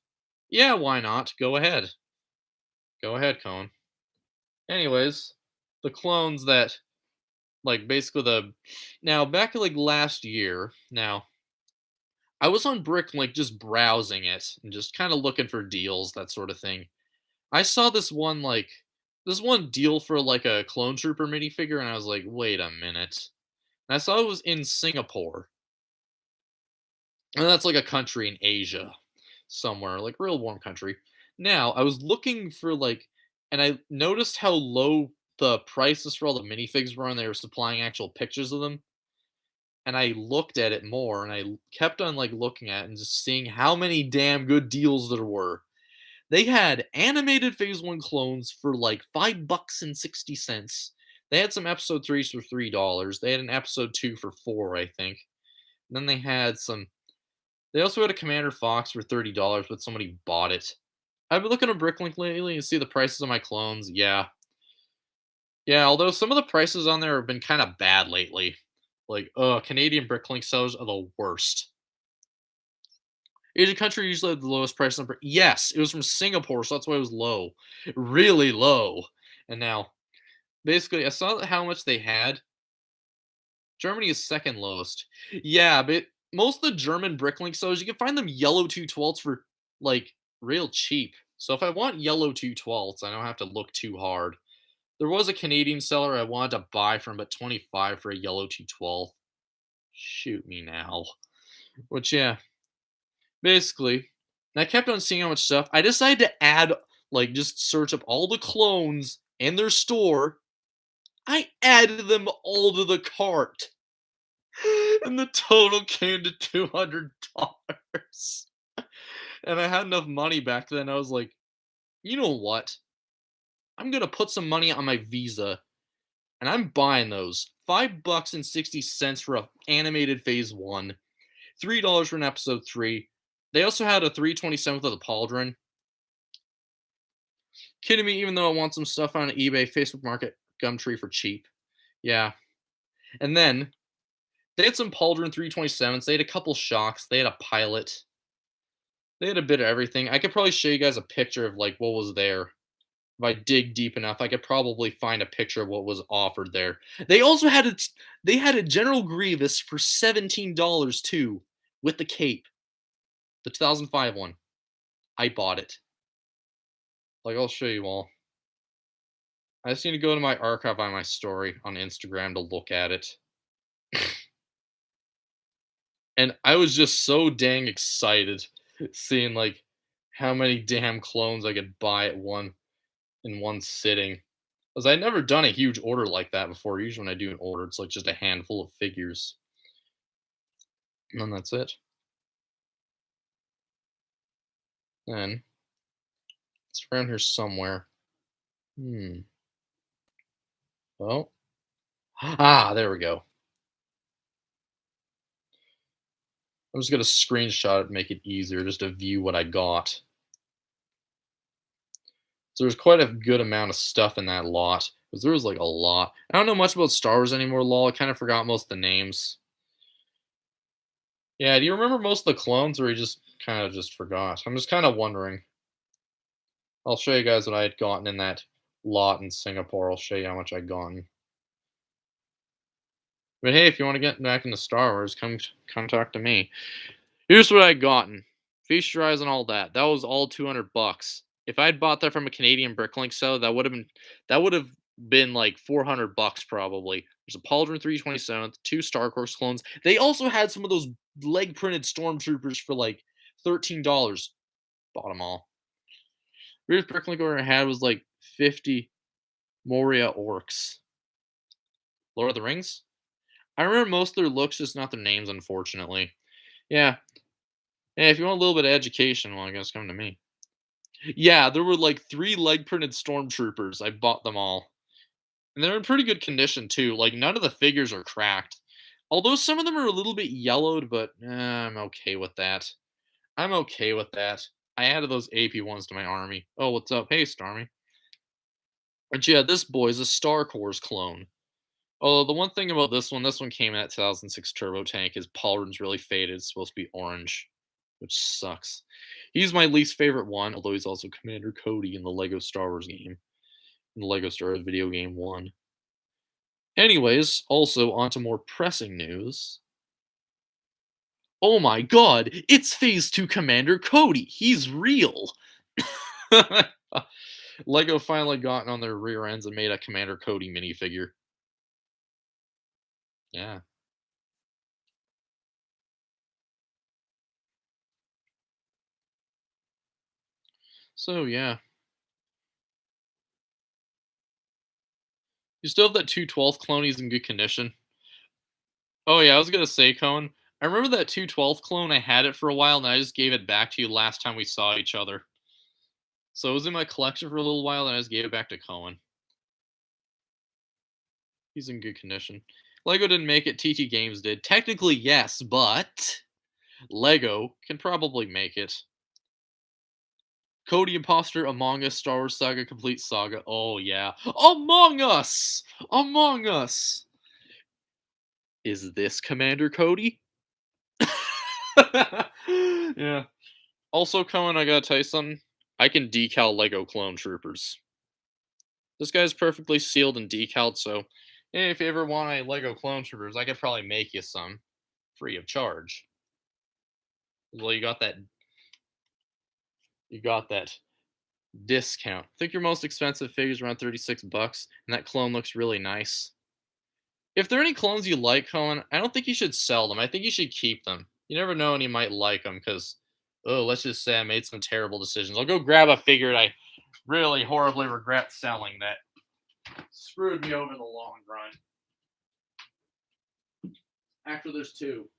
A: Yeah, why not? Go ahead. Go ahead, Cone. Anyways, the clones that like basically the now back like last year. Now I was on Bricklink just browsing it and just kind of looking for deals, that sort of thing. I saw this one deal for like a clone trooper minifigure, and I was like, wait a minute. And I saw it was in Singapore. And that's like a country in Asia somewhere, like real warm country. Now, I was looking for like and I noticed how low the prices for all the minifigs were and they were supplying actual pictures of them. And I looked at it more and I kept on like looking at it and just seeing how many damn good deals there were. They had animated Phase 1 clones for like $5.60. They had some episode 3s for $3. They had an episode 2 for 4, I think. And then they also had a Commander Fox for $30, but somebody bought it. I've been looking at Bricklink lately and see the prices of my clones. Yeah. Yeah, although some of the prices on there have been kind of bad lately. Like, Canadian Bricklink sellers are the worst. Asian country usually had the lowest price number. Yes, it was from Singapore, so that's why it was low. Really low. And now, basically, I saw how much they had. Germany is second lowest. Yeah, but most of the German Bricklink sellers, you can find them yellow 212s for, like, real cheap. So if I want yellow 212s, I don't have to look too hard. There was a Canadian seller I wanted to buy from, but 25 for a yellow 212. Shoot me now. Which, yeah, basically, and I kept on seeing how much stuff. I decided to add, like, just search up all the clones in their store. I added them all to the cart. And the total came to $200. And I had enough money back then. I was like, you know what? I'm going to put some money on my Visa. And I'm buying those. $5.60 for a animated Phase 1. $3 for an episode 3. They also had a 327th of the Pauldron. Kidding me, even though I want some stuff on eBay, Facebook Market, Gumtree for cheap. Yeah. And then they had some Pauldron 327s. They had a couple shocks. They had a pilot. They had a bit of everything. I could probably show you guys a picture of like what was there. If I dig deep enough, I could probably find a picture of what was offered there. They also had they had a General Grievous for $17 too, with the cape. The 2005 one. I bought it. Like I'll show you all. I just need to go to my archive on my story on Instagram to look at it. And I was just so dang excited seeing like how many damn clones I could buy at one in one sitting. Because I'd never done a huge order like that before. Usually when I do an order, it's like just a handful of figures. And then that's it. Then it's around here somewhere. Hmm. Oh. Ah, there we go. I'm just gonna screenshot it, make it easier just to view what I got. So there's quite a good amount of stuff in that lot. Because there was like a lot. I don't know much about Star Wars anymore, lol. I kind of forgot most of the names. Yeah, do you remember most of the clones, or you just kind of just forgot? I'm just kind of wondering. I'll show you guys what I had gotten in that lot in Singapore. I'll show you how much I'd gotten. But hey, if you want to get back into Star Wars, come talk to me. Here's what I'd gotten. Feast your eyes on all that. That was all $200. If I'd bought that from a Canadian Bricklink seller, that would have been like $400 probably. There's a Pauldron 327th, two Star Course clones. They also had some of those leg printed stormtroopers for like $13. Bought them all. Weirdest Bricklink order I had was like 50 Moria orcs. Lord of the Rings? I remember most of their looks, just not their names, unfortunately. Yeah. Hey, if you want a little bit of education, well, I guess come to me. Yeah, there were like three leg printed stormtroopers. I bought them all. And they're in pretty good condition too. Like none of the figures are cracked. Although some of them are a little bit yellowed, but I'm okay with that. I'm okay with that. I added those AP ones to my army. Oh, what's up? Hey, Starmy. But yeah, this boy's a Star Course clone. Although the one thing about this one came in at 2006 Turbo Tank, is Paulron's really faded. It's supposed to be orange, which sucks. He's my least favorite one, although he's also Commander Cody in the Lego Star Wars game, in the Lego Star Wars video game 1. Anyways, also onto more pressing news. Oh my god, it's Phase 2 Commander Cody. He's real. Lego finally gotten on their rear ends and made a Commander Cody minifigure. Yeah. So yeah. You still have that 212 clone, he's in good condition. Oh yeah, I was gonna say, Cohen. I remember that 212 clone, I had it for a while, and I just gave it back to you last time we saw each other. So it was in my collection for a little while, and I just gave it back to Cohen. He's in good condition. Lego didn't make it, TT Games did. Technically, yes, but Lego can probably make it. Cody Imposter, Among Us, Star Wars Saga, Complete Saga. Oh, yeah. Among Us! Among Us! Is this Commander Cody? Yeah. Also, Cohen, I gotta tell you something. I can decal Lego Clone Troopers. This guy's perfectly sealed and decaled, so hey, if you ever want a Lego Clone Troopers, I could probably make you some free of charge. Well, you got that discount. I think your most expensive figure is around $36, and that clone looks really nice. If there are any clones you like, Cohen, I don't think you should sell them. I think you should keep them. You never know when you might like them, because, oh, let's just say I made some terrible decisions. I'll go grab a figure that I really horribly regret selling that screwed me over in the long run. Actually, there's two.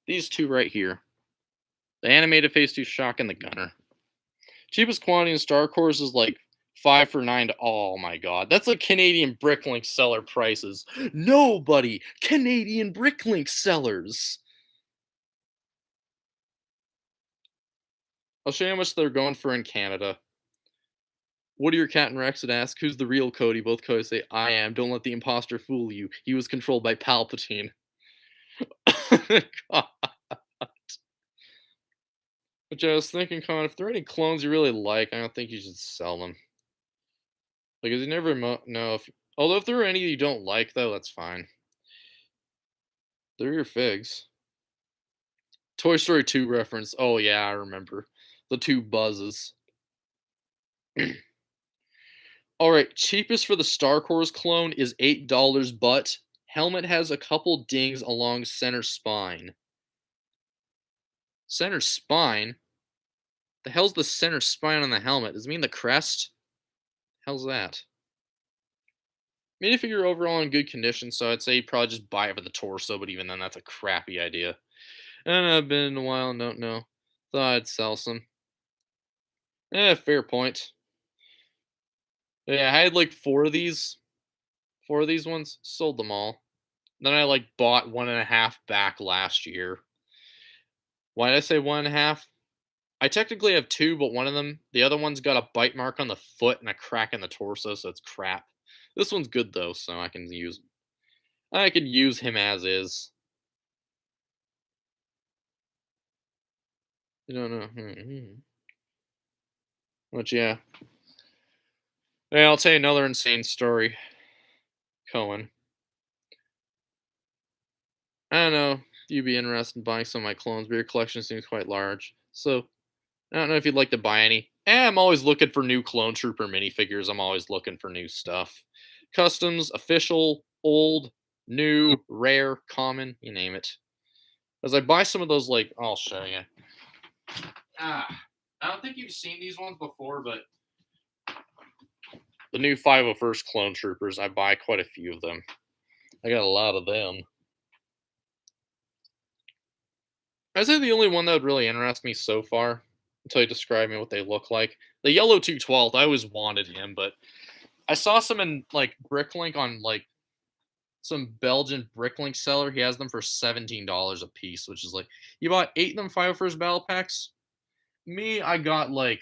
A: These two right here. The animated Phase 2 Shock and the Gunner. Cheapest quantity in Star Course is like 5 for 9 to, oh my god. That's like Canadian Bricklink seller prices. Nobody! Canadian Bricklink sellers! I'll show you how much they're going for in Canada. What are your Cat and Rex and ask, who's the real Cody? Both Cody say, I am. Don't let the imposter fool you. He was controlled by Palpatine. God. Which I was thinking, Con, if there are any clones you really like, I don't think you should sell them. Because you never know if. Although if there are any you don't like, though, that's fine. They're your figs. Toy Story 2 reference. Oh yeah, I remember the two buzzes. All right, cheapest for the Star Wars clone is $8, but helmet has a couple dings along center spine. Center spine? The hell's the center spine on the helmet? Does it mean the crest? How's that? Made a figure overall in good condition, so I'd say probably just buy it for the torso, but even then, that's a crappy idea. And I've been in a while and don't know. Thought I'd sell some. Fair point. Yeah, I had like four of these ones, sold them all. Then I like bought one and a half back last year. Why did I say one and a half? I technically have two, but one of them, the other one's got a bite mark on the foot and a crack in the torso, so it's crap. This one's good though, so I can use him as is. You don't know. But yeah. Yeah, I'll tell you another insane story. Cohen. I don't know if you'd be interested in buying some of my clones, but your collection seems quite large. So I don't know if you'd like to buy any. I'm always looking for new Clone Trooper minifigures. I'm always looking for new stuff. Customs, official, old, new, rare, common, you name it. As I buy some of those, like, I'll show you. I don't think you've seen these ones before, but the new 501st Clone Troopers, I buy quite a few of them. I got a lot of them. I'd say the only one that would really interest me so far, until you describe me what they look like. The yellow 212th, I always wanted him, but I saw some in like Bricklink on like some Belgian Bricklink seller. He has them for $17 a piece, which is like you bought 8 of them 501st battle packs. Me, I got like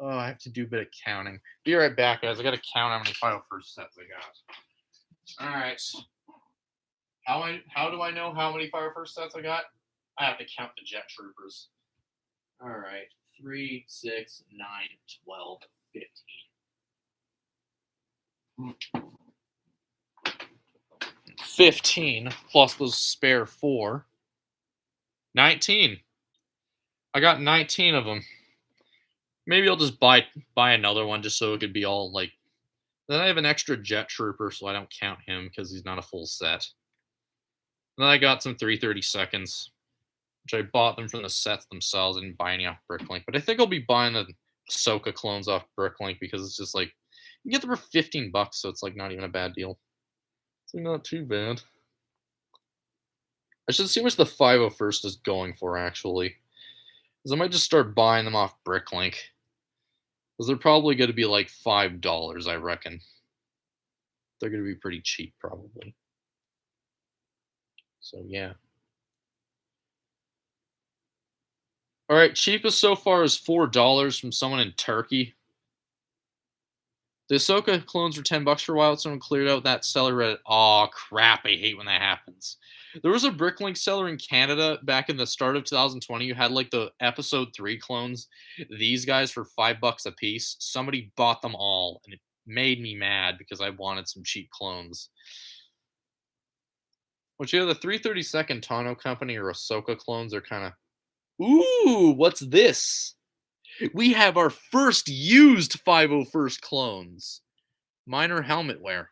A: I have to do a bit of counting. Be right back, guys. I gotta count how many 501st sets I got. Alright. How do I know how many 501st sets I got? I have to count the jet troopers. Alright. 3, 6, 9, 12, 15. 15 plus those spare 4. 19. I got 19 of them. Maybe I'll just buy another one just so it could be all like. Then I have an extra jet trooper, so I don't count him because he's not a full set. And then I got some 332nds, which I bought them from the sets themselves. I didn't buy any off Bricklink, but I think I'll be buying the Ahsoka clones off Bricklink because it's just like you get them for $15, so it's like not even a bad deal. It's like not too bad. I should see what the 501st is going for actually, because I might just start buying them off Bricklink. Because they're probably going to be like $5, I reckon. They're going to be pretty cheap, probably. So, yeah. All right, cheapest so far is $4 from someone in Turkey. The Ahsoka clones were $10 for a while. Someone cleared out that seller Reddit. Aw, crap. I hate when that happens. There was a Bricklink seller in Canada back in the start of 2020 who had like the episode 3 clones. These guys for $5 a piece. Somebody bought them all, and it made me mad because I wanted some cheap clones. Which, yeah, the 332nd Tano Company or Ahsoka clones are kind of. Ooh, what's this? We have our first used 501st clones. Minor helmet wear.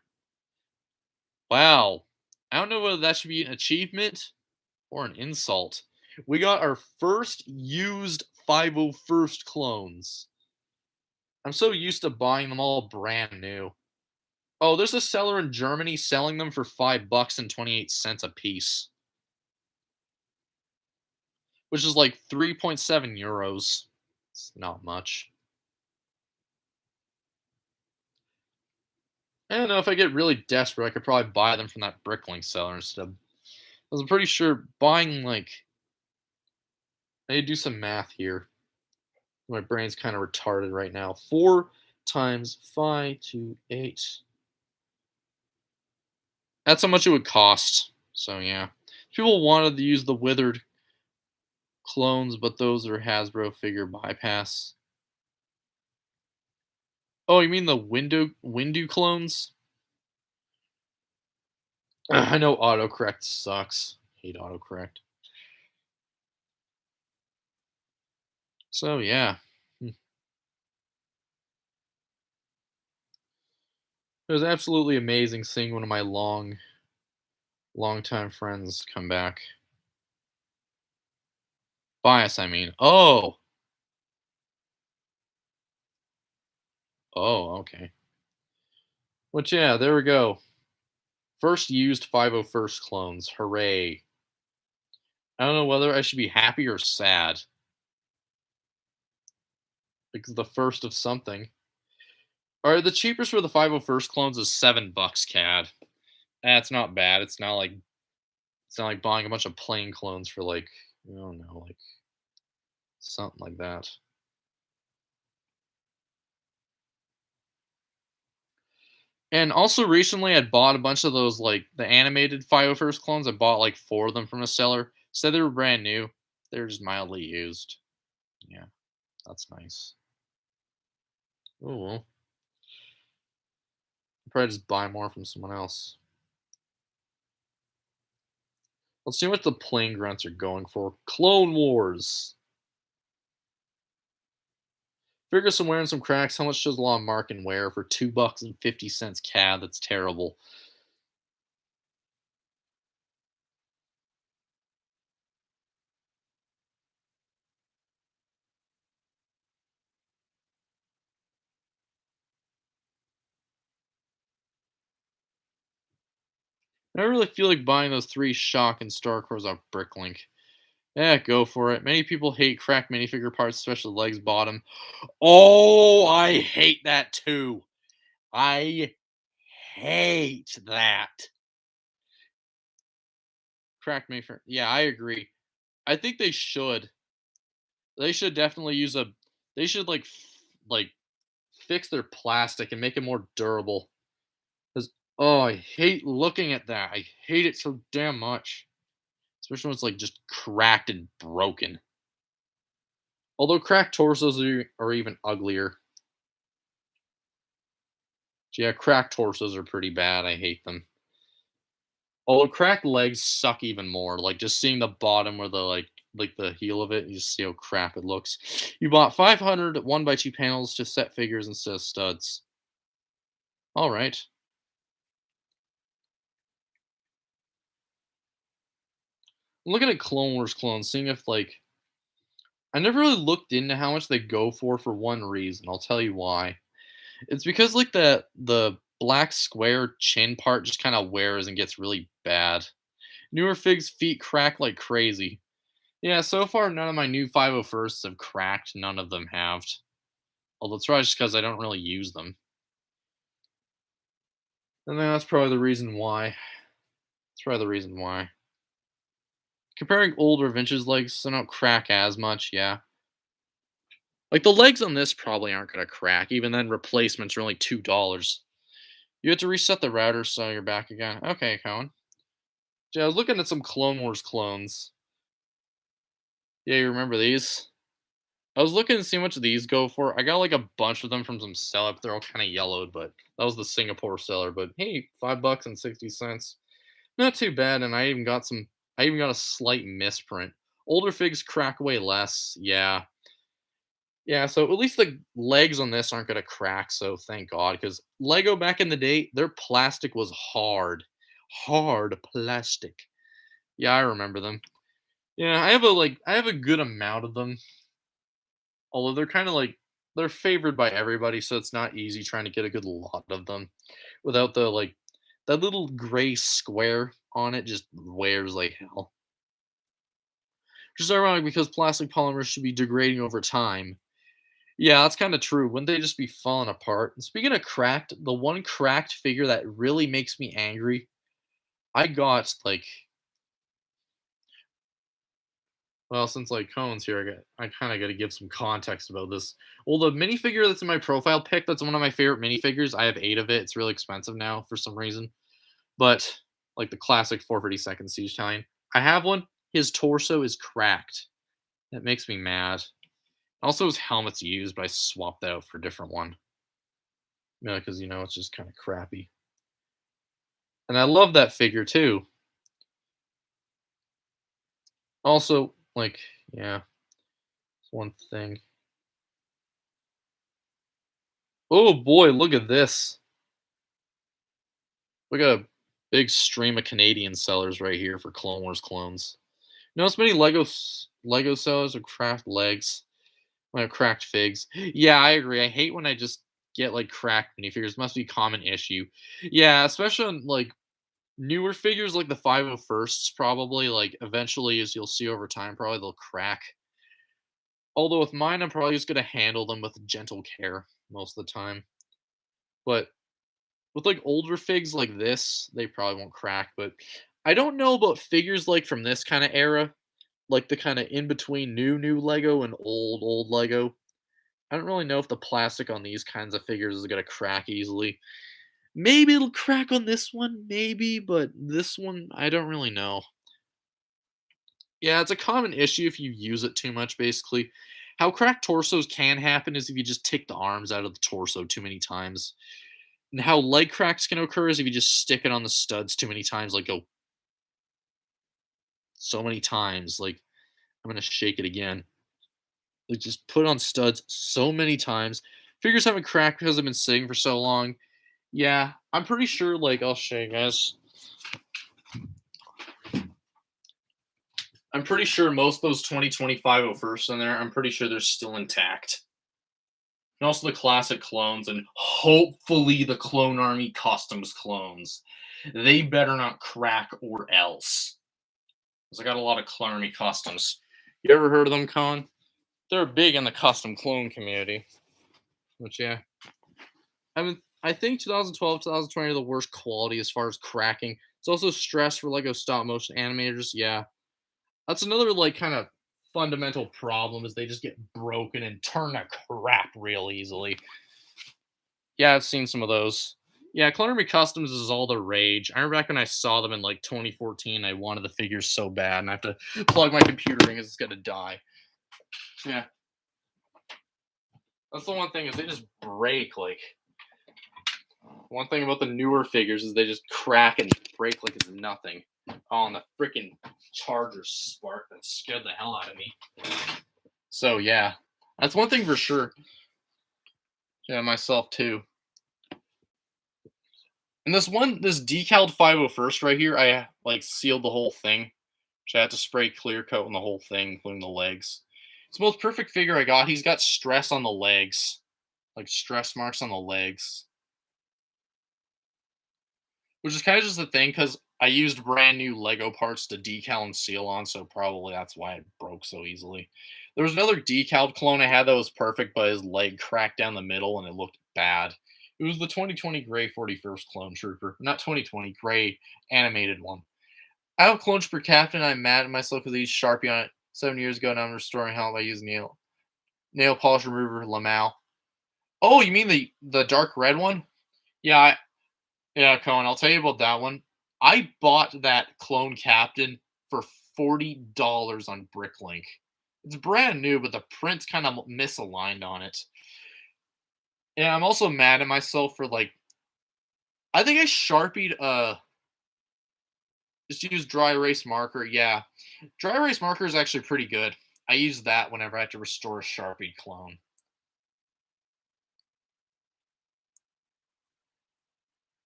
A: Wow. I don't know whether that should be an achievement or an insult. We got our first used 501st clones. I'm so used to buying them all brand new. Oh, there's a seller in Germany selling them for $5 and 28 cents a piece. Which is like 3.7 euros. It's not much. I don't know, if I get really desperate, I could probably buy them from that Bricklink seller instead. I'm pretty sure buying like. I need to do some math here. My brain's kind of retarded right now. 4 times 5 to 8. That's how much it would cost. So yeah. People wanted to use the withered clones, but those are Hasbro figure bypass. Oh, you mean the windu clones? I know autocorrect sucks. Hate autocorrect. So yeah. It was absolutely amazing seeing one of my long time friends come back. Bias, I mean. Oh. Oh, okay. But yeah, there we go. First used 501st clones. Hooray. I don't know whether I should be happy or sad. Because the first of something. Alright, the cheapest for the 501st clones is $7, CAD. That's not bad. It's not like buying a bunch of plain clones for like, I don't know, like something like that. And also recently I bought a bunch of those like the animated 501st clones. I bought like 4 of them from a seller. Said they were brand new. They're just mildly used. Yeah, that's nice. Oh well. I'll probably just buy more from someone else. Let's see what the plain grunts are going for. Clone Wars. Ferguson wearing some cracks. How much does Law Markin wear for $2.50 CAD? That's terrible. I really feel like buying those 3 Shock and Star Cores off Bricklink. Yeah, go for it. Many people hate cracked minifigure parts, especially legs bottom. Oh, I hate that too. I hate that. Cracked minifigure. Yeah, I agree. I think they should. They should definitely use a. They should like fix their plastic and make it more durable. Cause oh, I hate looking at that. I hate it so damn much. Especially when it's like just cracked and broken. Although cracked torsos are even uglier. Yeah, cracked torsos are pretty bad. I hate them. Although cracked legs suck even more. Like just seeing the bottom where the like the heel of it, you just see how crap it looks. You bought 500 1x2 panels to set figures instead of studs. All right. I'm looking at Clone Wars clones, seeing if like I never really looked into how much they go for one reason. I'll tell you why. It's because like the black square chin part just kind of wears and gets really bad. Newer figs feet crack like crazy. Yeah, so far none of my new 501sts have cracked. None of them have. Although it's probably just because I don't really use them. And that's probably the reason why. That's probably the reason why. Comparing older vintage legs, so they don't crack as much, yeah. Like the legs on this probably aren't gonna crack. Even then, replacements are only $2. You have to reset the router so you're back again. Okay, Cohen. Yeah, I was looking at some Clone Wars clones. Yeah, you remember these? I was looking to see how much these go for. I got like a bunch of them from some seller, but they're all kind of yellowed. But that was the Singapore seller. But hey, $5.60. Not too bad. And I even got some. I even got a slight misprint. Older figs crack way less. Yeah, yeah. So at least the legs on this aren't gonna crack. So thank God, because Lego back in the day, their plastic was hard plastic. Yeah, I remember them. Yeah, I have a good amount of them. Although they're kind of like they're favored by everybody, so it's not easy trying to get a good lot of them without the like that little gray square on it just wears like hell. Which is ironic because plastic polymers should be degrading over time. Yeah, that's kind of true. Wouldn't they just be falling apart? And speaking of cracked, the one cracked figure that really makes me angry, I got like well, since like Cohen's here, I kind of got to give some context about this. Well, the minifigure that's in my profile pic, that's one of my favorite minifigures. I have 8 of it. It's really expensive now for some reason, but like the classic 452nd Siege Italian. I have one. His torso is cracked. That makes me mad. Also, his helmet's used, but I swapped that out for a different one. Yeah, because it's just kind of crappy. And I love that figure too. Also, like, yeah, it's one thing. Oh boy, look at this. Look at a big stream of Canadian sellers right here for Clone Wars clones. Notice many Lego sellers of cracked legs. When I have cracked figs. Yeah, I agree. I hate when I just get like cracked minifigures. Must be a common issue. Yeah, especially on like newer figures like the 501sts, probably. Like eventually, as you'll see over time, probably they'll crack. Although with mine, I'm probably just gonna handle them with gentle care most of the time. But with like older figs like this, they probably won't crack. But I don't know about figures like from this kind of era, like the kind of in between new Lego and old Lego. I don't really know if the plastic on these kinds of figures is gonna crack easily. Maybe it'll crack on this one, maybe, but this one, I don't really know. Yeah, it's a common issue if you use it too much, basically. How cracked torsos can happen is if you just take the arms out of the torso too many times. And how leg cracks can occur is if you just stick it on the studs too many times, like go so many times. Like, I'm gonna shake it again. Like, just put on studs so many times. Figures haven't cracked because I've been sitting for so long. Yeah, I'm pretty sure, like, I'll show you guys. I'm pretty sure most of those 2025 firsts in there, I'm pretty sure they're still intact. And also the classic clones, and hopefully the Clone Army Customs clones. They better not crack or else. Because I got a lot of Clone Army Customs. You ever heard of them, Con? They're big in the custom clone community. Which, yeah. I think 2012, 2020 are the worst quality as far as cracking. It's also stress for Lego stop motion animators. Yeah, that's another like kind of fundamental problem is they just get broken and turn to crap real easily. Yeah, I've seen some of those. Yeah, Clone Army Customs is all the rage. I remember back when I saw them in like 2014, I wanted the figures so bad, and I have to plug my computer in because it's gonna die. Yeah, that's the one thing is they just break like. One thing about the newer figures is they just crack and break like it's nothing. Oh, and the freaking charger spark that scared the hell out of me. So yeah, that's one thing for sure. Yeah, myself too. And this decaled 501st right here, I like sealed the whole thing. So I had to spray clear coat on the whole thing, including the legs. It's the most perfect figure I got. He's got stress on the legs, like stress marks on the legs. Which is kind of just the thing because I used brand new Lego parts to decal and seal on, so probably that's why it broke so easily. There was another decaled clone I had that was perfect, but his leg cracked down the middle and it looked bad. It was the 2020 Gray 41st Clone Trooper, not 2020 Gray animated one. I have a Clone Trooper Captain. I'm mad at myself because I used Sharpie on it 7 years ago. Now I'm restoring helmet by using nail polish remover Lamau. Oh, you mean the dark red one? Yeah, yeah, Cohen, I'll tell you about that one. I bought that clone captain for $40 on Bricklink. It's brand new, but the print's kind of misaligned on it. Yeah, I'm also mad at myself for like I think I sharpied just use dry erase marker. Yeah. Dry erase marker is actually pretty good. I use that whenever I have to restore a sharpied clone.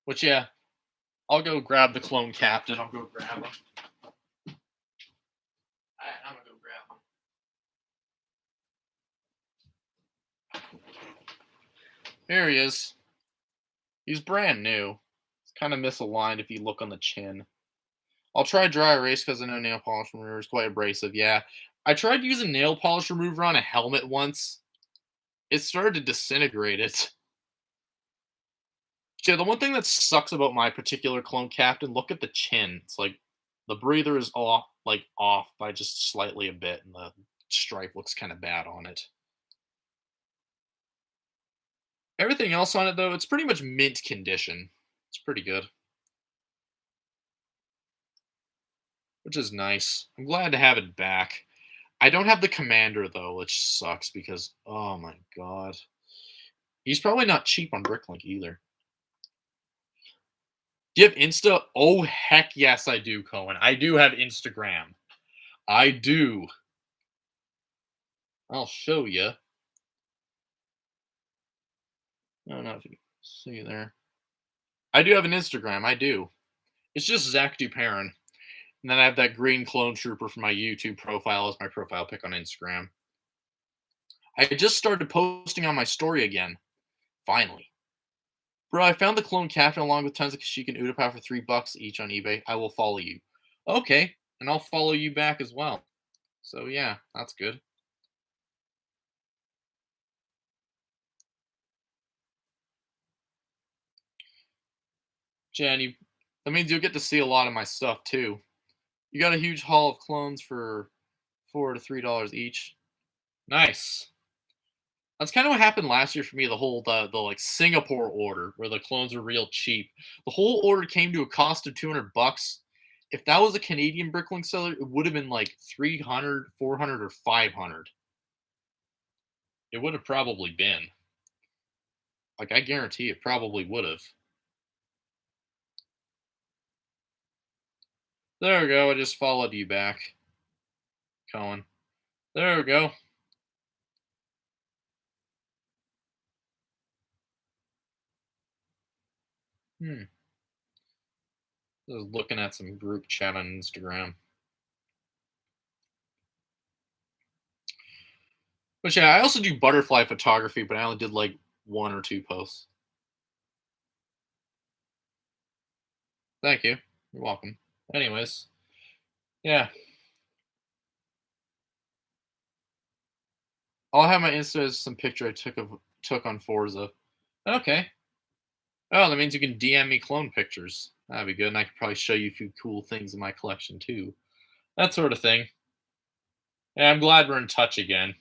A: Which yeah, I'll go grab the clone captain. I'll go grab him. I'm gonna go grab him. There he is. He's brand new. It's kind of misaligned if you look on the chin. I'll try dry erase because I know nail polish remover is quite abrasive. Yeah. I tried using nail polish remover on a helmet once. It started to disintegrate it. Yeah, the one thing that sucks about my particular clone captain, look at the chin. It's like the breather is off by just slightly a bit, and the stripe looks kind of bad on it. Everything else on it though, it's pretty much mint condition. It's pretty good. which is nice. I'm glad to have it back. I don't have the commander though, which sucks because oh my god. He's probably not cheap on Bricklink either. Do you have Insta? Oh heck yes, I do, Cohen. I do have Instagram. I do. I'll show you. I don't know if you can see there. I do have an Instagram. I do. It's just Zach Duperrin. And then I have that green clone trooper for my YouTube profile as my profile pic on Instagram. I just started posting on my story again. Finally. Bro, I found the clone captain along with tons of Kashyyyk and Utapau for $3 each on eBay. I will follow you. Okay. And I'll follow you back as well. So yeah, that's good. Jen, that means you'll get to see a lot of my stuff too. You got a huge haul of clones for $4 to $3 each. Nice. That's kind of what happened last year for me. The like Singapore order where the clones were real cheap. The whole order came to a cost of $200. If that was a Canadian Bricklink seller, it would have been like 300, 400, or 500. It would have probably been. Like I guarantee it probably would have. There we go. I just followed you back, Cohen. There we go. Hmm. I was looking at some group chat on Instagram. But yeah, I also do butterfly photography, but I only did like 1 or 2 posts. Thank you. You're welcome. Anyways, yeah. I'll have my Insta as some picture I took on Forza. Okay. Oh, that means you can DM me clone pictures. That'd be good, and I could probably show you a few cool things in my collection too. That sort of thing. Yeah, I'm glad we're in touch again.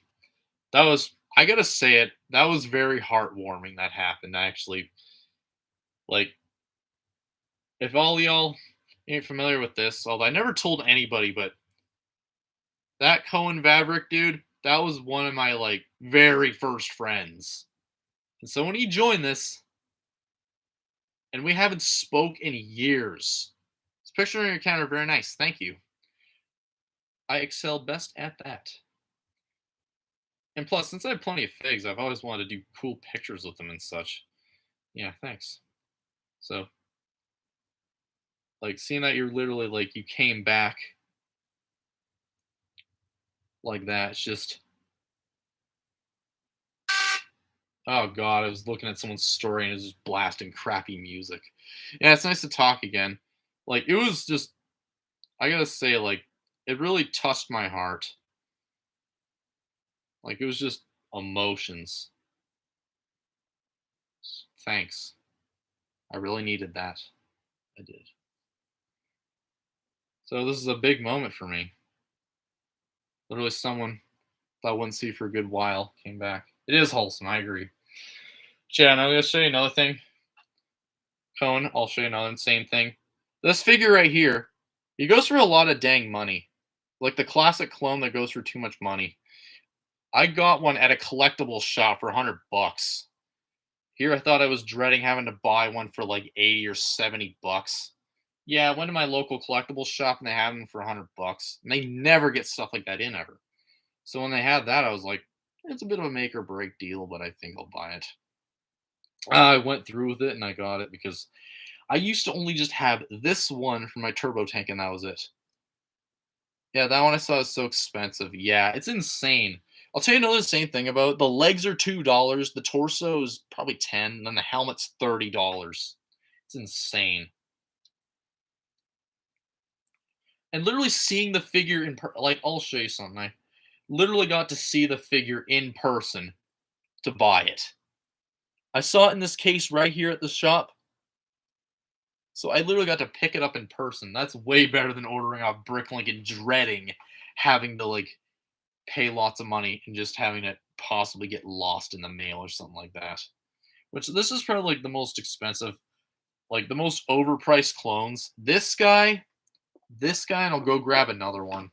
A: That was, I gotta say it, that was very heartwarming that happened. Actually, like, if all y'all ain't familiar with this, although I never told anybody, but that Cohen Vavrick dude, that was one of my like very first friends. And so when he joined this, and we haven't spoke in years. This picture on your counter, very nice. Thank you. I excel best at that. And plus, since I have plenty of figs, I've always wanted to do cool pictures with them and such. Yeah, thanks. So, like, seeing that you're literally like you came back like that, it's just oh god, I was looking at someone's story and it was just blasting crappy music. Yeah, it's nice to talk again. Like it was just I gotta say, like, it really touched my heart. Like it was just emotions. Thanks. I really needed that. I did. So this is a big moment for me. Literally someone that I wouldn't see for a good while came back. It is wholesome, I agree. Chad, I'm gonna show you another thing. Cone, I'll show you another same thing. This figure right here, he goes for a lot of dang money. Like the classic clone that goes for too much money. I got one at a collectible shop for $100. Here I thought I was dreading having to buy one for like 80 or $70. Yeah, I went to my local collectibles shop and they have them for $100. And they never get stuff like that in ever. So when they had that, I was like, it's a bit of a make or break deal, but I think I'll buy it. I went through with it and I got it because I used to only just have this one for my turbo tank and that was it. Yeah, that one I saw is so expensive. Yeah, it's insane. I'll tell you another insane thing about it. The legs are $2, the torso is probably 10, and then the helmet's $30. It's insane. And literally seeing the figure like I'll show you something. I literally got to see the figure in person to buy it. I saw it in this case right here at the shop. So I literally got to pick it up in person. That's way better than ordering off Bricklink and dreading having to like pay lots of money and just having it possibly get lost in the mail or something like that. Which this is probably like the most expensive, like the most overpriced clones. This guy, this guy, and I'll go grab another one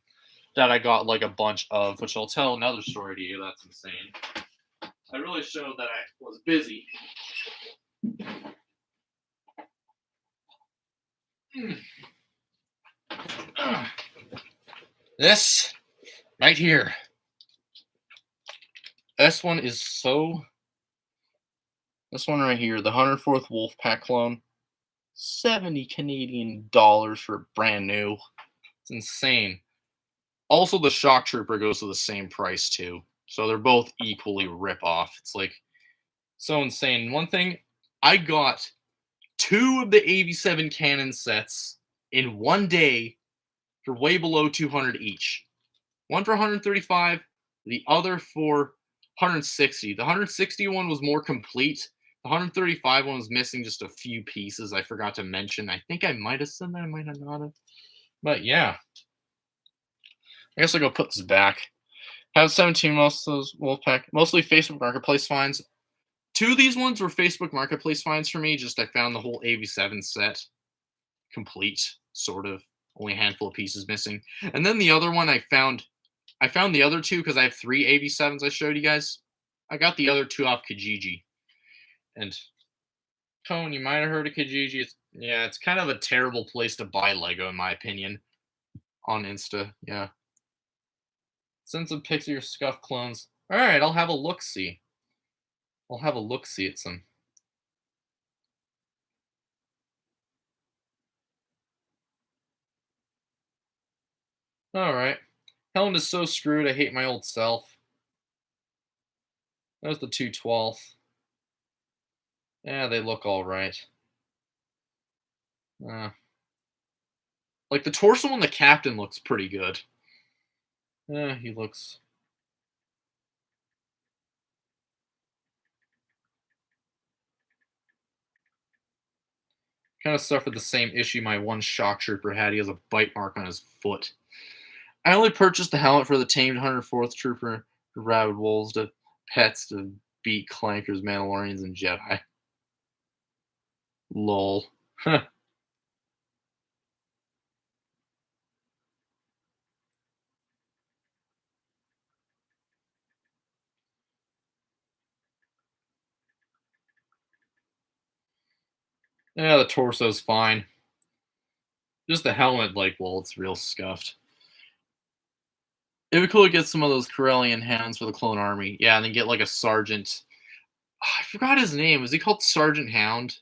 A: that I got like a bunch of, which I'll tell another story to you. That's insane. I really showed that I was busy. This right here. This one is so. This one right here, the 104th Wolfpack clone, 70 Canadian dollars for brand new. It's insane. Also, the Shock Trooper goes to the same price too. So they're both equally rip off. It's like so insane. One thing, I got two of the 87 cannon sets in one day for way below 200 each. One for 135, the other for 160. The 160 one was more complete. The 135 one was missing just a few pieces I forgot to mention. I think I might have said that, I might have not have. But yeah. I guess I'll go put this back. Have 17 most of those Wolfpack, mostly Facebook Marketplace finds. Two of these ones were Facebook Marketplace finds for me. Just I found the whole AV7 set complete, sort of. Only a handful of pieces missing. And then the other one I found the other two because I have three AV7s I showed you guys. I got the other two off Kijiji. And Cone, you might have heard of Kijiji. It's kind of a terrible place to buy Lego, in my opinion. On Insta, yeah. Send some pics of your scuff clones. Alright, I'll have a look-see. I'll have a look-see at some. Alright. Helen is so screwed, I hate my old self. There's the 212th. Yeah, they look alright. Like the torso on the captain looks pretty good. Yeah, he looks. Kind of suffered the same issue my one shock trooper had. He has a bite mark on his foot. I only purchased the helmet for the tamed 104th trooper, rabid wolves, to pets to beat clankers, Mandalorians, and Jedi. Lol. Yeah, the torso's fine. Just the helmet, like, well, it's real scuffed. It would be cool to get some of those Corellian hands for the clone army. Yeah, and then get like a sergeant. I forgot his name. Was he called Sergeant Hound?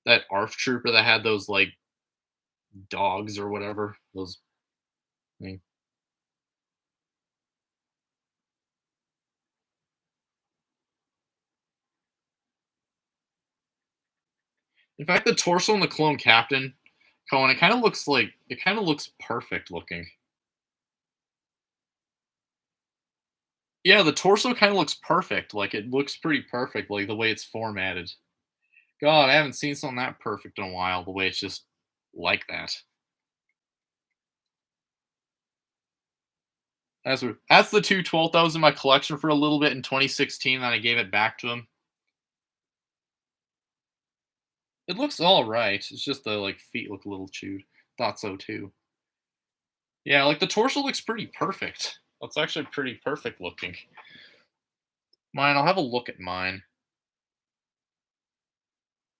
A: That ARF trooper that had those like dogs or whatever. Those. Thing. In fact, the torso on the clone captain, Cohen, it kind of looks perfect looking. Yeah, the torso kind of looks perfect. Like it looks pretty perfect, like the way it's formatted. God, I haven't seen something that perfect in a while. The way it's just like that. That's the 212 that was in my collection for a little bit in 2016. Then I gave it back to him. It looks all right. It's just the like feet look a little chewed. Thought so too. Yeah, like the torso looks pretty perfect. It's actually pretty perfect looking. Mine, I'll have a look at mine.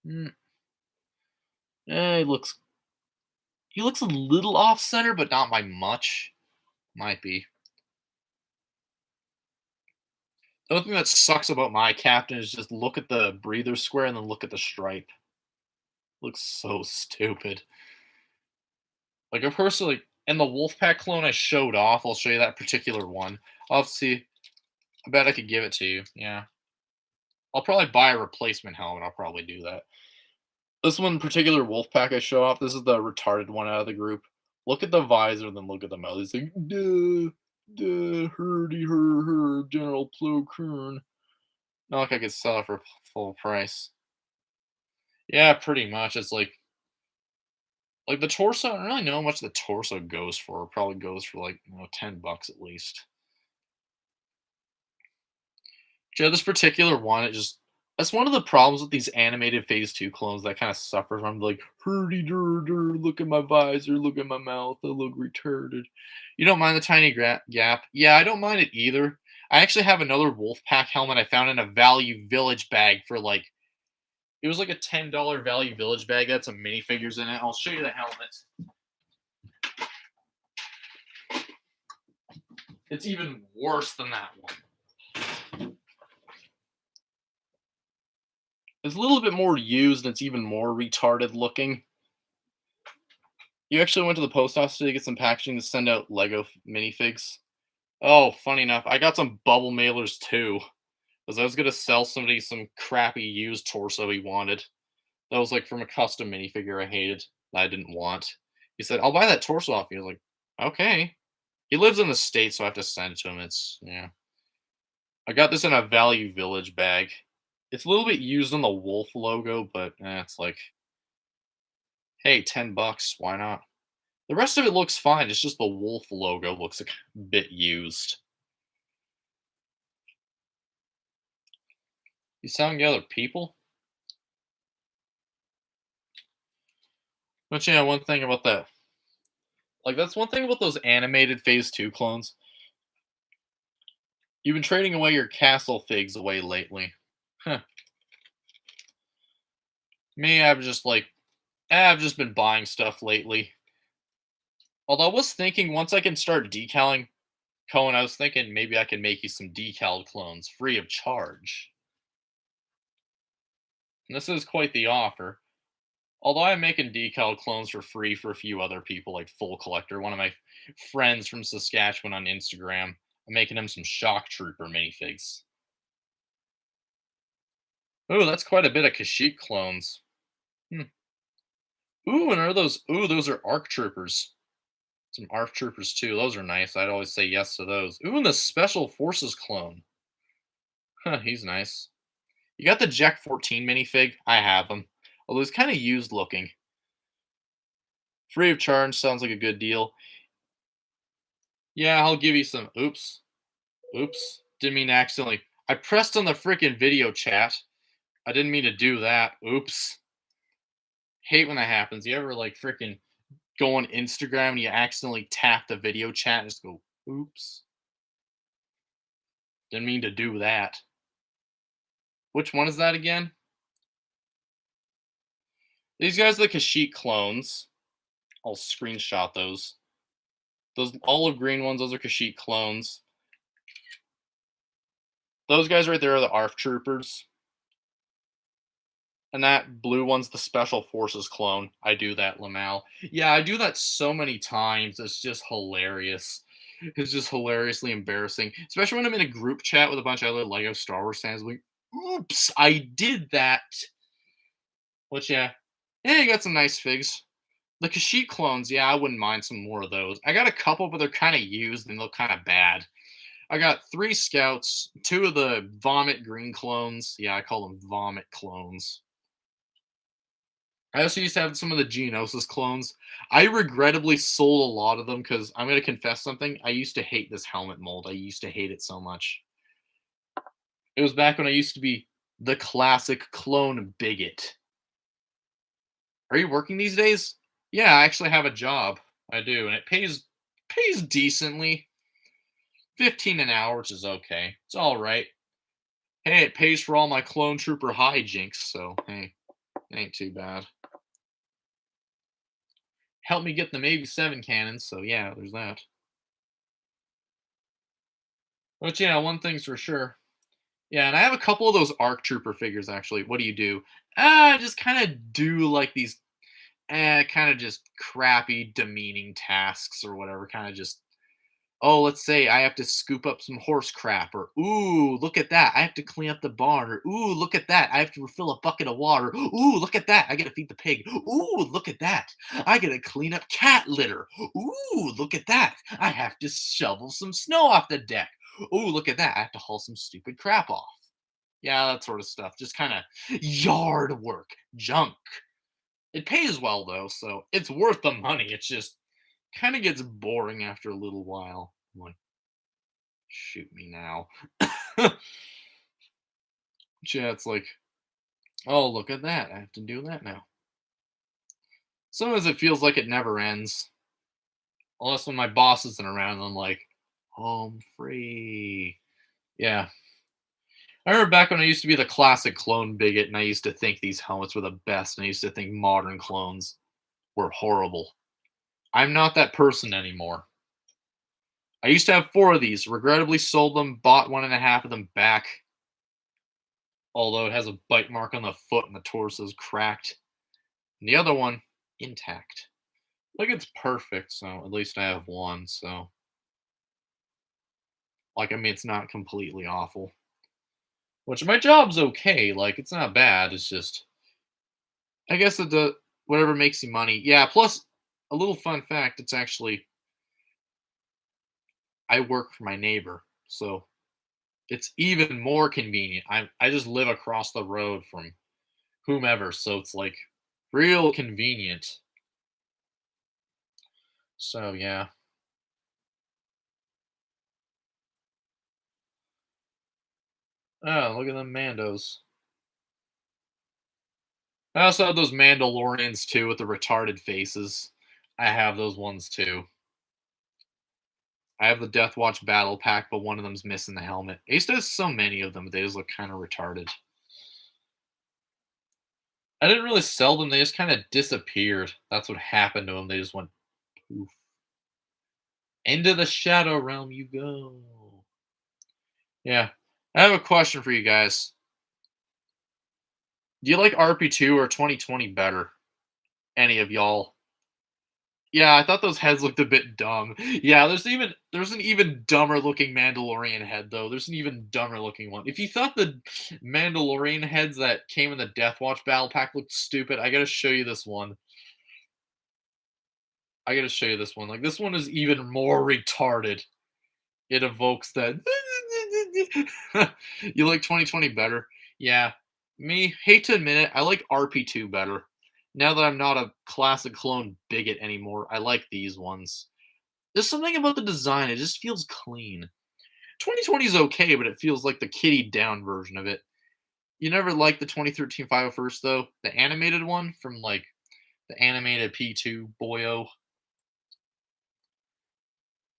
A: Mm, he looks a little off center, but not by much. Might be. The other thing that sucks about my captain is just look at the breather square and then look at the stripe. Looks so stupid. Like of course, like and the Wolfpack clone I showed off, I'll show you that particular one. I'll see. I bet I could give it to you. Yeah. I'll probably buy a replacement helmet. I'll probably do that. This one in particular Wolfpack I show off. This is the retarded one out of the group. Look at the visor, then look at the mouth. He's like, duh, duh, herdy, her, General Plo Koon. Not like I could sell it for full price. Yeah, pretty much. It's like the torso. I don't really know how much the torso goes for. It probably goes for like $10 at least. Yeah, this particular one, it just That's one of the problems with these animated Phase 2 clones that kinda suffer from, like, "Hurdy-dur-dur, look at my visor, look at my mouth, I look retarded." You don't mind the tiny gap? Yeah, I don't mind it either. I actually have another Wolfpack helmet I found in a Value Village bag for, like it was like a $10 Value Village bag that had some minifigures in it. I'll show you the helmet. It's even worse than that one. It's a little bit more used, and it's even more retarded looking. You actually went to the post office to get some packaging to send out Lego minifigs? Oh, funny enough, I got some bubble mailers too, because I was gonna sell somebody some crappy used torso he wanted. That was like from a custom minifigure I hated, that I didn't want. He said, "I'll buy that torso off you." I was like, "Okay." He lives in the States, so I have to send it to him. It's yeah. I got this in a Value Village bag. It's a little bit used on the wolf logo, but it's like, hey, $10, why not? The rest of it looks fine. It's just the wolf logo looks a bit used. You selling to other people? But yeah, one thing about that, like that's one thing about those animated Phase 2 clones. You've been trading away your castle figs away lately. Huh. Me, I've just been buying stuff lately. Although I was thinking once I can start decaling Cohen, I was thinking maybe I can make you some decal clones free of charge. And this is quite the offer. Although I'm making decal clones for free for a few other people, like Full Collector, one of my friends from Saskatchewan on Instagram. I'm making him some Shock Trooper minifigs. Ooh, that's quite a bit of Kashyyyk clones. Hmm. Ooh, and are those? Ooh, those are ARC Troopers. Some ARC Troopers too. Those are nice. I'd always say yes to those. Ooh, and the Special Forces clone. Huh, he's nice. You got the Jack 14 minifig? I have him. Although he's kind of used looking. Free of charge sounds like a good deal. Yeah, I'll give you some. Oops. Oops. Didn't mean to accidentally. I pressed on the freaking video chat. I didn't mean to do that. Oops. Hate when that happens. You ever like freaking go on Instagram and you accidentally tap the video chat and just go, oops. Didn't mean to do that. Which one is that again? These guys are the Kashyyyk clones. I'll screenshot those. Those olive green ones, those are Kashyyyk clones. Those guys right there are the ARF troopers. And that blue one's the Special Forces clone. I do that, Lamal. Yeah, I do that so many times. It's just hilarious. It's just hilariously embarrassing. Especially when I'm in a group chat with a bunch of other Lego Star Wars fans. Like, oops, I did that. Which, yeah. Yeah, you got some nice figs. The Kashyyyk clones, yeah, I wouldn't mind some more of those. I got a couple, but they're kind of used and they look kind of bad. I got 3 scouts, 2 of the vomit green clones. Yeah, I call them vomit clones. I also used to have some of the Geonosis clones. I regrettably sold a lot of them because I'm going to confess something. I used to hate this helmet mold. I used to hate it so much. It was back when I used to be the classic clone bigot. Are you working these days? Yeah, I actually have a job. I do, and it pays decently. 15 an hour, which is okay. It's all right. Hey, it pays for all my clone trooper hijinks, so hey, it ain't too bad. Helped me get the Maybe 7 cannons, so yeah, there's that. But yeah, one thing's for sure. Yeah, and I have a couple of those ARC Trooper figures actually. What do you do? I just kind of do like these kind of just crappy demeaning tasks or whatever, kind of just oh, let's say I have to scoop up some horse crap, or ooh, look at that, I have to clean up the barn, or ooh, look at that, I have to refill a bucket of water. Ooh, look at that, I gotta feed the pig. Ooh, look at that, I gotta clean up cat litter. Ooh, look at that, I have to shovel some snow off the deck. Ooh, look at that, I have to haul some stupid crap off. Yeah, that sort of stuff. Just kind of yard work, junk. It pays well though, so it's worth the money. It's just kind of gets boring after a little while. I'm like, shoot me now. Yeah, it's like Oh, look at that. I have to do that now. Sometimes it feels like it never ends. Unless when my boss isn't around, I'm like, home free. Yeah. I remember back when I used to be the classic clone bigot and I used to think these helmets were the best and I used to think modern clones were horrible. I'm not that person anymore. I used to have four of these, regrettably sold them, bought one and a half of them back, although it has a bite mark on the foot and the torso is cracked. And the other one, intact. Like it's perfect, so at least I have one, so like I mean it's not completely awful. Which my job's okay, like it's not bad, it's just I guess it whatever makes you money. Yeah, plus a little fun fact, it's actually I work for my neighbor, so it's even more convenient. I just live across the road from whomever, so it's like real convenient. So yeah. Oh, look at them Mandos. I also have those Mandalorians too with the retarded faces. I have those ones too. I have the Death Watch battle pack, but one of them's missing the helmet. I used to have so many of them, but they just look kind of retarded. I didn't really sell them, they just kind of disappeared. That's what happened to them. They just went poof. Into the shadow realm you go. Yeah. I have a question for you guys. Do you like RP2 or 2020 better? Any of y'all? Yeah, I thought those heads looked a bit dumb. Yeah, there's an even dumber looking Mandalorian head though. There's an even dumber looking one. If you thought the Mandalorian heads that came in the Death Watch battle pack looked stupid, I gotta show you this one. I gotta show you this one. Like this one is even more retarded. It evokes that. You like 2020 better? Yeah. Me, hate to admit it, I like RP2 better. Now that I'm not a classic clone bigot anymore, I like these ones. There's something about the design, it just feels clean. 2020 is okay, but it feels like the kitty down version of it. You never liked the 2013 501st though? The animated one from like the animated P2 boyo?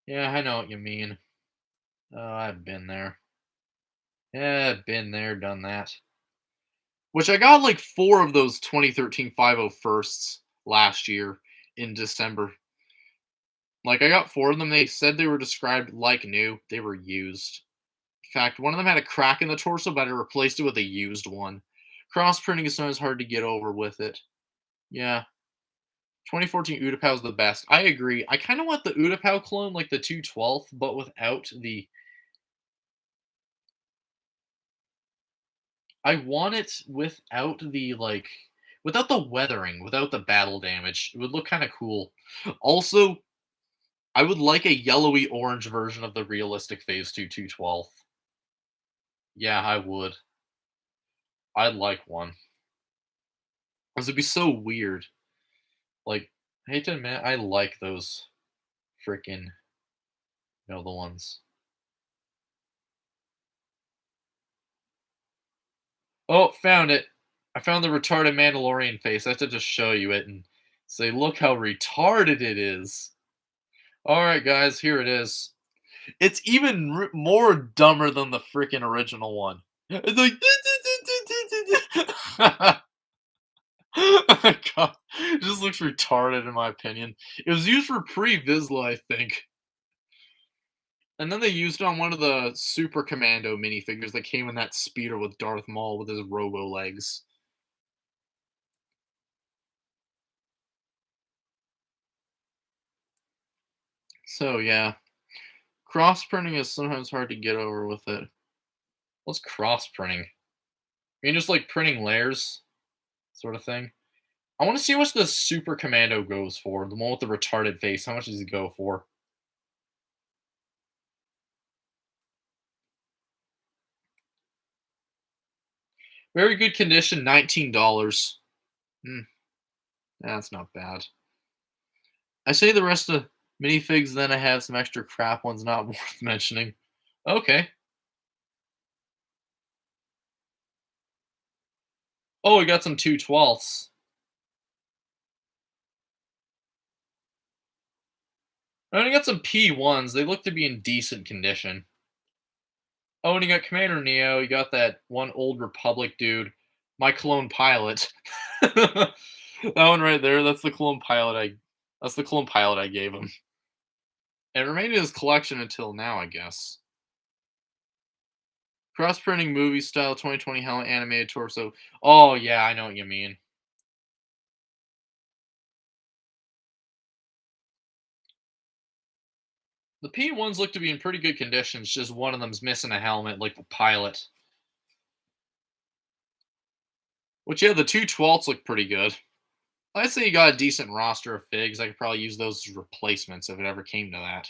A: Yeah, I know what you mean. Oh, I've been there. Yeah, I've been there, done that. Which I got like 4 of those 2013 501sts last year in December. Like I got 4 of them. They said they were described like new. They were used. In fact, one of them had a crack in the torso, but I replaced it with a used one. Cross printing is sometimes hard to get over with it. Yeah. 2014 Utapau is the best. I agree. I kind of want the Utapau clone, like the 212th, but without the. I want it without the like, without the weathering, without the battle damage. It would look kind of cool. Also, I would like a yellowy orange version of the realistic Phase 2 212th. Yeah, I would. I'd like one. Because it'd be so weird. Like, I hate to admit, I like those freaking, the ones. Oh, found it. I found the retarded Mandalorian face. I have to just show you it and say, look how retarded it is. All right, guys, here it is. It's even more dumber than the freaking original one. It's like, oh my god, it just looks retarded in my opinion. It was used for pre-Vizsla, I think. And then they used it on one of the Super Commando minifigures that came in that speeder with Darth Maul with his robo legs. So yeah, cross printing is sometimes hard to get over with it. What's cross printing? I mean, just like printing layers, sort of thing. I want to see how much the Super Commando goes for. The one with the retarded face. How much does it go for? Very good condition, $19. Hmm, that's not bad. I say the rest of minifigs, then I have some extra crap ones not worth mentioning. Okay. Oh, we got some 2/12ths. Oh, and you got some P1s. They look to be in decent condition. Oh, and you got Commander Neo. You got that one Old Republic dude. My clone pilot. That one right there. That's the clone pilot I. That's the clone pilot I gave him. It remained in his collection until now, I guess. Cross printing movie style 2020 helmet animated torso. Oh yeah, I know what you mean. The P1s look to be in pretty good condition. It's just one of them's missing a helmet, like the pilot. Which yeah, the 2/12ths look pretty good. I'd say you got a decent roster of figs. I could probably use those as replacements if it ever came to that.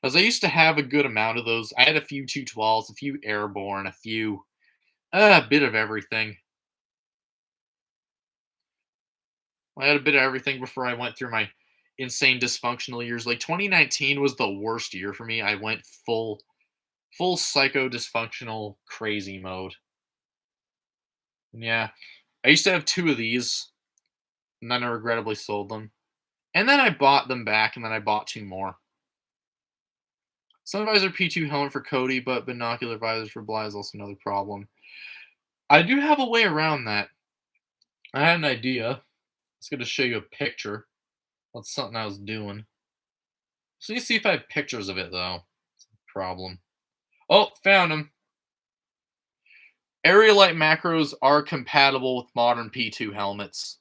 A: Because I used to have a good amount of those. I had a few 2/12ths, a few airborne, a few, a bit of everything. I had a bit of everything before I went through my insane dysfunctional years. Like 2019 was the worst year for me. I went full psycho dysfunctional crazy mode. And yeah, I used to have two of these, and then I regrettably sold them. And then I bought them back, and then I bought two more. Sun visor P2 helmet for Cody, but binocular visors for Bly is also another problem. I do have a way around that. I had an idea. I was going to show you a picture. That's something I was doing. So you see if I have pictures of it, though. It's a problem. Oh, found them. Area light macros are compatible with modern P2 helmets.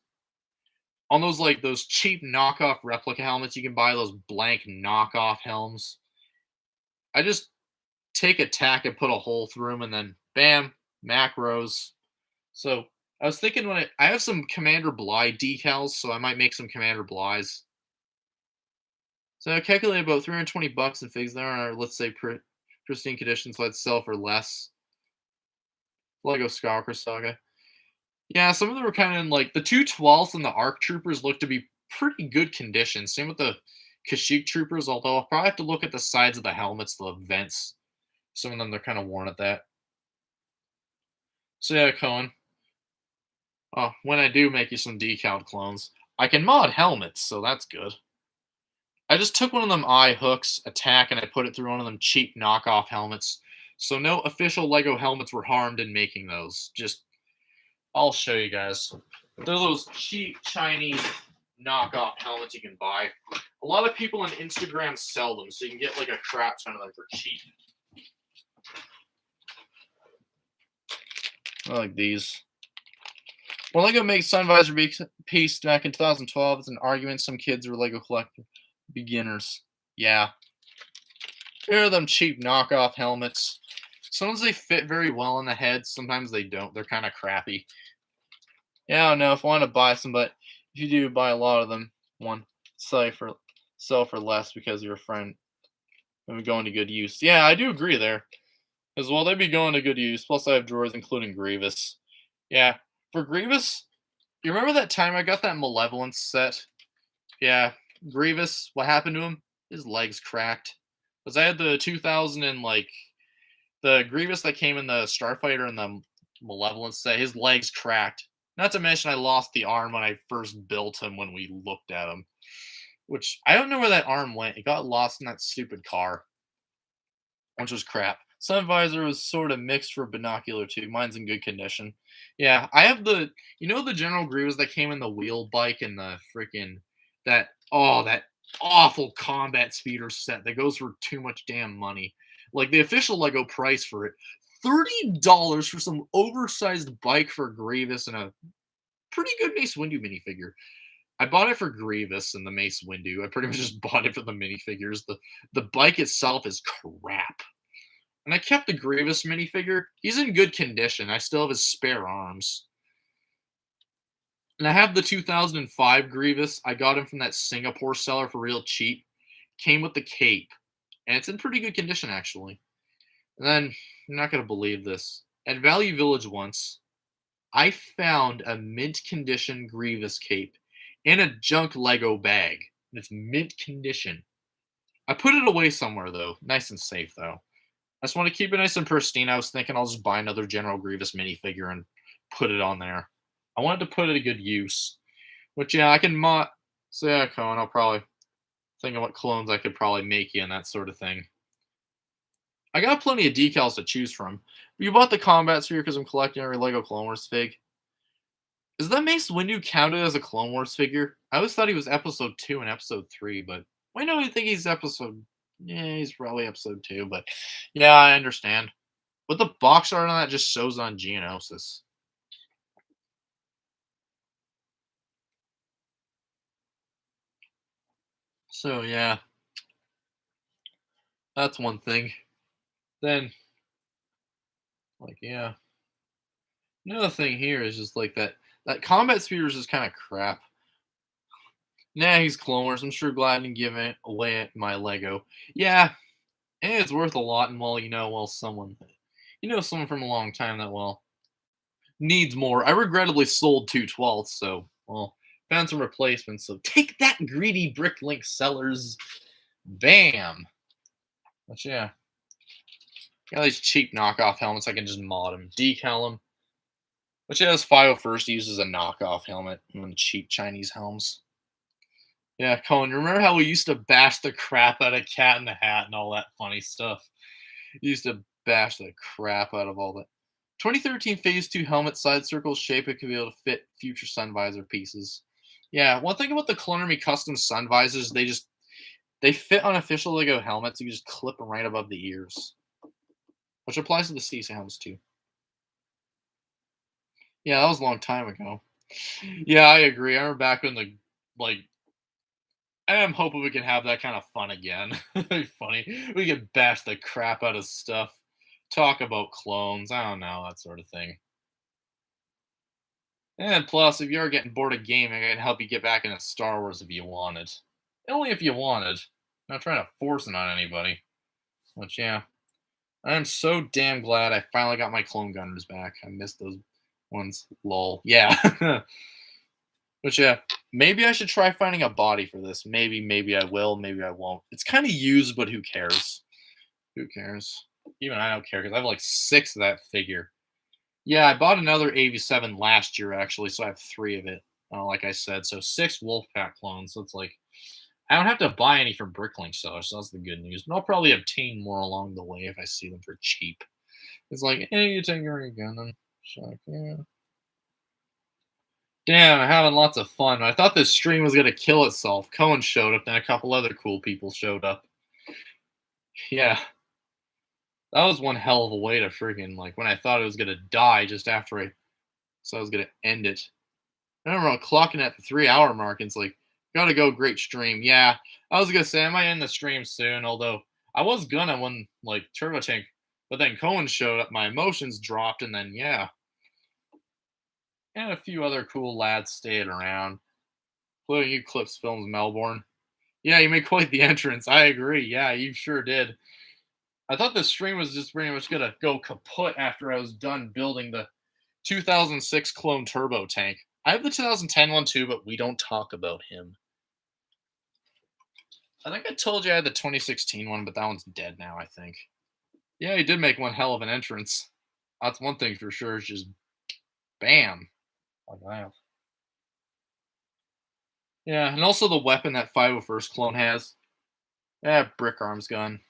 A: On those like those cheap knockoff replica helmets, you can buy those blank knockoff helms. I just take a tack and put a hole through them, and then bam, macros. So I was thinking when I have some Commander Bly decals, so I might make some Commander Blys. So I calculated about 320 bucks in figs there are, let's say, pristine conditions. Let's sell for less. Lego Skywalker Saga. Yeah, some of them were kind of in like the 2/12ths and the ARC Troopers look to be pretty good condition. Same with the Kashyyyk Troopers, although I'll probably have to look at the sides of the helmets, the vents. Some of them they're kind of worn at that. So yeah, Cohen. Oh, when I do make you some decaled clones, I can mod helmets, so that's good. I just took one of them eye hooks, attack, and I put it through one of them cheap knockoff helmets. So no official Lego helmets were harmed in making those. Just I'll show you guys. They're those cheap Chinese knockoff helmets you can buy. A lot of people on Instagram sell them, so you can get like a crap ton of them for cheap. I like these. When Lego makes Sun Visor piece back in 2012, it's an argument some kids were Lego collector beginners. Yeah. Here are them cheap knockoff helmets. Sometimes they fit very well in the head, sometimes they don't. They're kind of crappy. Yeah, I don't know if I want to buy some, but if you do buy a lot of them, one sell for less because you're a friend and we go into good use. Yeah, I do agree there. As well, they'd be going to good use. Plus, I have drawers including Grievous. Yeah, for Grievous, you remember that time I got that Malevolence set? Yeah, Grievous. What happened to him? His legs cracked. Cause I had the 2000 and like the Grievous that came in the Starfighter and the Malevolence set. His legs cracked. Not to mention, I lost the arm when I first built him when we looked at him. Which I don't know where that arm went. It got lost in that stupid car, which was crap. Sun visor was sort of mixed for binocular too. Mine's in good condition. Yeah, I have the General Grievous that came in the wheel bike and the freaking that awful combat speeder set that goes for too much damn money. Like the official Lego price for it, $30 for some oversized bike for Grievous and a pretty good Mace Windu minifigure. I bought it for Grievous and the Mace Windu. I pretty much just bought it for the minifigures. The bike itself is crap. And I kept the Grievous minifigure. He's in good condition. I still have his spare arms. And I have the 2005 Grievous. I got him from that Singapore seller for real cheap. Came with the cape. And it's in pretty good condition, actually. And then, you're not going to believe this. At Value Village once, I found a mint condition Grievous cape in a junk Lego bag. And it's mint condition. I put it away somewhere, though. Nice and safe, though. I just want to keep it nice and pristine. I was thinking I'll just buy another General Grievous minifigure and put it on there. I wanted to put it to good use. Which yeah, I can mod. So yeah, Cohen, I'll probably think of what clones I could probably make you and that sort of thing. I got plenty of decals to choose from. You bought the combat sphere because I'm collecting every Lego Clone Wars fig. Is that Mace Windu counted as a Clone Wars figure? I always thought he was episode 2 and episode 3, but why do I think he's episode. Yeah, he's probably episode 2, but yeah, I understand. But the box art on that just shows on Geonosis. So yeah, that's one thing. Then, like, yeah. Another thing here is just like that combat spear is just kind of crap. Nah, he's Clone Wars. I'm sure glad to give it away at my Lego. Yeah, and it's worth a lot. And someone, someone from a long time that needs more. I regrettably sold 2/12, so found some replacements. So take that, greedy Bricklink sellers. Bam. But yeah, got these cheap knockoff helmets. I can just mod them, decal them. Which has 501st uses a knockoff helmet, one of the cheap Chinese helms. Yeah, Cohen, remember how we used to bash the crap out of Cat in the Hat and all that funny stuff? We used to bash the crap out of all that. 2013 Phase 2 helmet side circles shape it could be able to fit future sun visor pieces. Yeah, one thing about the Clone custom sun visors, they fit on official Lego helmets. You just clip them right above the ears, which applies to the CC helmets too. Yeah, that was a long time ago. Yeah, I agree. I remember back when like I am hoping we can have that kind of fun again. It'd be funny. We could bash the crap out of stuff, talk about clones. I don't know, that sort of thing. And plus, if you're getting bored of gaming, I can help you get back into Star Wars if you wanted. Only if you wanted. I'm not trying to force it on anybody. Which, yeah, I am so damn glad I finally got my clone gunners back. I missed those ones. Lol. Yeah. Which, yeah, maybe I should try finding a body for this. Maybe I will. Maybe I won't. It's kind of used, but who cares? Who cares? Even I don't care because I have like 6 of that figure. Yeah, I bought another AV7 last year actually, so I have 3 of it. Like I said, so 6 Wolfpack clones. So it's like I don't have to buy any from Bricklink sellers. So that's the good news. But I'll probably obtain more along the way if I see them for cheap. It's like, hey, you take your gun and like, yeah. Damn, I'm having lots of fun. I thought this stream was gonna kill itself. Cohen showed up, then a couple other cool people showed up. Yeah, that was one hell of a way to friggin' like when I thought it was gonna die just after I was gonna end it. I remember clocking at the 3 hour mark and it's like, gotta go, great stream. Yeah, I was gonna say I might end the stream soon, although I was gonna when like Turbo Tank, but then Cohen showed up, my emotions dropped, and then yeah. And a few other cool lads stayed around, including Eclipse Films Melbourne. Yeah, you made quite the entrance. I agree. Yeah, you sure did. I thought the stream was just pretty much gonna go kaput after I was done building the 2006 clone turbo tank. I have the 2010 one too, but we don't talk about him. I think I told you I had the 2016 one, but that one's dead now, I think. Yeah, he did make one hell of an entrance. That's one thing for sure. It's just bam. Like that. Yeah, and also the weapon that 501st clone has. Yeah, brick arms gun.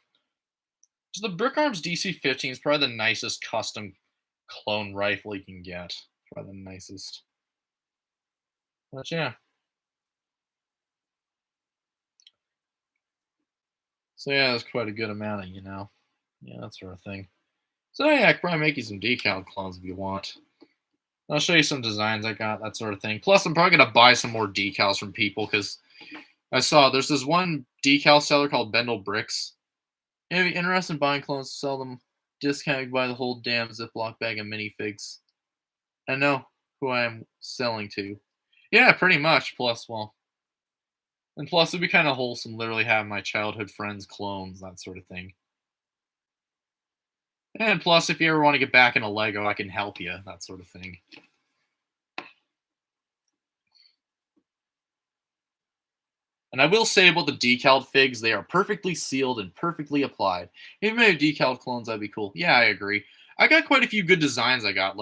A: So the Brick Arms DC-15 is probably the nicest custom clone rifle you can get. Probably the nicest. But yeah. So yeah, that's quite a good amount of, yeah, that sort of thing. So yeah, I can probably make you some decal clones if you want. I'll show you some designs I got, that sort of thing. Plus, I'm probably gonna buy some more decals from people because I saw there's this one decal seller called Bendel Bricks. If you're interested in buying clones, sell them discounted by the whole damn Ziploc bag of minifigs. I know who I am selling to. Yeah, pretty much. Plus it'd be kind of wholesome, literally have my childhood friends' clones, that sort of thing. And plus, if you ever want to get back into Lego, I can help you, that sort of thing. And I will say about the decaled figs, they are perfectly sealed and perfectly applied. If you made decaled clones, that'd be cool. Yeah, I agree. I got quite a few good designs. I got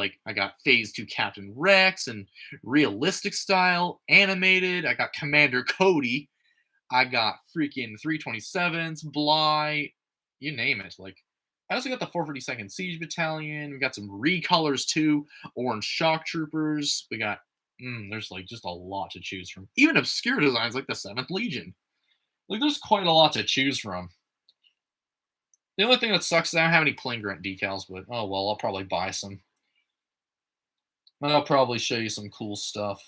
A: Phase 2 Captain Rex and realistic style, animated. I got Commander Cody. I got freaking 327s, Bly, you name it. Like, I also got the 452nd Siege Battalion. We got some recolors too, Orange Shock Troopers. We got, there's like just a lot to choose from. Even obscure designs like the 7th Legion. Like, there's quite a lot to choose from. The only thing that sucks is I don't have any Plain Grunt decals, but oh well, I'll probably buy some. And I'll probably show you some cool stuff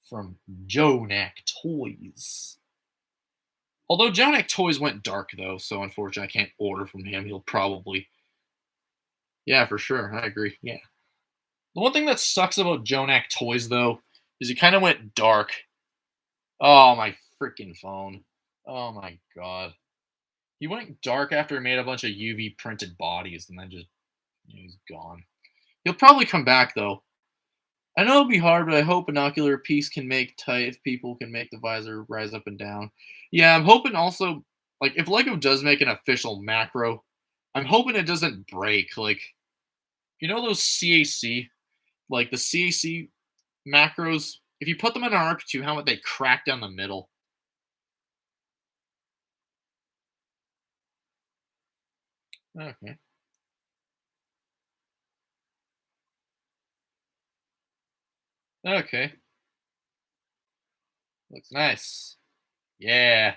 A: from Jonak Toys. Although Jonak Toys went dark though, so unfortunately I can't order from him. He'll probably, yeah, for sure. I agree. Yeah. The one thing that sucks about Jonak Toys though is he kind of went dark. Oh my freaking phone. Oh my god. He went dark after he made a bunch of UV printed bodies, and then just he's gone. He'll probably come back though. I know it'll be hard, but I hope Binocular Piece can make tight if people can make the visor rise up and down. Yeah, I'm hoping also, like, if Lego does make an official macro, I'm hoping it doesn't break. Like, you know those CAC? Like, the CAC macros, if you put them in an RP2, how would they crack down the middle? Okay. Okay. Looks nice. Yeah.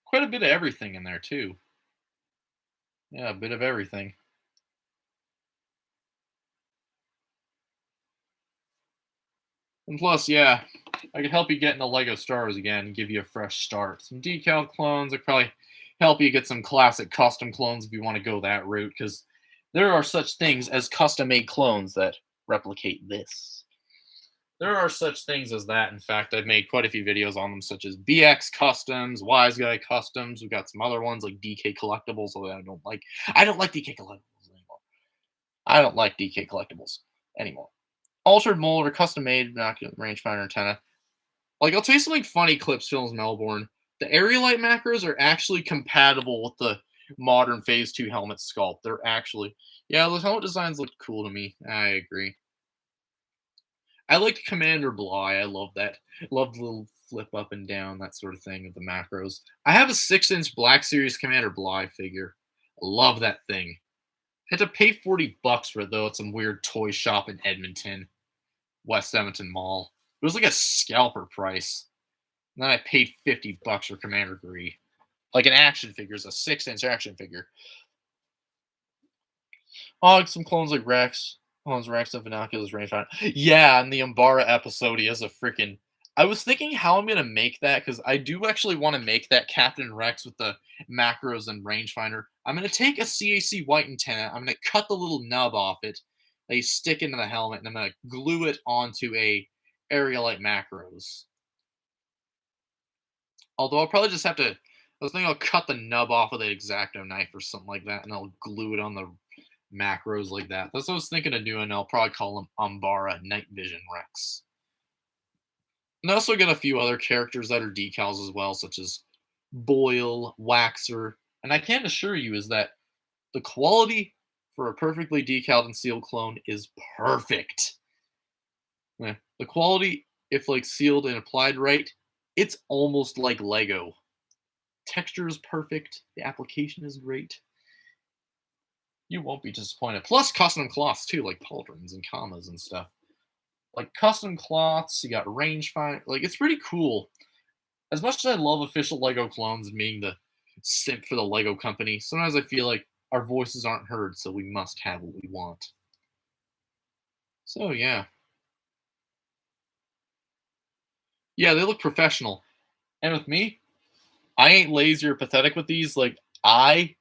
A: Quite a bit of everything in there, too. Yeah, a bit of everything. And plus, yeah, I could help you get into Lego Star Wars again and give you a fresh start. Some decal clones. I could probably help you get some classic custom clones if you want to go that route, because there are such things as custom made clones that replicate this. There are such things as that. In fact, I've made quite a few videos on them, such as BX Customs, Wise Guy Customs. We've got some other ones like DK Collectibles, although I don't like. I don't like DK Collectibles anymore. I don't like DK Collectibles anymore. Altered mold or custom made binocular rangefinder antenna. Like, I'll tell you something funny, Clips Films Melbourne. The Aerolite macros are actually compatible with the modern Phase 2 helmet sculpt. They're actually, yeah, those helmet designs look cool to me. I agree. I like Commander Bly. I love that. Love the little flip up and down, that sort of thing with the macros. I have a 6-inch Black Series Commander Bly figure. I love that thing. Had to pay $40 for it, though, at some weird toy shop in Edmonton, West Edmonton Mall. It was like a scalper price. And then I paid $50 for Commander Gree. Like an action figure, it's a 6-inch action figure. Oh, like some clones like Rex. Clones Rex of Binoculars Rangefinder. Yeah, and the Umbara episode, he has a freaking. I was thinking how I'm gonna make that because I do actually want to make that Captain Rex with the macros and rangefinder. I'm gonna take a CAC white antenna. I'm gonna cut the little nub off it that you stick into the helmet, and I'm gonna glue it onto a Aerolite macros. Although I'll probably just have to. I was thinking I'll cut the nub off with an X-Acto knife or something like that, and I'll glue it on the macros like that. That's what I was thinking of doing. I'll probably call him Umbara Night Vision Rex. And I also got a few other characters that are decals as well, such as Boyle, Waxer, and I can assure you is that the quality for a perfectly decaled and sealed clone is perfect. Yeah, the quality, if like sealed and applied right, it's almost like Lego. Texture is perfect. The application is great. You won't be disappointed. Plus custom cloths too, like pauldrons and commas and stuff. Like custom cloths, you got rangefinder. Like it's pretty cool. As much as I love official Lego clones and being the simp for the Lego company, sometimes I feel like our voices aren't heard, so we must have what we want. So yeah. Yeah, they look professional. And with me, I ain't lazy or pathetic with these. Like I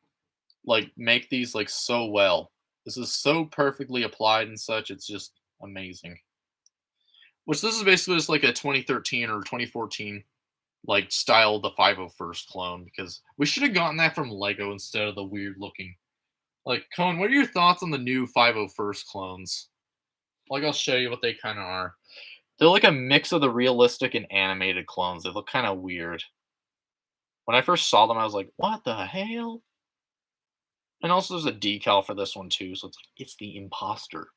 A: like make these like so well. This is so perfectly applied and such. It's just amazing. Which this is basically just like a 2013 or 2014 like style of the 501st clone because we should have gotten that from Lego instead of the weird looking. Like Cohen, what are your thoughts on the new 501st clones? Like I'll show you what they kind of are. They're like a mix of the realistic and animated clones. They look kind of weird. When I first saw them, I was like, "What the hell?" And also, there's a decal for this one too, so it's the imposter.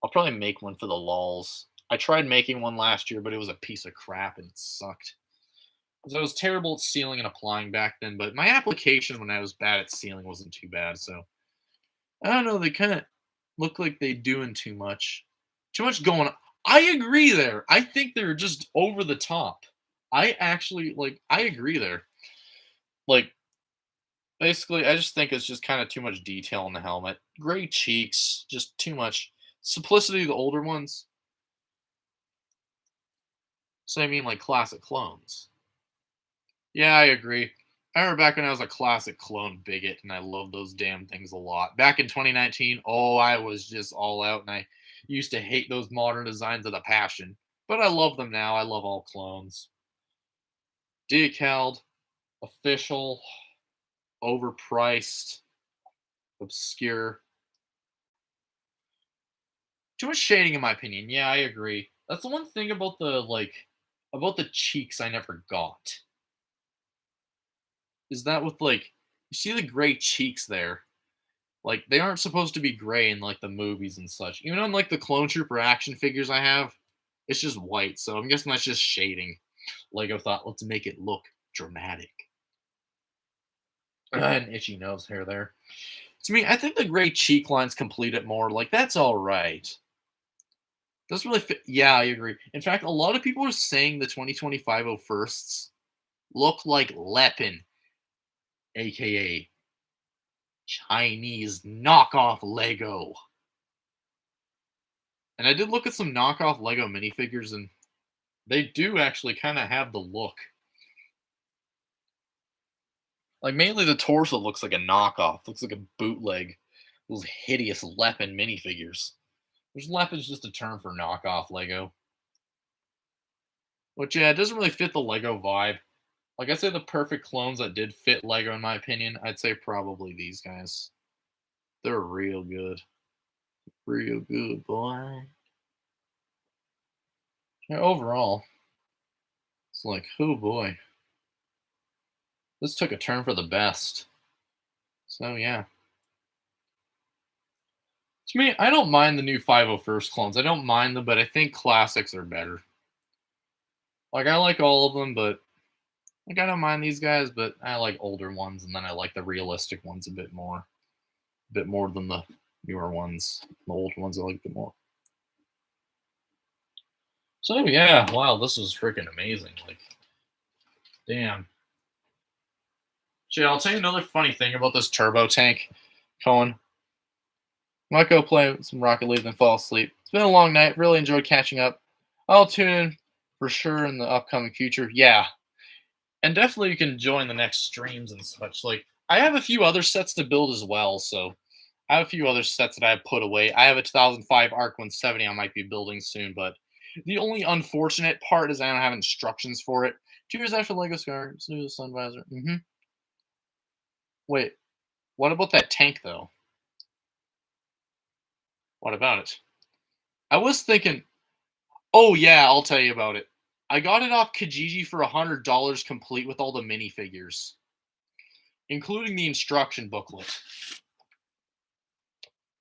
A: I'll probably make one for the lols. I tried making one last year, but it was a piece of crap and it sucked. 'Cause I was terrible at sealing and applying back then, but my application when I was bad at sealing wasn't too bad. So I don't know. They kind of look like they doing too much. Too much going on. I agree there. I think they're just over the top. I actually like I agree there. Like basically I just think it's just kind of too much detail in the helmet. Gray cheeks, just too much simplicity of the older ones. So I mean like classic clones. Yeah, I agree. I remember back when I was a classic clone bigot and I loved those damn things a lot. Back in 2019, oh, I was just all out and I used to hate those modern designs with a passion. But I love them now. I love all clones. Decaled, official, overpriced, obscure. Too much shading in my opinion. Yeah, I agree. That's the one thing about the cheeks I never got. Is that with you see the gray cheeks there? Like they aren't supposed to be gray in like the movies and such. Even on like the Clone Trooper action figures I have, it's just white. So I'm guessing that's just shading. Lego thought, let's make it look dramatic. An itchy nose hair there. To me, I think the gray cheek lines complete it more. Like that's all right. Doesn't really fit. Yeah, I agree. In fact, a lot of people are saying the 2025 firsts look like Lepin, aka Chinese knockoff Lego. And I did look at some knockoff Lego minifigures, and they do actually kind of have the look. Like mainly the torso looks like a knockoff, looks like a bootleg. Those hideous Lepin minifigures. Which Lepin's just a term for knockoff Lego. Which yeah, it doesn't really fit the Lego vibe. Like I say, the perfect clones that did fit Lego, in my opinion, I'd say probably these guys. They're real good, real good, boy. Yeah, overall, it's like, oh boy, this took a turn for the best. So yeah. To me, I don't mind the new 501st clones. I don't mind them, but I think classics are better. Like I like all of them, but like I don't mind these guys, but I like older ones, and then I like the realistic ones a bit more than the newer ones. The old ones I like a bit more. So yeah, wow, this is freaking amazing. Like, damn. Jay, I'll tell you another funny thing about this turbo tank, Cohen. Might go play some Rocket League and fall asleep. It's been a long night. Really enjoyed catching up. I'll tune in for sure in the upcoming future. Yeah, and definitely you can join the next streams and such. Like I have a few other sets to build as well, so I have a few other sets that I have put away. I have a 2005 Arc 170 I might be building soon, but the only unfortunate part is I don't have instructions for it. 2 years after Lego Scar, new Sun Visor. Wait, what about that tank though? What about it? I was thinking. Oh yeah, I'll tell you about it. I got it off Kijiji for $100 complete with all the minifigures, including the instruction booklet.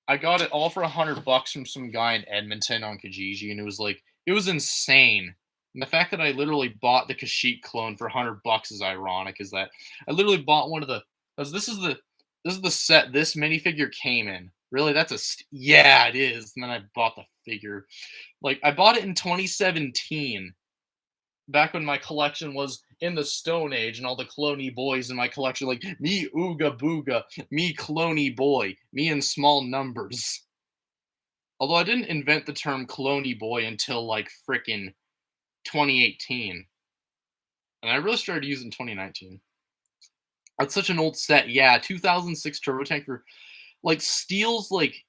A: I got it all for $100 from some guy in Edmonton on Kijiji, and it was insane. And the fact that I literally bought the Kashyyyk clone for $100 is ironic. Is that I literally bought one of the because this is the set this minifigure came in. Really, that's yeah, it is. And then I bought the figure. Like I bought it in 2017, back when my collection was in the Stone Age and all the Cloni boys in my collection, like me ooga booga, me Cloni boy, me in small numbers. Although I didn't invent the term Cloni boy until like frickin' 2018. And I really started using 2019. That's such an old set. Yeah, 2006 Turbo Tanker like steals like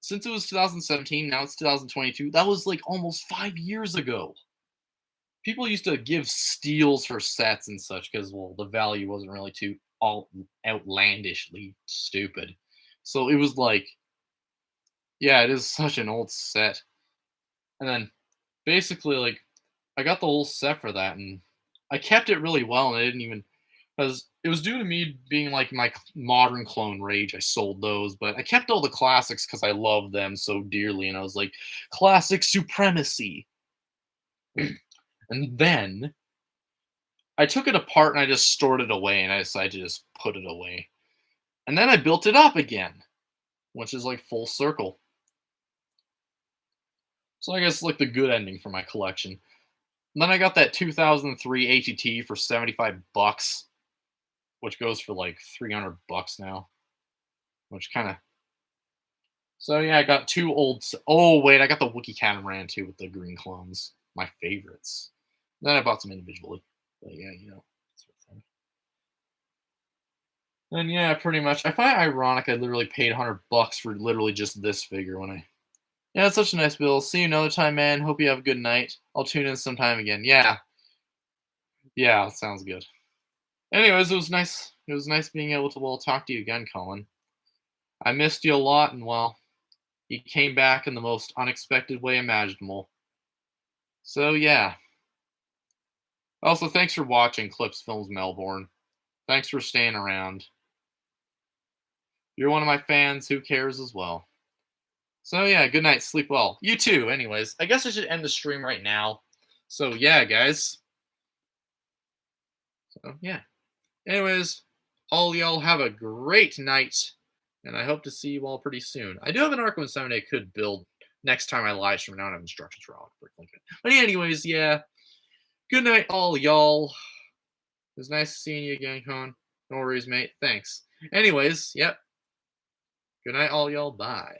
A: since it was 2017, now it's 2022. That was like almost 5 years ago. People used to give steals for sets and such because well the value wasn't really too all outlandishly stupid, so it was like yeah, it is such an old set. And then basically like I got the whole set for that, and I kept it really well, and I didn't even because it was due to me being like my modern clone rage. I sold those, but I kept all the classics because I love them so dearly, and I was like, classic supremacy. And then I took it apart and I just stored it away, and I decided to just put it away. And then I built it up again, which is like full circle. So I guess like the good ending for my collection. And then I got that 2003 ATT for 75 bucks, which goes for like 300 bucks now, which kind of. So yeah, I got two old. Oh wait, I got the Wookiee catamaran too with the green clones, my favorites. Then I bought some individually, but yeah, sort of thing. And yeah, pretty much. I find it ironic I literally paid 100 bucks for literally just this figure when I. Yeah, it's such a nice bill. See you another time, man. Hope you have a good night. I'll tune in sometime again. Yeah, yeah, sounds good. Anyways, it was nice. It was nice being able to talk to you again, Colin. I missed you a lot, and you came back in the most unexpected way imaginable. So yeah. Also, thanks for watching Clips Films Melbourne. Thanks for staying around. You're one of my fans. Who cares as well? So yeah, good night. Sleep well. You too. Anyways, I guess I should end the stream right now. So yeah, guys. So yeah. Anyways, all y'all have a great night, and I hope to see you all pretty soon. I do have an Arkham 7 I could build next time I live stream. I don't have instructions for all. But anyways, yeah. Good night, all y'all. It was nice seeing you again, Con. No worries, mate. Thanks. Anyways, yep. Good night, all y'all. Bye.